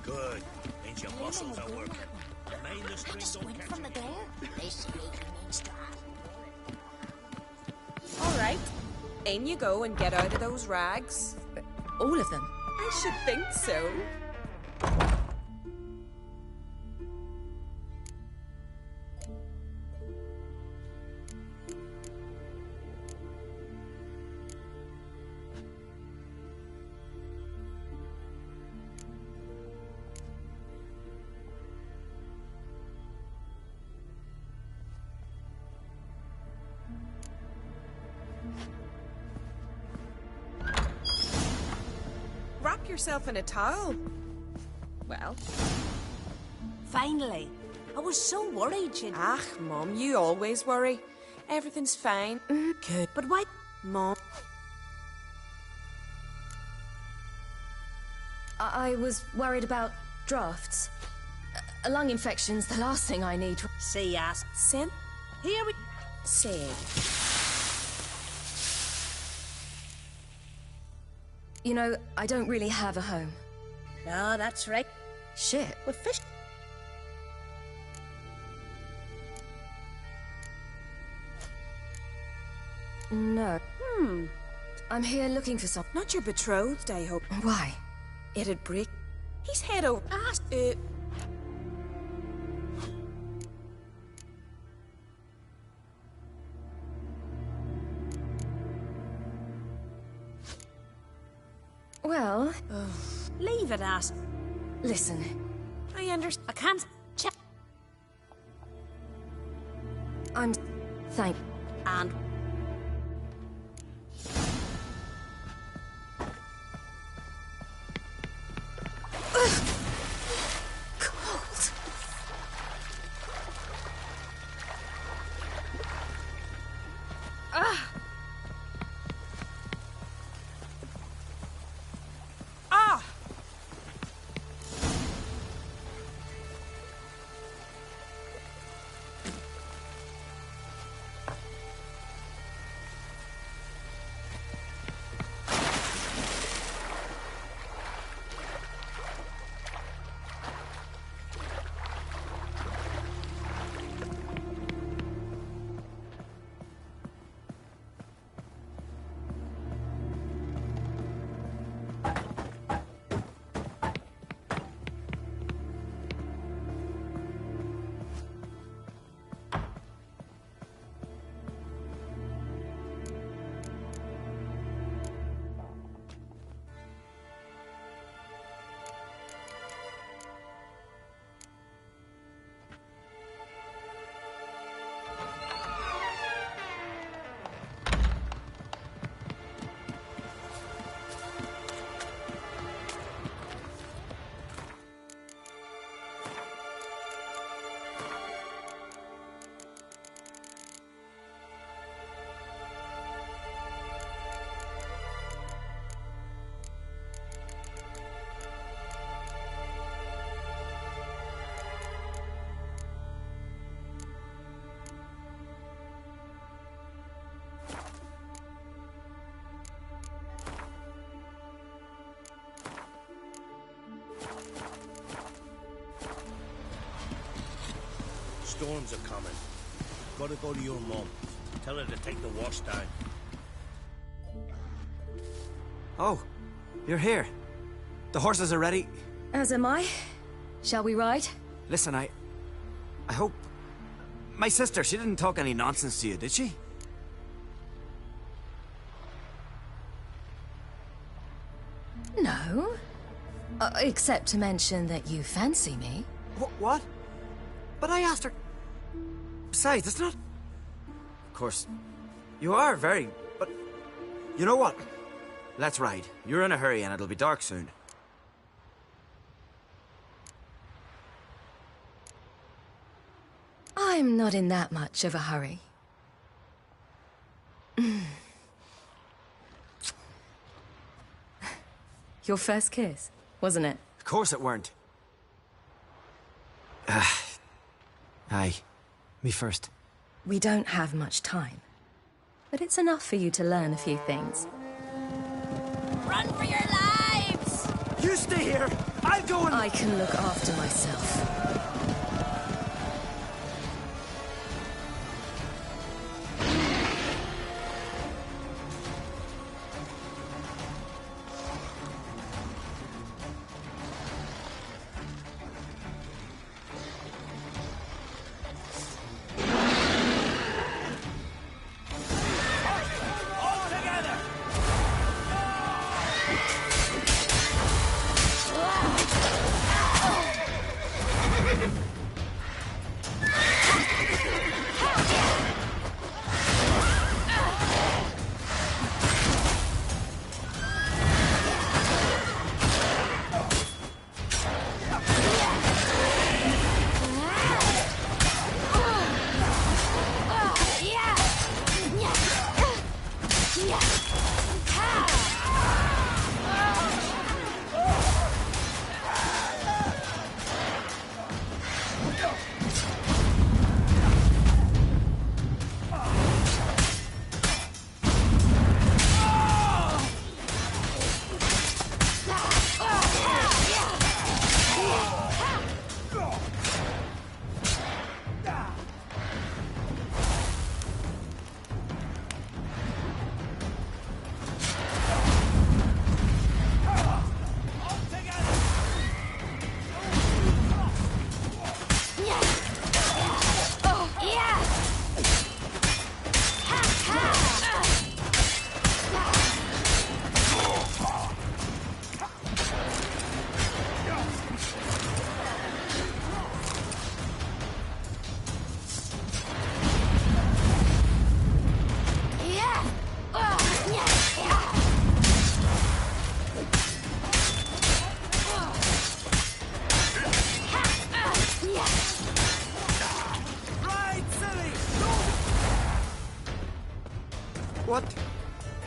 Speaker 5: Good. Means your muscles are working. Mind the strings don't catch
Speaker 15: from the glare. This making me strong.
Speaker 22: All right. In you go and get out of those rags.
Speaker 24: All of them?
Speaker 22: I should think so. yourself in a towel. Well.
Speaker 15: Finally. I was so worried you'd...
Speaker 22: Ah, Mum, you always worry. Everything's fine.
Speaker 15: Good. But why...
Speaker 22: Mum.
Speaker 6: I was worried about drafts. Lung infection's the last thing I need.
Speaker 15: See us.
Speaker 22: Sin?
Speaker 15: Here we...
Speaker 22: Sid.
Speaker 6: You know, I don't really have a home.
Speaker 15: No, that's right.
Speaker 6: Shit.
Speaker 15: We're fish...
Speaker 6: No. I'm here looking for some...
Speaker 22: Not your betrothed, I hope.
Speaker 6: Why?
Speaker 22: It'd break. He's head over...
Speaker 6: Well...
Speaker 15: Leave it, ass.
Speaker 6: Listen.
Speaker 22: I understand.
Speaker 15: I can't... check.
Speaker 6: I'm... Thank...
Speaker 15: And...
Speaker 6: Cold.
Speaker 22: Ah!
Speaker 5: Storms are coming. Gotta go to your mum. Tell her to take the wash down.
Speaker 12: Oh, you're here. The horses are ready.
Speaker 6: As am I. Shall we ride?
Speaker 12: Listen, I hope... My sister, she didn't talk any nonsense to you, did she?
Speaker 6: No. Except to mention that you fancy me.
Speaker 12: What? But I asked her... Besides, it's not... Of course, you are very... But... You know what? Let's ride. You're in a hurry and it'll be dark soon.
Speaker 6: I'm not in that much of a hurry. Your first kiss, wasn't it?
Speaker 12: Of course it weren't. Aye. Me first.
Speaker 6: We don't have much time. But it's enough for you to learn a few things.
Speaker 15: Run for your lives!
Speaker 12: You stay here! I'll go and...
Speaker 6: I can look after myself.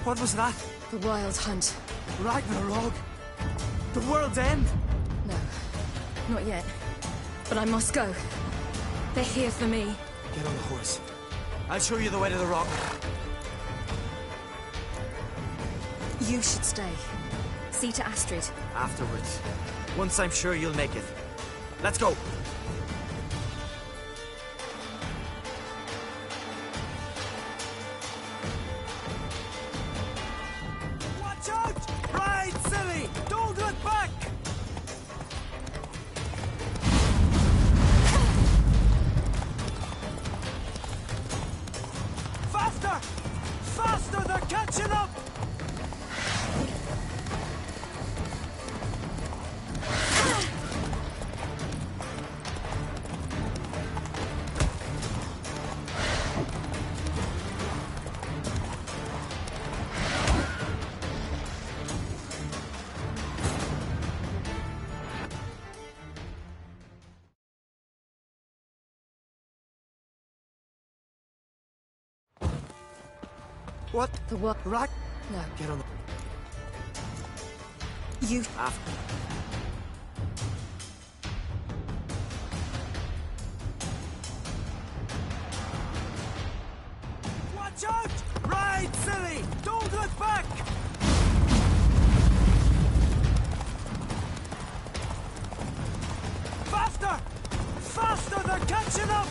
Speaker 12: What was that?
Speaker 6: The Wild Hunt.
Speaker 12: Ragnarok? The world's end?
Speaker 6: No, not yet. But I must go. They're here for me.
Speaker 12: Get on the horse. I'll show you the way to the rock.
Speaker 6: You should stay. See to Astrid.
Speaker 12: Afterwards. Once I'm sure you'll make it. Let's go. Watch out! Ride, silly! Don't look back! Faster! Faster! They're catching up! What?
Speaker 6: The what?
Speaker 12: Right?
Speaker 6: No.
Speaker 12: Get on the...
Speaker 6: You...
Speaker 12: Watch out! Ride, silly! Don't look back! Faster! Faster! They're catching up!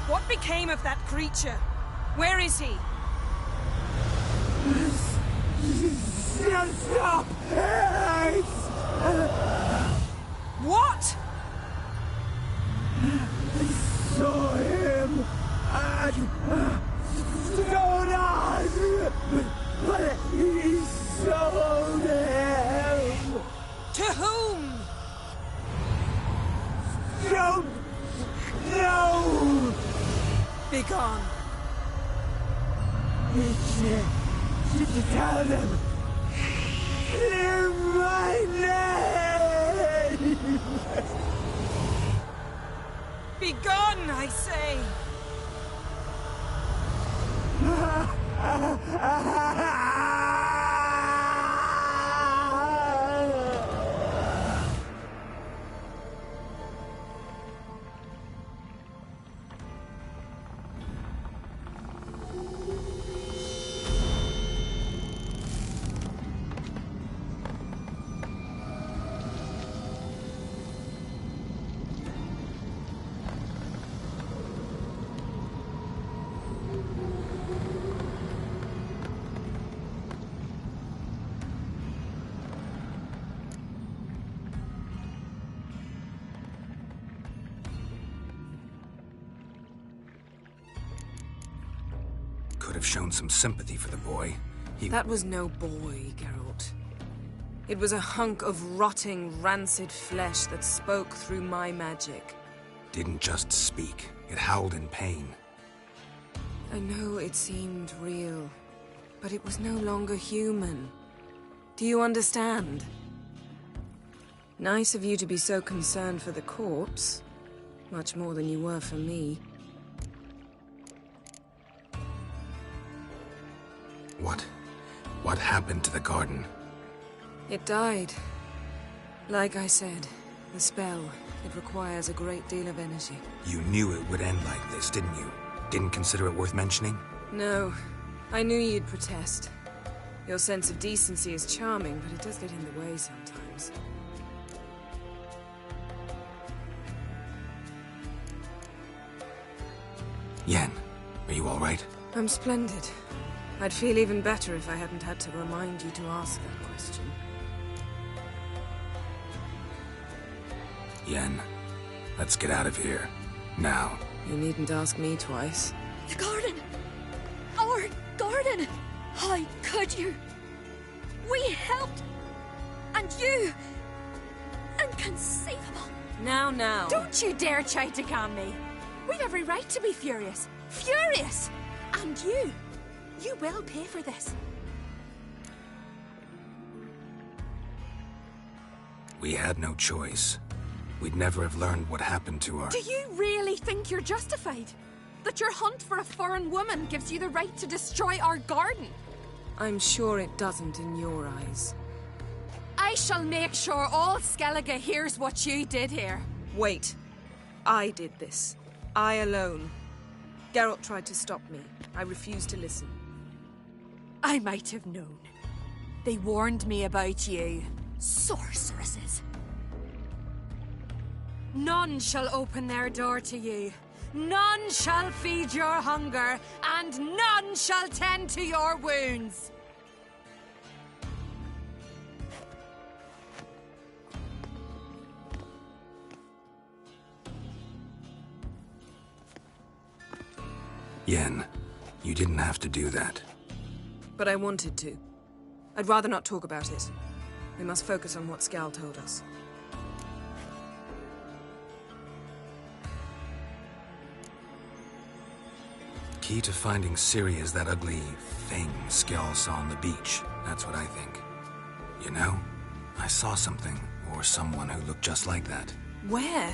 Speaker 22: What became of that creature? Where is he?
Speaker 11: Stop!
Speaker 22: What?
Speaker 11: I saw him at Stonehouse, but he sold him.
Speaker 22: To whom?
Speaker 11: Don't know.
Speaker 22: Begone.
Speaker 11: To tell them. Clear my name.
Speaker 22: Begone, I say.
Speaker 3: have shown some sympathy for the boy.
Speaker 22: That was no boy, Geralt. It was a hunk of rotting, rancid flesh that spoke through my magic.
Speaker 3: Didn't just speak. It howled in pain.
Speaker 22: I know it seemed real, but it was no longer human. Do you understand? Nice of you to be so concerned for the corpse. Much more than you were for me.
Speaker 3: What happened to the garden?
Speaker 22: It died. Like I said, the spell, it requires a great deal of energy.
Speaker 3: You knew it would end like this, didn't you? Didn't consider it worth mentioning?
Speaker 22: No. I knew you'd protest. Your sense of decency is charming, but it does get in the way sometimes.
Speaker 3: Yen, are you all right?
Speaker 22: I'm splendid. I'd feel even better if I hadn't had to remind you to ask that question.
Speaker 3: Yen, let's get out of here. Now.
Speaker 22: You needn't ask me twice.
Speaker 25: The garden! Our garden! How could you? We helped! And you! Inconceivable!
Speaker 22: Now.
Speaker 25: Don't you dare try to calm me! We've every right to be furious. Furious! And you will pay for this.
Speaker 3: We had no choice. We'd never have learned what happened to our...
Speaker 25: Do you really think you're justified? That your hunt for a foreign woman gives you the right to destroy our garden?
Speaker 22: I'm sure it doesn't in your eyes.
Speaker 25: I shall make sure all Skellige hears what you did here.
Speaker 22: Wait. I did this. I alone. Geralt tried to stop me. I refused to listen.
Speaker 25: I might have known. They warned me about you. Sorceresses. None shall open their door to you. None shall feed your hunger, and none shall tend to your wounds.
Speaker 3: Yen, you didn't have to do that.
Speaker 22: But I wanted to. I'd rather not talk about it. We must focus on what Skal told us.
Speaker 3: Key to finding Ciri is that ugly thing Skjall saw on the beach. That's what I think. You know, I saw something, or someone who looked just like that.
Speaker 22: Where?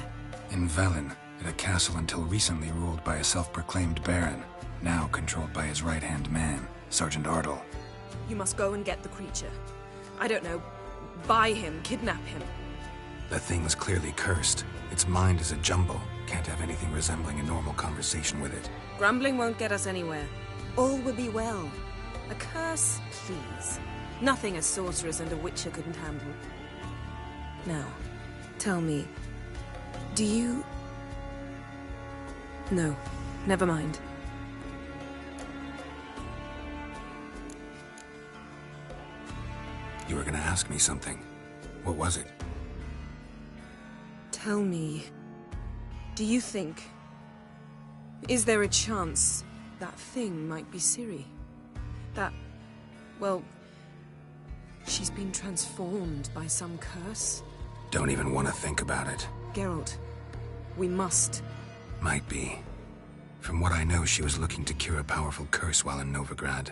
Speaker 3: In Velen, at a castle until recently ruled by a self-proclaimed baron, now controlled by his right-hand man, Sergeant Ardle.
Speaker 22: You must go and get the creature. I don't know, buy him, kidnap him.
Speaker 3: The thing's clearly cursed. Its mind is a jumble. Can't have anything resembling a normal conversation with it.
Speaker 22: Grumbling won't get us anywhere. All will be well. A curse, please. Nothing a sorceress and a witcher couldn't handle. Now, tell me, do you... No, never mind.
Speaker 3: You were gonna ask me something. What was it?
Speaker 22: Tell me, do you think... Is there a chance that thing might be Ciri? That... well... she's been transformed by some curse?
Speaker 3: Don't even want to think about it.
Speaker 22: Geralt, we must.
Speaker 3: Might be. From what I know, she was looking to cure a powerful curse while in Novigrad.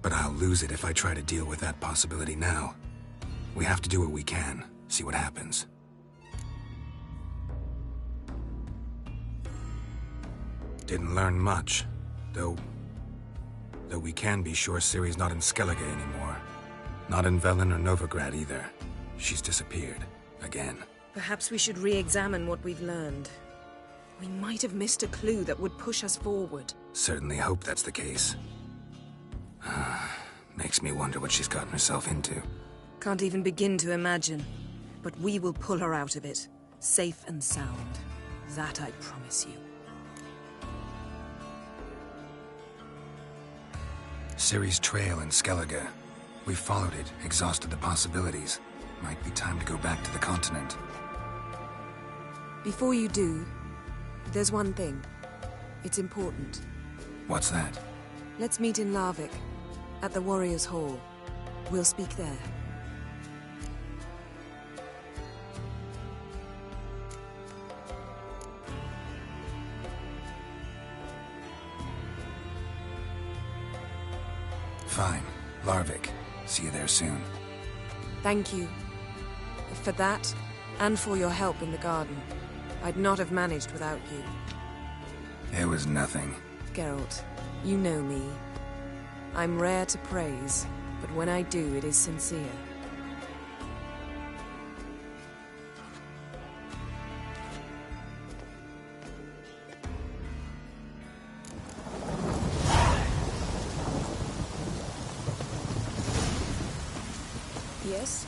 Speaker 3: But I'll lose it if I try to deal with that possibility now. We have to do what we can, see what happens. Didn't learn much, though we can be sure Ciri's not in Skellige anymore. Not in Velen or Novigrad either. She's disappeared. Again.
Speaker 22: Perhaps we should re-examine what we've learned. We might have missed a clue that would push us forward.
Speaker 3: Certainly hope that's the case. Makes me wonder what she's gotten herself into.
Speaker 22: Can't even begin to imagine. But we will pull her out of it. Safe and sound. That I promise you.
Speaker 3: Ciri's trail in Skellige. We followed it, exhausted the possibilities. Might be time to go back to the continent.
Speaker 22: Before you do, there's one thing. It's important.
Speaker 3: What's that?
Speaker 22: Let's meet in Larvik, at the Warriors' Hall. We'll speak there.
Speaker 3: Fine. Larvik. See you there soon.
Speaker 22: Thank you. For that, and for your help in the garden. I'd not have managed without you.
Speaker 3: It was nothing.
Speaker 22: Geralt, you know me. I'm rare to praise, but when I do, it is sincere. Yes?